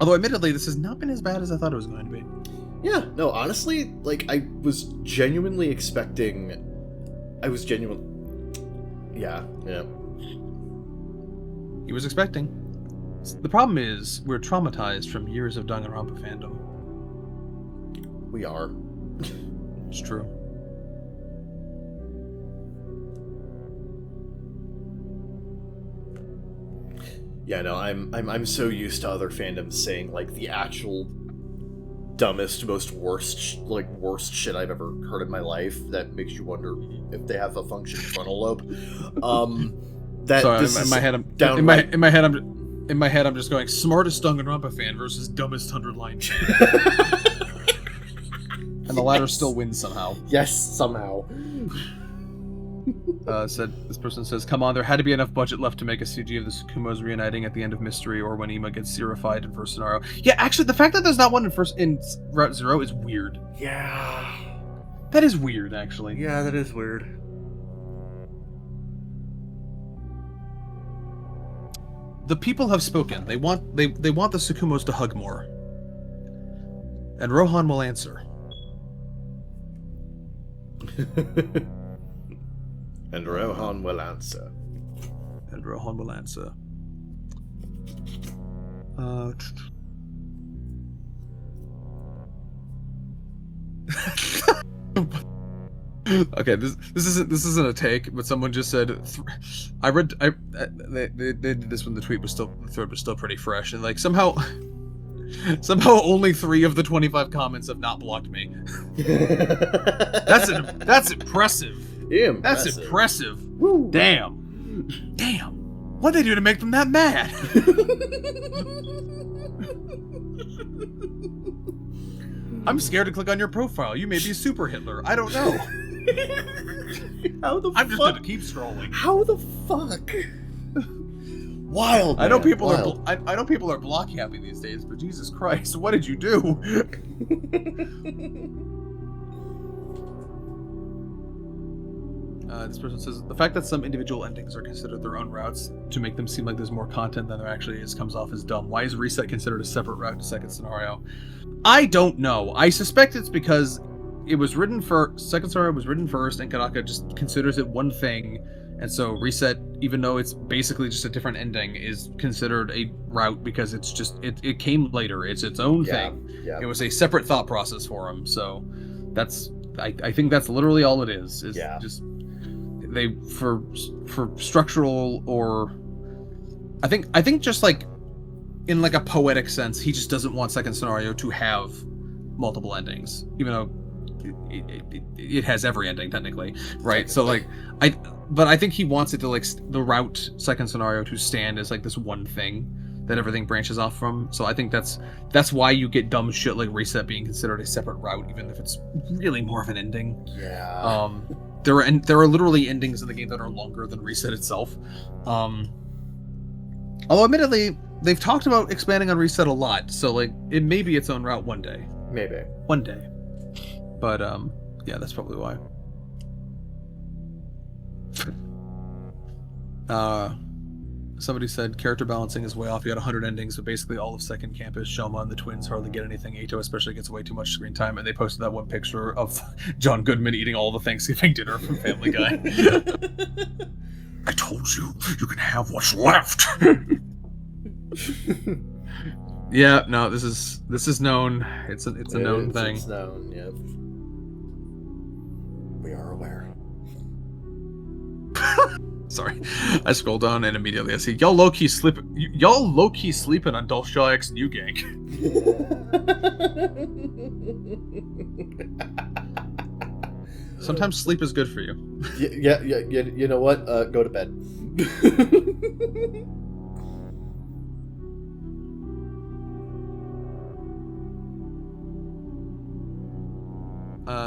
[SPEAKER 1] Although, admittedly, this has not been as bad as I thought it was going to be.
[SPEAKER 2] Yeah. No, honestly, like, I was genuinely expecting. Yeah. Yeah.
[SPEAKER 1] He was expecting. The problem is, we're traumatized from years of Danganronpa fandom.
[SPEAKER 2] We are.
[SPEAKER 1] It's true.
[SPEAKER 2] Yeah, no, I'm so used to other fandoms saying like the actual dumbest, most worst shit I've ever heard in my life that makes you wonder if they have a functioning frontal lobe. That
[SPEAKER 1] Sorry,
[SPEAKER 2] this
[SPEAKER 1] in my head, in my head, I'm just going smartest Danganronpa fan versus dumbest 100-line fan, and the latter still wins somehow.
[SPEAKER 2] Yes, somehow.
[SPEAKER 1] This person says, "Come on, there had to be enough budget left to make a CG of the Tsukumos reuniting at the end of Mystery, or when Ima gets Zerified in first scenario." Yeah, actually, the fact that there's not one in Route Zero is weird.
[SPEAKER 2] Yeah,
[SPEAKER 1] that is weird, actually.
[SPEAKER 2] Yeah, that is weird.
[SPEAKER 1] The people have spoken. They want the Tsukumos to hug more, and Rohan will answer.
[SPEAKER 2] And Rohan will answer.
[SPEAKER 1] And Rohan will answer. Okay, this isn't a take, but someone just said they did this when the thread was still pretty fresh, and like somehow only 3 of the 25 comments have not blocked me. That's impressive.
[SPEAKER 2] Impressive.
[SPEAKER 1] That's impressive.
[SPEAKER 2] Woo.
[SPEAKER 1] Damn. What'd they do to make them that mad? I'm scared to click on your profile. You may be Super Hitler. I don't know.
[SPEAKER 2] How the fuck?
[SPEAKER 1] I'm just gonna keep scrolling.
[SPEAKER 2] How the fuck? Wild. Man.
[SPEAKER 1] I know people
[SPEAKER 2] Wild.
[SPEAKER 1] I know people are block happy these days, but Jesus Christ, what did you do? This person says, the fact that some individual endings are considered their own routes to make them seem like there's more content than there actually is comes off as dumb. Why is Reset considered a separate route to second scenario? I don't know. I suspect it's because it was written for second scenario was written first, and Kanaka just considers it one thing, and so Reset, even though it's basically just a different ending, is considered a route because it's just it came later. It's its own thing. Yeah. It was a separate thought process for him. So that's I think that's literally all it is. Just they for structural, or I think just like in like a poetic sense, he just doesn't want second scenario to have multiple endings, even though it has every ending technically, right? So like but I think he wants it to like the route second scenario to stand as like this one thing that everything branches off from. So I think that's why you get dumb shit like reset being considered a separate route, even if it's really more of an ending.
[SPEAKER 2] Yeah.
[SPEAKER 1] There are literally endings in the game that are longer than reset itself. Although admittedly, they've talked about expanding on reset a lot, so like it may be its own route one day.
[SPEAKER 2] Maybe.
[SPEAKER 1] One day. But yeah, that's probably why. Somebody said character balancing is way off. You had 100 endings, but basically all of Second Campus, Shoma, and the twins hardly get anything. Ato especially gets way too much screen time, and they posted that one picture of John Goodman eating all the Thanksgiving dinner from Family Guy. I told you, you can have what's left. Yeah, no, this is known. It's a known thing.
[SPEAKER 2] It's known, yep. We are aware.
[SPEAKER 1] Sorry, I scroll down and immediately I see y'all low key sleeping on Dolph X New Gang. Sometimes sleep is good for you.
[SPEAKER 2] Yeah. You know what? Go to bed.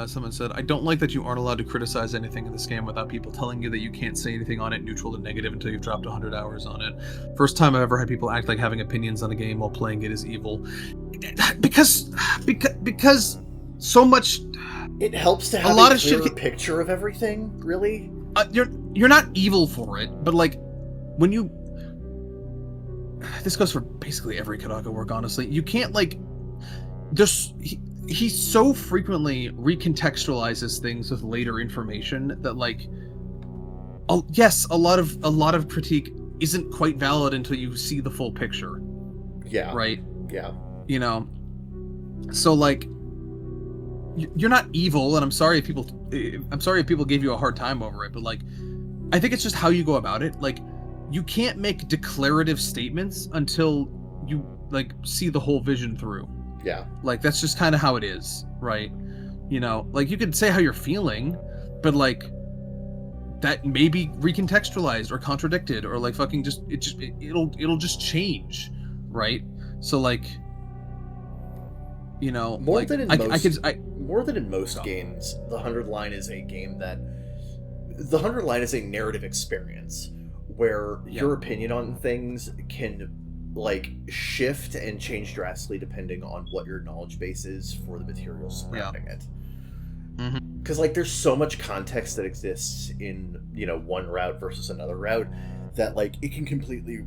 [SPEAKER 1] Someone said, I don't like that you aren't allowed to criticize anything in this game without people telling you that you can't say anything on it, neutral to negative, until you've dropped 100 hours on it. First time I've ever had people act like having opinions on a game while playing it is evil. Because so much...
[SPEAKER 2] It helps to have a lot of clearer picture of everything, really.
[SPEAKER 1] You're not evil for it, but like, when you... This goes for basically every Kodaka work, honestly. You can't, like... He so frequently recontextualizes things with later information that, like, yes, a lot of critique isn't quite valid until you see the full picture.
[SPEAKER 2] Yeah.
[SPEAKER 1] Right?
[SPEAKER 2] Yeah.
[SPEAKER 1] You know? So, like, you're not evil, and I'm sorry if people gave you a hard time over it, but, like, I think it's just how you go about it. Like, you can't make declarative statements until you, like, see the whole vision through.
[SPEAKER 2] Yeah. Like,
[SPEAKER 1] that's just kind of how it is, right? You know, like, you can say how you're feeling, but, like, that may be recontextualized or contradicted, or, like, fucking it'll just change, right? So, like, you know,
[SPEAKER 2] more
[SPEAKER 1] like,
[SPEAKER 2] than in most games, the 100 line is a game that... The 100 line is a narrative experience where your opinion on things can, like, shift and change drastically depending on what your knowledge base is for the materials surrounding it. Because, like, there's so much context that exists in, you know, one route versus another route that, like, it can completely,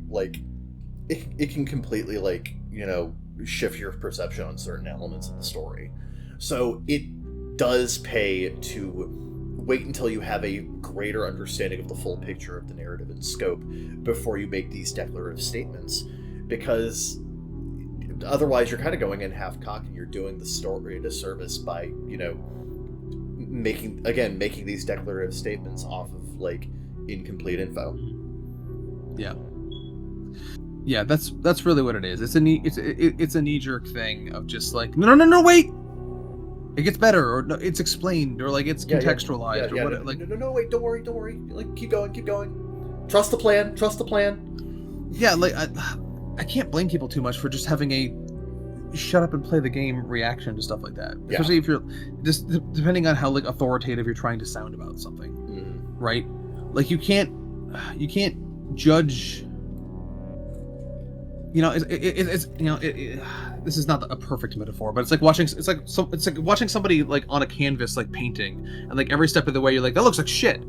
[SPEAKER 2] like, you know, shift your perception on certain elements of the story. So it does pay to wait until you have a greater understanding of the full picture of the narrative and scope before you make these declarative statements. Because otherwise you're kind of going in half-cocked and you're doing the story a disservice by, you know, making these declarative statements off of, like, incomplete info.
[SPEAKER 1] Yeah, that's really what it is. It's a knee-jerk thing of just like, no, wait, it gets better, or no, it's explained, or like it's contextualized, or what?
[SPEAKER 2] No, wait, don't worry, like, keep going. Trust the plan. Yeah,
[SPEAKER 1] like I can't blame people too much for just having a shut up and play the game reaction to stuff like that. Especially if you're just depending on how, like, authoritative you're trying to sound about something, right? Like, you can't judge. You know, it's you know, this is not a perfect metaphor, but it's like watching somebody, like, on a canvas, like, painting, and, like, every step of the way you're like, that looks like shit.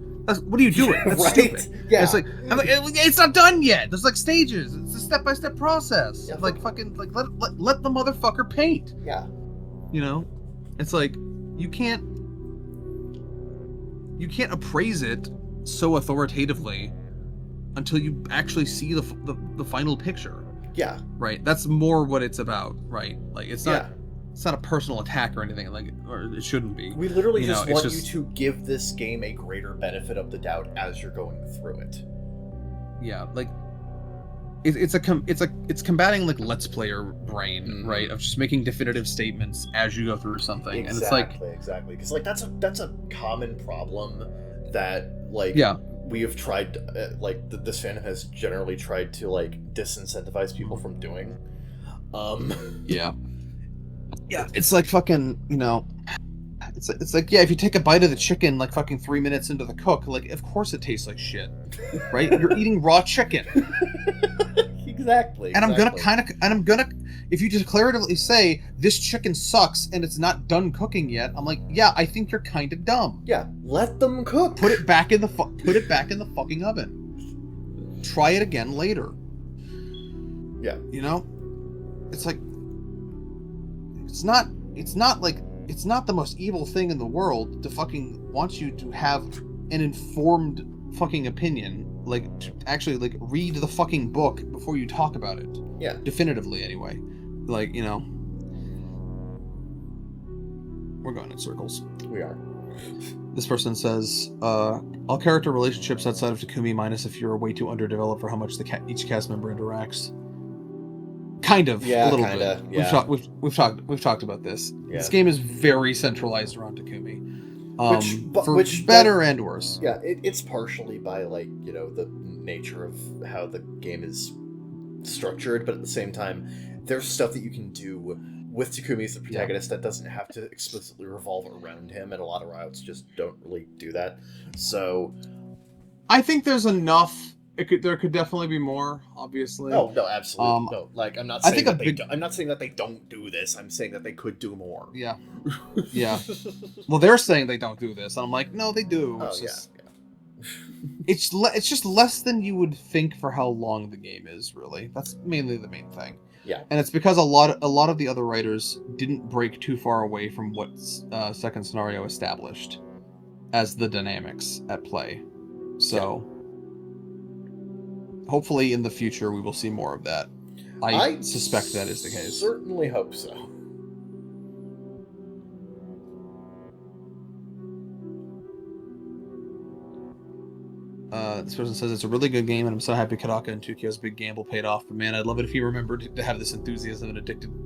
[SPEAKER 1] What are you doing? That's
[SPEAKER 2] right?
[SPEAKER 1] Stupid.
[SPEAKER 2] Yeah.
[SPEAKER 1] It's like, it's not done yet. There's, like, stages. It's a step-by-step process.
[SPEAKER 2] Yeah.
[SPEAKER 1] Like, fucking, like, let the motherfucker paint.
[SPEAKER 2] Yeah.
[SPEAKER 1] You know, it's like you can't appraise it so authoritatively until you actually see the final picture.
[SPEAKER 2] Yeah.
[SPEAKER 1] Right. That's more what it's about. Right. Like, it's not. it's not a personal attack or anything, like, or it shouldn't be.
[SPEAKER 2] We literally
[SPEAKER 1] You know,
[SPEAKER 2] just
[SPEAKER 1] it's
[SPEAKER 2] want you to give this game a greater benefit of the doubt as you're going through it.
[SPEAKER 1] Yeah, like it's combating like let's player brain, right? Of just making definitive statements as you go through something, and it's like
[SPEAKER 2] exactly, because like that's a common problem that like we have tried, like this fandom has generally tried to like disincentivize people from doing.
[SPEAKER 1] Yeah, it's like fucking, you know, it's like, yeah, if you take a bite of the chicken like fucking 3 minutes into the cook, like of course it tastes like shit, right? You're eating raw chicken.
[SPEAKER 2] Exactly.
[SPEAKER 1] And I'm gonna if you declaratively say this chicken sucks and it's not done cooking yet, I'm like, yeah, I think you're kind of dumb.
[SPEAKER 2] Yeah, let them cook.
[SPEAKER 1] Put it back in the fucking oven. Try it again later.
[SPEAKER 2] Yeah.
[SPEAKER 1] You know, it's like it's not the most evil thing in the world to fucking want you to have an informed fucking opinion, like to actually like read the fucking book before you talk about it.
[SPEAKER 2] Yeah,
[SPEAKER 1] definitively anyway. Like, you know, we're going in circles.
[SPEAKER 2] We are.
[SPEAKER 1] This person says, all character relationships outside of Takumi, minus if you're way too underdeveloped for how much each cast member interacts. Kind of,
[SPEAKER 2] yeah,
[SPEAKER 1] a little
[SPEAKER 2] kinda,
[SPEAKER 1] bit.
[SPEAKER 2] Yeah.
[SPEAKER 1] We've talked about this.
[SPEAKER 2] Yeah.
[SPEAKER 1] This game is very centralized around Takumi.
[SPEAKER 2] Which
[SPEAKER 1] better and worse.
[SPEAKER 2] Yeah, it's partially by like, you know, the nature of how the game is structured, but at the same time, there's stuff that you can do with Takumi as the protagonist that doesn't have to explicitly revolve around him, and a lot of routes just don't really do that. So,
[SPEAKER 1] I think there's enough. There could definitely be more, obviously.
[SPEAKER 2] No, absolutely. No, like I'm not saying I'm not saying that they don't do this. I'm saying that they could do more.
[SPEAKER 1] Yeah. Yeah. Well, they're saying they don't do this, and I'm like, no, they do. It's just less than you would think for how long the game is. Really, that's mainly the main thing.
[SPEAKER 2] Yeah.
[SPEAKER 1] And it's because a lot of the other writers didn't break too far away from what Second Scenario established as the dynamics at play. So. Yeah. Hopefully, in the future, we will see more of that. I suspect that is the case.
[SPEAKER 2] Certainly hope so.
[SPEAKER 1] This person says it's a really good game, and I'm so happy Kadaka and Tukio's big gamble paid off. But man, I'd love it if he remembered to have this enthusiasm and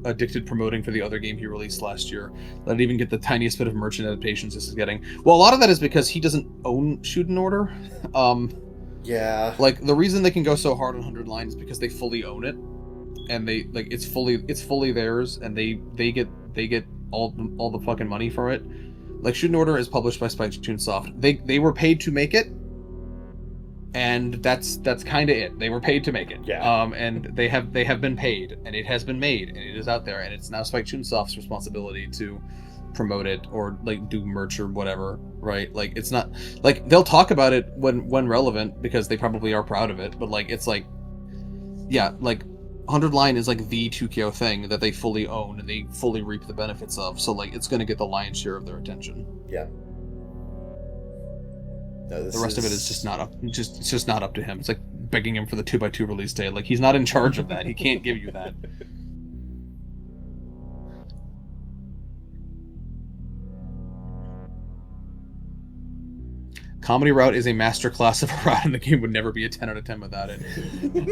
[SPEAKER 1] addicted promoting for the other game he released last year. Let it even get the tiniest bit of merchant adaptations this is getting. Well, a lot of that is because he doesn't own Shoot and Order.
[SPEAKER 2] Yeah.
[SPEAKER 1] Like, the reason they can go so hard on 100 Line is because they fully own it, and they like it's fully theirs, and they get all the fucking money from it. Like, Shoot and Order is published by Spike-Chunsoft. They were paid to make it, and that's kind of it. They were paid to make it.
[SPEAKER 2] Yeah.
[SPEAKER 1] And they have been paid, and it has been made, and it is out there, and it's now Spike-Chunsoft's responsibility to promote it or like do merch or whatever, right? Like, it's not like they'll talk about it when relevant because they probably are proud of it, but like it's like, yeah, like 100 Line is like the 2KO thing that they fully own and they fully reap the benefits of, so like it's going to get the lion's share of their attention.
[SPEAKER 2] Yeah. No,
[SPEAKER 1] the rest of it is just not up. It's just not up to him. It's like begging him for the 2x2 release date. Like, he's not in charge of that. He can't give you that. Comedy route is a masterclass of a route, and the game would never be a 10 out of 10 without it.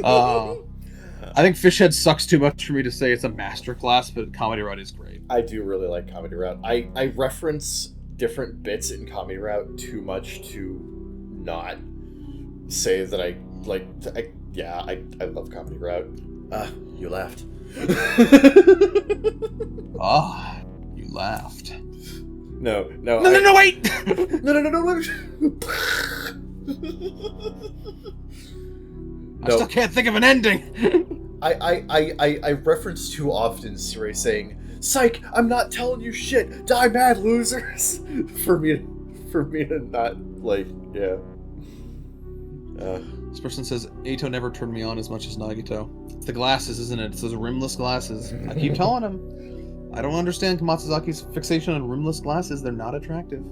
[SPEAKER 1] I think Fishhead sucks too much for me to say it's a masterclass, but Comedy route is great.
[SPEAKER 2] I do really like Comedy route. I reference different bits in Comedy route too much to not say that I like. I love Comedy route. You laughed.
[SPEAKER 1] You laughed.
[SPEAKER 2] No,
[SPEAKER 1] wait!
[SPEAKER 2] No.
[SPEAKER 1] I still can't think of an ending.
[SPEAKER 2] I reference too often Siri saying, "Psych, I'm not telling you shit. Die mad, losers." for me to not like, yeah.
[SPEAKER 1] This person says Ato never turned me on as much as Nagito. It's the glasses, isn't it? It's those rimless glasses. I keep telling him. I don't understand Matsuzaki's fixation on rimless glasses. They're not attractive.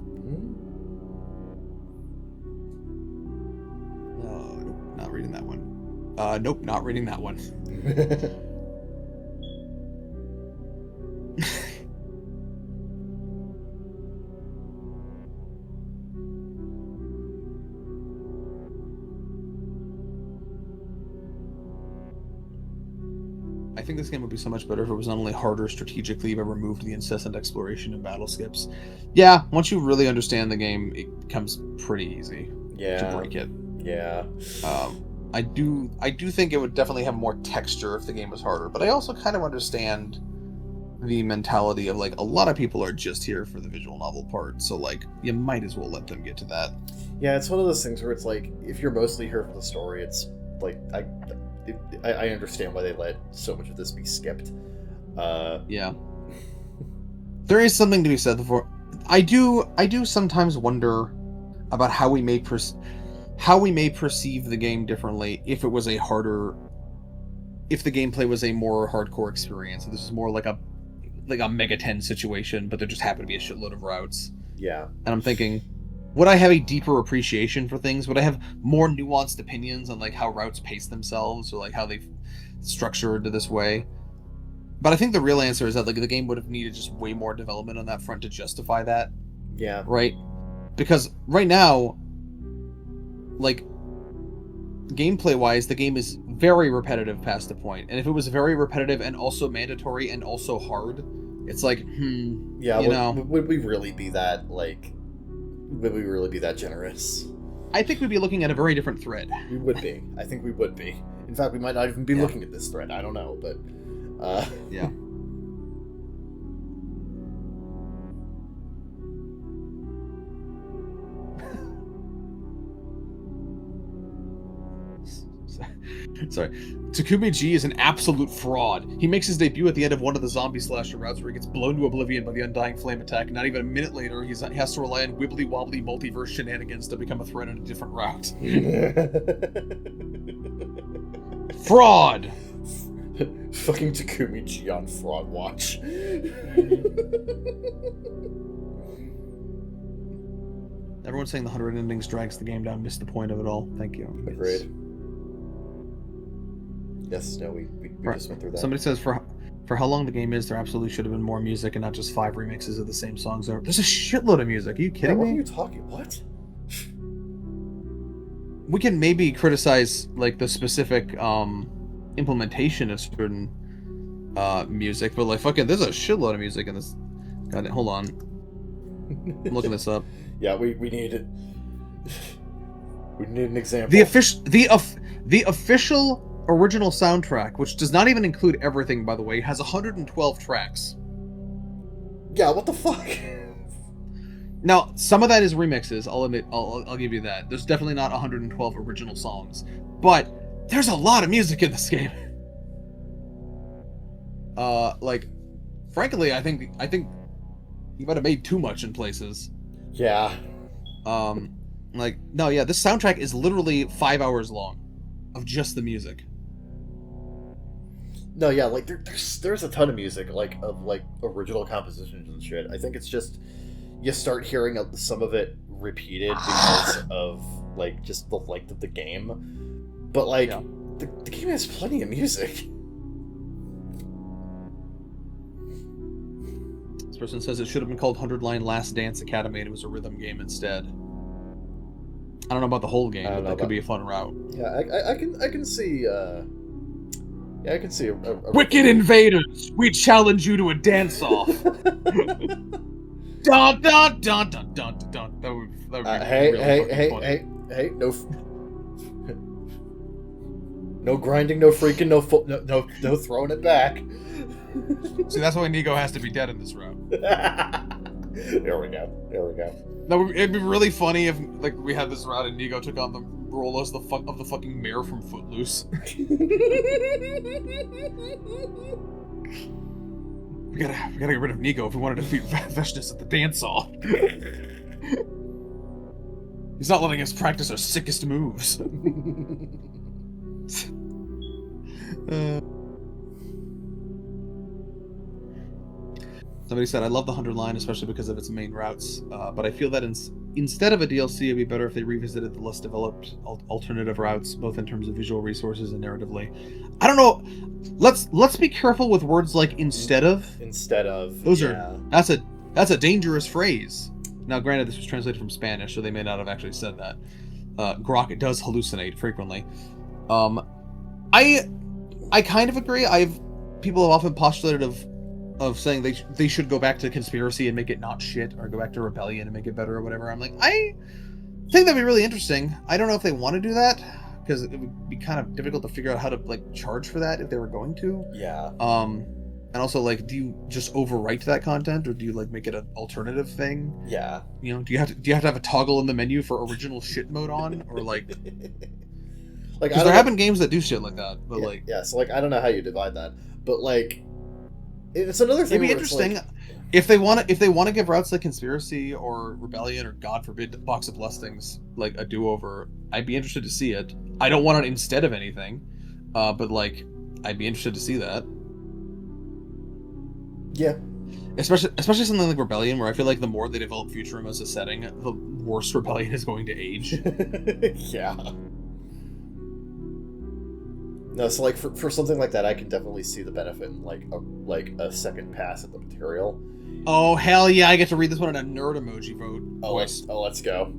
[SPEAKER 1] Nope, not reading that one. Nope, not reading that one. I think this game would be so much better if it was not only harder strategically, but removed the incessant exploration and battle skips. Yeah, once you really understand the game, it becomes pretty easy to break it.
[SPEAKER 2] Yeah.
[SPEAKER 1] I do think it would definitely have more texture if the game was harder, but I also kind of understand the mentality of, like, a lot of people are just here for the visual novel part, so, like, you might as well let them get to that.
[SPEAKER 2] Yeah, it's one of those things where it's like, if you're mostly here for the story, it's like, I understand why they let so much of this be skipped.
[SPEAKER 1] Yeah. There is something to be said for... I do sometimes wonder about how we may perceive the game differently if it was a harder... if the gameplay was a more hardcore experience. This is more like a Mega 10 situation, but there just happen to be a shitload of routes.
[SPEAKER 2] Yeah.
[SPEAKER 1] And I'm thinking, would I have a deeper appreciation for things? Would I have more nuanced opinions on, like, how routes pace themselves, or, like, how they've structured this way? But I think the real answer is that, like, the game would have needed just way more development on that front to justify that.
[SPEAKER 2] Yeah.
[SPEAKER 1] Right? Because right now, like, gameplay-wise, the game is very repetitive past the point. And if it was very repetitive and also mandatory and also hard, it's like,
[SPEAKER 2] yeah,
[SPEAKER 1] you know.
[SPEAKER 2] Would we really be that, like... Would we really be that generous?
[SPEAKER 1] I think we'd be looking at a very different thread.
[SPEAKER 2] We would be. I think we would be. In fact, we might not even be looking at this thread. I don't know, but...
[SPEAKER 1] Yeah. Sorry. Takumi G is an absolute fraud. He makes his debut at the end of one of the zombie slasher routes where he gets blown to oblivion by the Undying Flame attack. Not even a minute later, he has to rely on wibbly-wobbly multiverse shenanigans to become a threat on a different route. Fraud!
[SPEAKER 2] Fucking Takumi G on Fraud Watch.
[SPEAKER 1] Everyone's saying the 100 endings drags the game down. Missed the point of it all. Thank you.
[SPEAKER 2] Agreed. Yes, no, we just went through that.
[SPEAKER 1] Somebody says for how long the game is, there absolutely should have been more music and not just 5 remixes of the same songs. There's a shitload of music. Are you kidding me?
[SPEAKER 2] What are you talking? What?
[SPEAKER 1] We can maybe criticize, like, the specific implementation of certain music, but, like, fucking, there's a shitload of music in this. God, hold on. I'm looking this up.
[SPEAKER 2] Yeah, we need it. We need an example.
[SPEAKER 1] The official original soundtrack, which does not even include everything, by the way, has 112 tracks.
[SPEAKER 2] Yeah, what the fuck?
[SPEAKER 1] Now, some of that is remixes. I'll admit. I'll give you that. There's definitely not 112 original songs, but there's a lot of music in this game. Like, frankly, I think you might have made too much in places.
[SPEAKER 2] Yeah.
[SPEAKER 1] Like, no, yeah, this soundtrack is literally 5 hours long of just the music.
[SPEAKER 2] No, yeah, like there's a ton of music, like original compositions and shit. I think it's just you start hearing some of it repeated because of, like, just the length of the game. But, like, yeah. The game has plenty of music.
[SPEAKER 1] This person says it should have been called 100-Line Last Dance Academy and it was a rhythm game instead. I don't know about the whole game, but that could be a fun route.
[SPEAKER 2] Yeah, I can see. Yeah, I can see a
[SPEAKER 1] Wicked Invaders, we challenge you to a dance-off. Dun dun dun dun dun dun. That would be
[SPEAKER 2] hey, no grinding, no freaking, no throwing it back.
[SPEAKER 1] See, that's why Nigo has to be dead in this route.
[SPEAKER 2] There we go.
[SPEAKER 1] No, it'd be really funny if, like, we had this route and Nigo took on the role as the fucking mayor from Footloose. We gotta get rid of Nigo if we wanted to defeat Veshnis at the dance-off. He's not letting us practice our sickest moves. Somebody said, I love the 100-Line, especially because of its main routes, but I feel that instead of a DLC, it'd be better if they revisited the less developed alternative routes, both in terms of visual resources and narratively. I don't know. Let's be careful with words like instead of.
[SPEAKER 2] Instead of.
[SPEAKER 1] Those are that's a dangerous phrase. Now, granted, this was translated from Spanish, so they may not have actually said that. Grok does hallucinate frequently. I kind of agree. people have often postulated of saying they should go back to conspiracy and make it not shit, or go back to rebellion and make it better or whatever. I'm like, I think that'd be really interesting. I don't know if they want to do that, because it would be kind of difficult to figure out how to like charge for that if they were going to.
[SPEAKER 2] Yeah.
[SPEAKER 1] And also, like, do you just overwrite that content, or do you like make it an alternative thing?
[SPEAKER 2] Yeah.
[SPEAKER 1] You know, do you have to have a toggle in the menu for original shit mode on, or like, because there have been games that do shit like that, but
[SPEAKER 2] so like I don't know how you divide that, but like it's another thing.
[SPEAKER 1] It'd be interesting like, if they want to give routes like conspiracy or rebellion or God forbid Box of Blessings like a do-over. I'd be interested to see it. I don't want it instead of anything, but like I'd be interested to see that.
[SPEAKER 2] Yeah. Especially
[SPEAKER 1] something like Rebellion, where I feel like the more they develop Futurum as a setting, the worse Rebellion is going to age.
[SPEAKER 2] Yeah. No, so like for something like that, I can definitely see the benefit in like a second pass at the material.
[SPEAKER 1] Oh hell yeah! I get to read this one in a nerd emoji vote.
[SPEAKER 2] Let's go.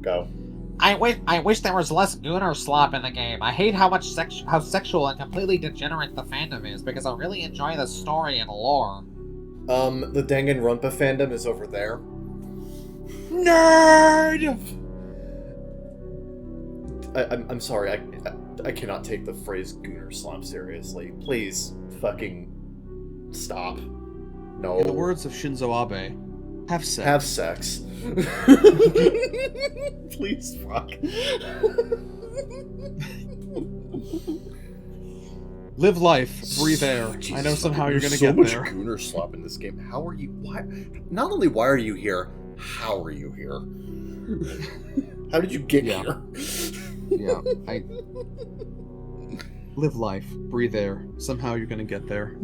[SPEAKER 3] I wish there was less gooner slop in the game. I hate how much how sexual and completely degenerate the fandom is, because I really enjoy the story and lore.
[SPEAKER 2] The Danganronpa fandom is over there.
[SPEAKER 1] Nerd!
[SPEAKER 2] I'm sorry, I cannot take the phrase gooner slop seriously. Please, fucking stop. No.
[SPEAKER 1] In the words of Shinzo Abe, have sex.
[SPEAKER 2] Have sex. Please, fuck.
[SPEAKER 1] Live life, breathe air. Jesus, I know somehow you're gonna get there.
[SPEAKER 2] So much gooner slop in this game. How are you? Why? Not only why are you here, how are you here? How did you get here?
[SPEAKER 1] Yeah, live life, breathe air. Somehow you're gonna get there.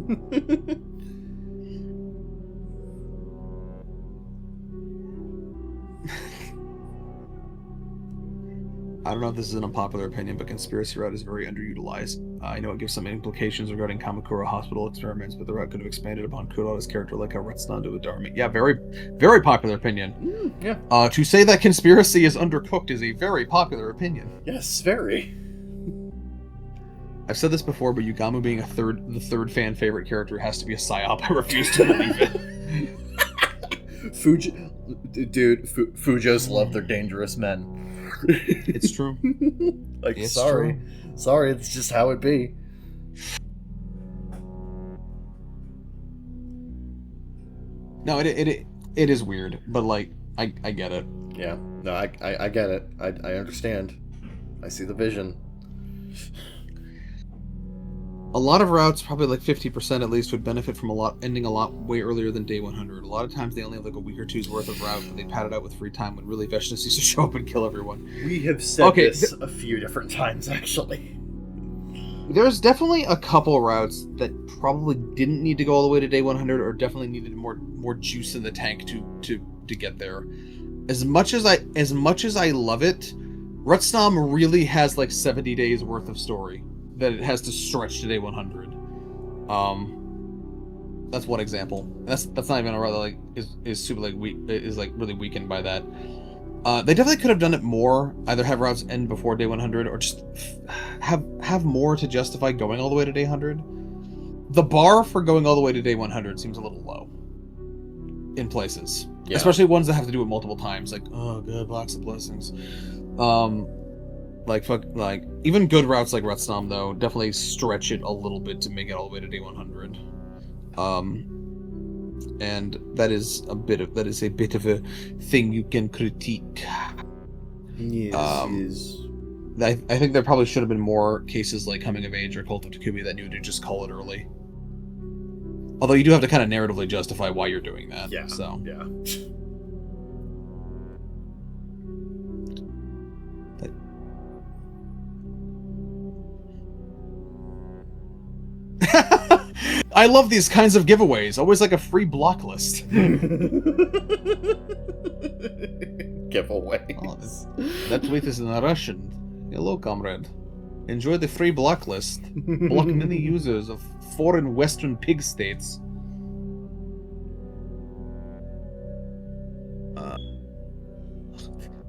[SPEAKER 1] I don't know if this is an unpopular opinion, but conspiracy route is very underutilized. I know it gives some implications regarding Kamakura hospital experiments, but the route could have expanded upon Kuroda's character like how Retsunan did with Dharma. Yeah, very, very popular opinion.
[SPEAKER 2] Yeah.
[SPEAKER 1] To say that conspiracy is undercooked is a very popular opinion.
[SPEAKER 2] Yes, very.
[SPEAKER 1] I've said this before, but Yugamu being the third fan favorite character has to be a psyop. I refuse to believe it.
[SPEAKER 2] Fujos love their dangerous men.
[SPEAKER 1] It's true.
[SPEAKER 2] Sorry, it's just how it be.
[SPEAKER 1] No, it is weird, but like I get it.
[SPEAKER 2] Yeah, no, I get it. I understand. I see the vision.
[SPEAKER 1] A lot of routes, probably like 50% at least, would benefit from ending a lot way earlier than day 100. A lot of times they only have like a week or two's worth of route, and they pad it out with free time when really Veshness used to show up and kill everyone.
[SPEAKER 2] We have said this a few different times, actually.
[SPEAKER 1] There's definitely a couple routes that probably didn't need to go all the way to day 100, or definitely needed more juice in the tank to get there. As much as I love it, Retsunan really has like 70 days worth of story that it has to stretch to day 100. That's one example. That's not even a route that like is super like weak, is like really weakened by that. They definitely could have done it more. Either have routes end before day 100, or just have more to justify going all the way to day 100. The bar for going all the way to day 100 seems a little low in places, especially ones that have to do it multiple times. Like, oh god, Box of Blessings. Like even good routes like Retsunan though definitely stretch it a little bit to make it all the way to day 100. And that is a bit of a thing you can critique.
[SPEAKER 2] Yes.
[SPEAKER 1] I think there probably should have been more cases like Coming of Age or Cult of Takumi that knew to just call it early. Although you do have to kind of narratively justify why you're doing that.
[SPEAKER 2] Yeah.
[SPEAKER 1] So
[SPEAKER 2] yeah.
[SPEAKER 1] I love these kinds of giveaways. Always like a free block list.
[SPEAKER 2] Giveaways.
[SPEAKER 1] Oh, that tweet is in Russian. Hello, comrade. Enjoy the free block list. Block many users of foreign Western pig states.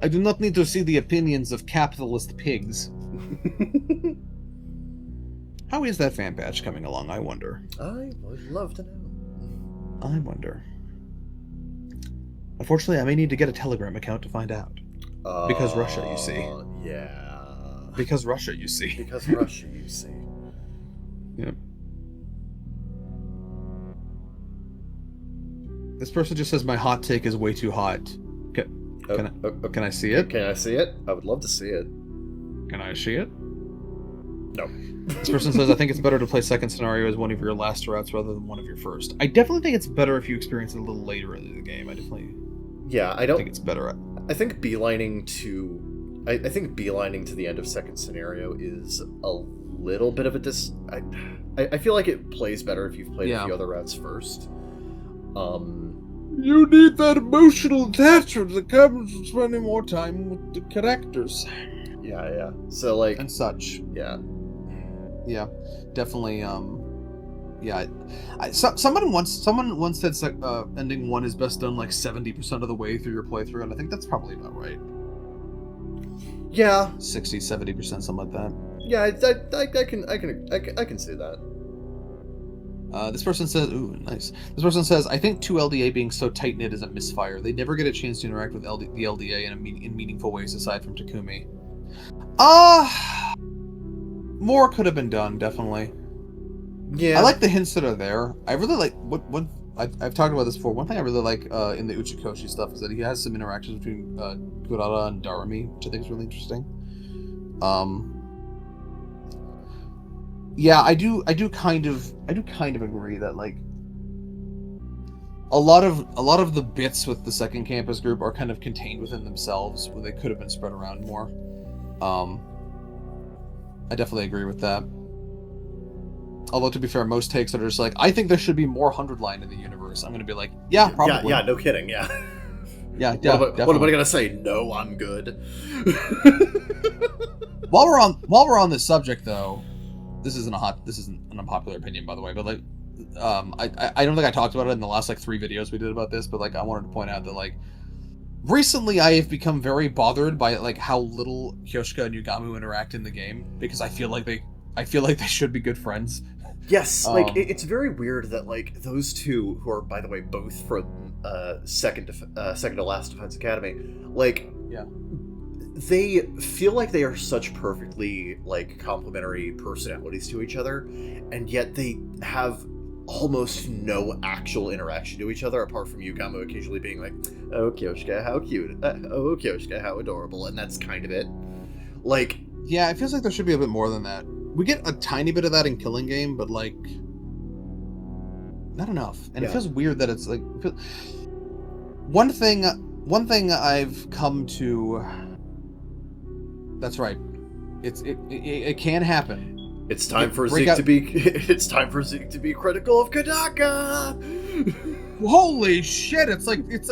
[SPEAKER 1] I do not need to see the opinions of capitalist pigs. How is that fan patch coming along, I wonder?
[SPEAKER 2] I would love to know.
[SPEAKER 1] I wonder. Unfortunately, I may need to get a Telegram account to find out. Because Russia, you see.
[SPEAKER 2] Yeah.
[SPEAKER 1] Because Russia, you see.
[SPEAKER 2] Because Russia, you see.
[SPEAKER 1] Yep. This person just says my hot take is way too hot. Can I see it?
[SPEAKER 2] Can I see it? I would love to see it.
[SPEAKER 1] Can I see it?
[SPEAKER 2] No.
[SPEAKER 1] This person says, I think it's better to play second scenario as one of your last routes rather than one of your first. I definitely think it's better if you experience it a little later in the game. I definitely think it's better.
[SPEAKER 2] I think beelining to... I think beelining to the end of second scenario is a little bit of a I feel like it plays better if you've played a few other routes first.
[SPEAKER 1] You need that emotional attachment that comes with spending more time with the characters.
[SPEAKER 2] Yeah. So, like...
[SPEAKER 1] And such.
[SPEAKER 2] Yeah.
[SPEAKER 1] Yeah, definitely. Someone once said ending 1 is best done like 70% of the way through your playthrough, and I think that's probably about right.
[SPEAKER 2] Yeah.
[SPEAKER 1] 60-70%, something like that.
[SPEAKER 2] Yeah, I can see that.
[SPEAKER 1] This person says, ooh, nice. This person says, I think 2 LDA being so tight-knit is a misfire. They never get a chance to interact with the LDA in meaningful ways aside from Takumi. More could have been done, definitely.
[SPEAKER 2] Yeah.
[SPEAKER 1] I like the hints that are there. I really like I've talked about this before. One thing I really like in the Uchikoshi stuff is that he has some interactions between Kurara and Darumi, which I think is really interesting. Yeah, I do kind of agree that like a lot of the bits with the second campus group are kind of contained within themselves, where they could have been spread around more. I definitely agree with that. Although, to be fair, most takes are just like, I think there should be more 100-line in the universe. I'm going to be like, yeah, probably.
[SPEAKER 2] Yeah, no kidding, yeah.
[SPEAKER 1] Yeah,
[SPEAKER 2] what am I going to say? No, I'm good.
[SPEAKER 1] While we're on this subject, though, this isn't an unpopular opinion, by the way, but like, I don't think I talked about it in the last like 3 videos we did about this, but like, I wanted to point out that like, recently, I have become very bothered by like how little Kyoshika and Yugamu interact in the game, because I feel like they should be good friends.
[SPEAKER 2] Yes, like it's very weird that like those two, who are by the way both from second to last Defense Academy, like they feel like they are such perfectly like complementary personalities to each other, and yet they have almost no actual interaction to each other apart from Yugamu occasionally being like, oh Kyoshika, how cute, oh Kyoshika, how adorable, and that's kind of it. Like,
[SPEAKER 1] yeah, it feels like there should be a bit more than that. We get a tiny bit of that in Killing Game, but like not enough. And it feels weird that it's like one thing I've come to. That's right. It can happen.
[SPEAKER 2] It's time for Zeke to be. It's time for Zeke to be critical of Kadaka.
[SPEAKER 1] Holy shit! It's like it's.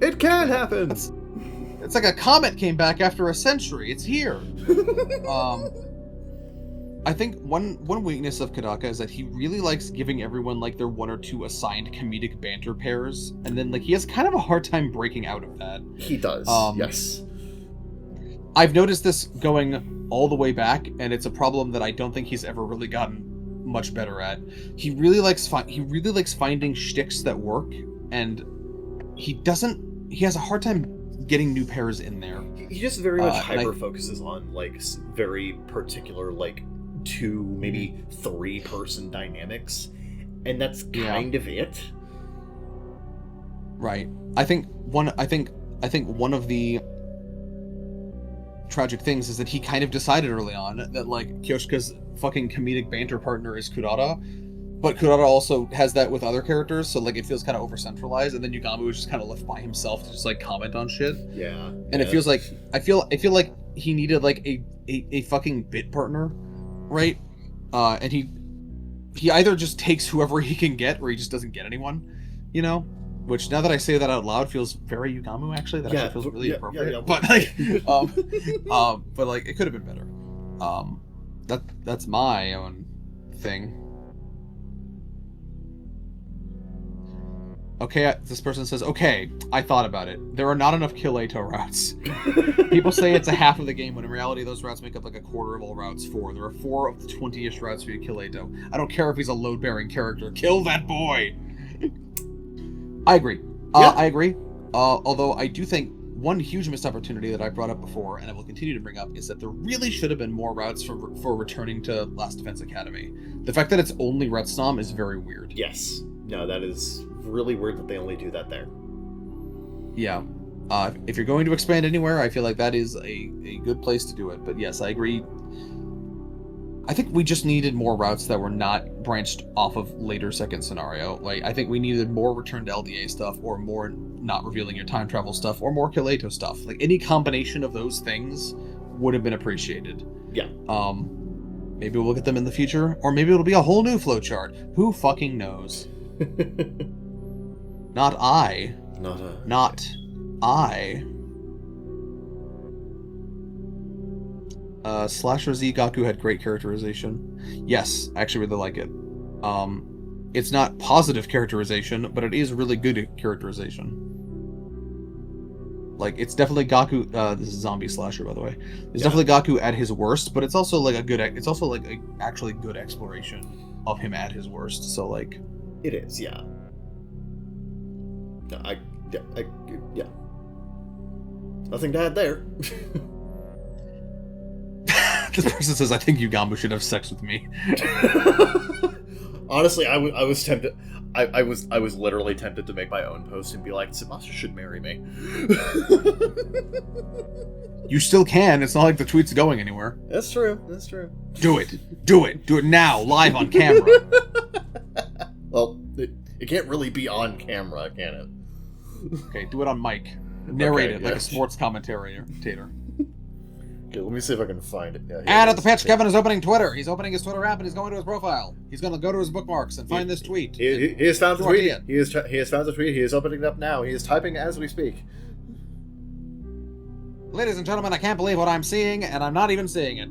[SPEAKER 2] It can happen.
[SPEAKER 1] It's like a comet came back after a century. It's here. I think one weakness of Kadaka is that he really likes giving everyone like their 1 or 2 assigned comedic banter pairs, and then like he has kind of a hard time breaking out of that.
[SPEAKER 2] He does. Yes.
[SPEAKER 1] I've noticed this going all the way back, and it's a problem that I don't think he's ever really gotten much better at. He really likes finding shticks that work, and he has a hard time getting new pairs in there.
[SPEAKER 2] He just very much hyper focuses on like very particular like 2, maybe 3 person dynamics, and that's kind of it.
[SPEAKER 1] Right. I think one of the tragic things is that he kind of decided early on that like Kyoshika's fucking comedic banter partner is Kurara, but Kurara also has that with other characters, so like it feels kind of over centralized, and then Yugamu is just kind of left by himself to just like comment on shit.
[SPEAKER 2] Yeah.
[SPEAKER 1] And it feels like I feel like he needed like a fucking bit partner, right? And he either just takes whoever he can get, or he just doesn't get anyone, you know? Which, now that I say that out loud, feels very Yugamu, actually. That actually feels really appropriate. Yeah. But, like, but, like, it could have been better. That's my own thing. Okay, this person says, okay, I thought about it. There are not enough Kill-Ato routes. People say it's a half of the game, when in reality those routes make up like a quarter of all routes. There are 4 of the 20-ish routes for you to Kill-Ato. I don't care if he's a load-bearing character. Kill that boy! I agree.
[SPEAKER 2] Yeah.
[SPEAKER 1] I agree. Although I do think one huge missed opportunity that I brought up before, and I will continue to bring up, is that there really should have been more routes for returning to Last Defense Academy. The fact that it's only Retstom is very weird.
[SPEAKER 2] Yes. No, that is really weird that they only do that there.
[SPEAKER 1] Yeah. If you're going to expand anywhere, I feel like that is a good place to do it. But yes, I agree. I think we just needed more routes that were not branched off of later second scenario. Like, I think we needed more return to LDA stuff, or more not revealing your time travel stuff, or more Kill-Ato stuff. Like, any combination of those things would have been appreciated.
[SPEAKER 2] Yeah.
[SPEAKER 1] Maybe we'll get them in the future, or maybe it'll be a whole new flowchart. Who fucking knows? Not I. Not I. Slasher Z Gaku had great characterization. Yes, I actually really like it. It's not positive characterization, but it is really good characterization. Like, it's definitely Gaku. This is Zombie Slasher, by the way. It's definitely Gaku at his worst, but it's also like it's also like a actually good exploration of him at his worst. So like,
[SPEAKER 2] it is, yeah. Yeah. Nothing to add there.
[SPEAKER 1] This person says, I think Ugambu should have sex with me.
[SPEAKER 2] Honestly, I was tempted. I was literally tempted to make my own post and be like, Tsubasa should marry me.
[SPEAKER 1] You still can. It's not like the tweet's going anywhere.
[SPEAKER 2] That's true.
[SPEAKER 1] Do it. Do it now, live on camera.
[SPEAKER 2] Well, it can't really be on camera, can it?
[SPEAKER 1] Okay, do it on mic. Narrate it like
[SPEAKER 2] yeah.
[SPEAKER 1] a sports commentator.
[SPEAKER 2] Okay, let me see if I can find it. Yeah,
[SPEAKER 3] And at the pitch, Kevin is opening Twitter. He's opening his Twitter app and he's going to his profile. He's going to go to his bookmarks and find this tweet.
[SPEAKER 2] He has found the tweet. He has found the tweet. He is opening it up now. He is typing as we speak.
[SPEAKER 3] Ladies and gentlemen, I can't believe what I'm seeing, and I'm not even seeing it.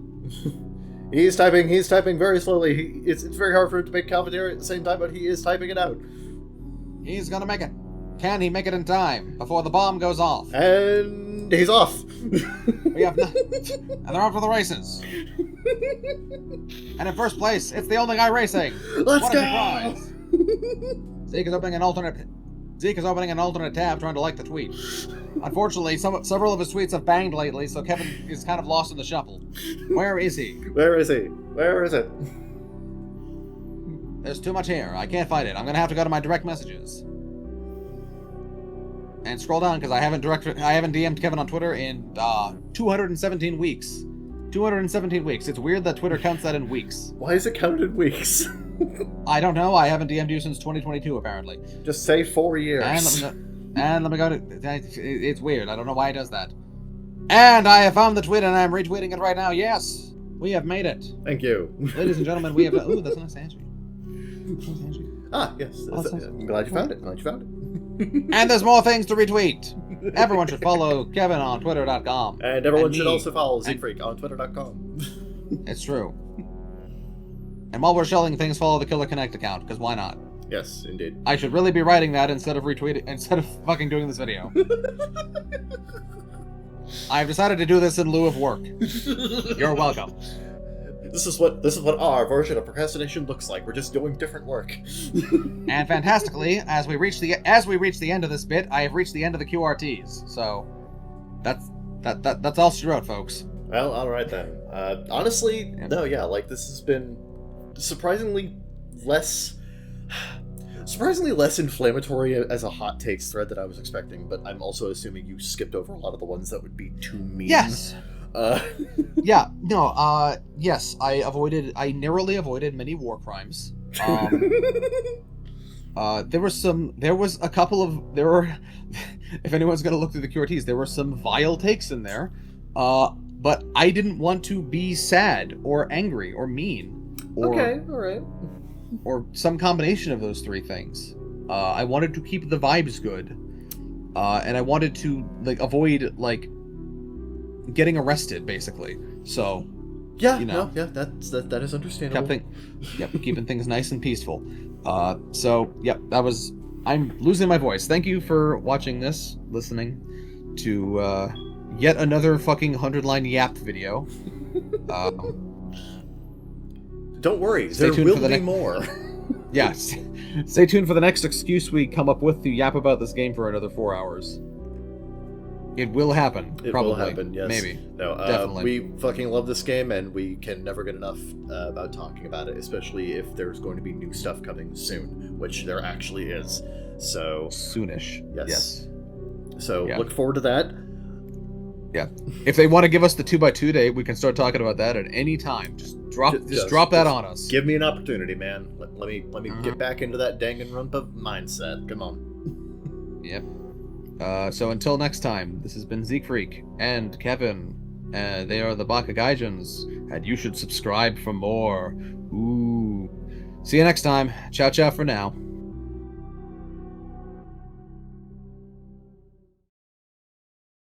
[SPEAKER 2] He's typing very slowly. It's very hard for him to make commentary at the same time, but he is typing it out.
[SPEAKER 3] He's going to make it. Can he make it in time before the bomb goes off?
[SPEAKER 2] And he's off.
[SPEAKER 3] We have and they're off to the races. And in first place, it's the only guy racing.
[SPEAKER 2] Let's
[SPEAKER 3] what
[SPEAKER 2] go!
[SPEAKER 3] a surprise! Zeke is opening an alternate tab, trying to like the tweet. Unfortunately, several of his tweets have banged lately, so Kevin is kind of lost in the shuffle. Where is he?
[SPEAKER 2] Where is he? Where is it?
[SPEAKER 3] There's too much here. I can't find it. I'm gonna have to go to my direct messages. And scroll down, because I haven't DM'd Kevin on Twitter in 217 weeks. 217 weeks. It's weird that Twitter counts that in weeks.
[SPEAKER 2] Why is it counted in weeks?
[SPEAKER 3] I don't know. I haven't DM'd you since 2022, apparently.
[SPEAKER 2] Just say 4 years.
[SPEAKER 3] And let me go to... It's weird. I don't know why he does that. And I have found the tweet, and I'm retweeting it right now. Yes! We have made it.
[SPEAKER 2] Thank you.
[SPEAKER 3] Ladies and gentlemen, we have... Ooh, that's a nice Angie.
[SPEAKER 2] Ah, yes. I'm glad you found it.
[SPEAKER 3] And there's more things to retweet. Everyone should follow Kevin on Twitter.com.
[SPEAKER 2] And everyone should also follow ZFreak on Twitter.com.
[SPEAKER 3] It's true. And while we're shelling things, follow the Killer Connect account, because why not?
[SPEAKER 2] Yes, indeed.
[SPEAKER 3] I should really be writing that instead of fucking doing this video. I've decided to do this in lieu of work. You're welcome.
[SPEAKER 2] This is what our version of procrastination looks like. We're just doing different work.
[SPEAKER 3] And fantastically, as we reach the end of this bit, I have reached the end of the QRTs. So that's all she wrote, folks.
[SPEAKER 2] Well, all right then. Honestly, no, yeah, like this has been surprisingly less inflammatory as a hot takes thread that I was expecting. But I'm also assuming you skipped over a lot of the ones that would be too mean.
[SPEAKER 3] Yes.
[SPEAKER 2] Yes,
[SPEAKER 1] I narrowly avoided many war crimes. There was a couple of, if anyone's gonna look through the QRTs, there were some vile takes in there, but I didn't want to be sad or angry or mean,
[SPEAKER 2] okay, alright,
[SPEAKER 1] or some combination of those three things. I wanted to keep the vibes good, and I wanted to avoid getting arrested, basically. So
[SPEAKER 2] yeah, that is understandable.
[SPEAKER 1] Keeping things nice and peaceful. So that was I'm losing my voice. Thank you for watching this, listening to yet another fucking 100-line yap video.
[SPEAKER 2] Don't worry,
[SPEAKER 1] Stay
[SPEAKER 2] there
[SPEAKER 1] tuned for
[SPEAKER 2] will
[SPEAKER 1] the
[SPEAKER 2] be more.
[SPEAKER 1] Yes. Stay tuned for the next excuse we come up with to yap about this game for another 4 hours. It will happen.
[SPEAKER 2] It
[SPEAKER 1] probably.
[SPEAKER 2] will happen, yes.
[SPEAKER 1] Maybe.
[SPEAKER 2] No,
[SPEAKER 1] Definitely.
[SPEAKER 2] we fucking love this game, and we can never get enough about talking about it, especially if there's going to be new stuff coming soon, which there actually is. So
[SPEAKER 1] Soonish.
[SPEAKER 2] yes. So
[SPEAKER 1] Yeah.
[SPEAKER 2] look forward to that.
[SPEAKER 1] Yeah. If they want to give us the 2x2 day, we can start talking about that at any time. Just drop that on us.
[SPEAKER 2] Give me an opportunity, man. Let me
[SPEAKER 1] Uh-huh.
[SPEAKER 2] get back into that Danganronpa mindset. Come on.
[SPEAKER 1] Yep. So until next time, this has been Zeke Freak and Kevin. They are the Bakagaijins, and you should subscribe for more. Ooh. See you next time. Ciao, ciao for now.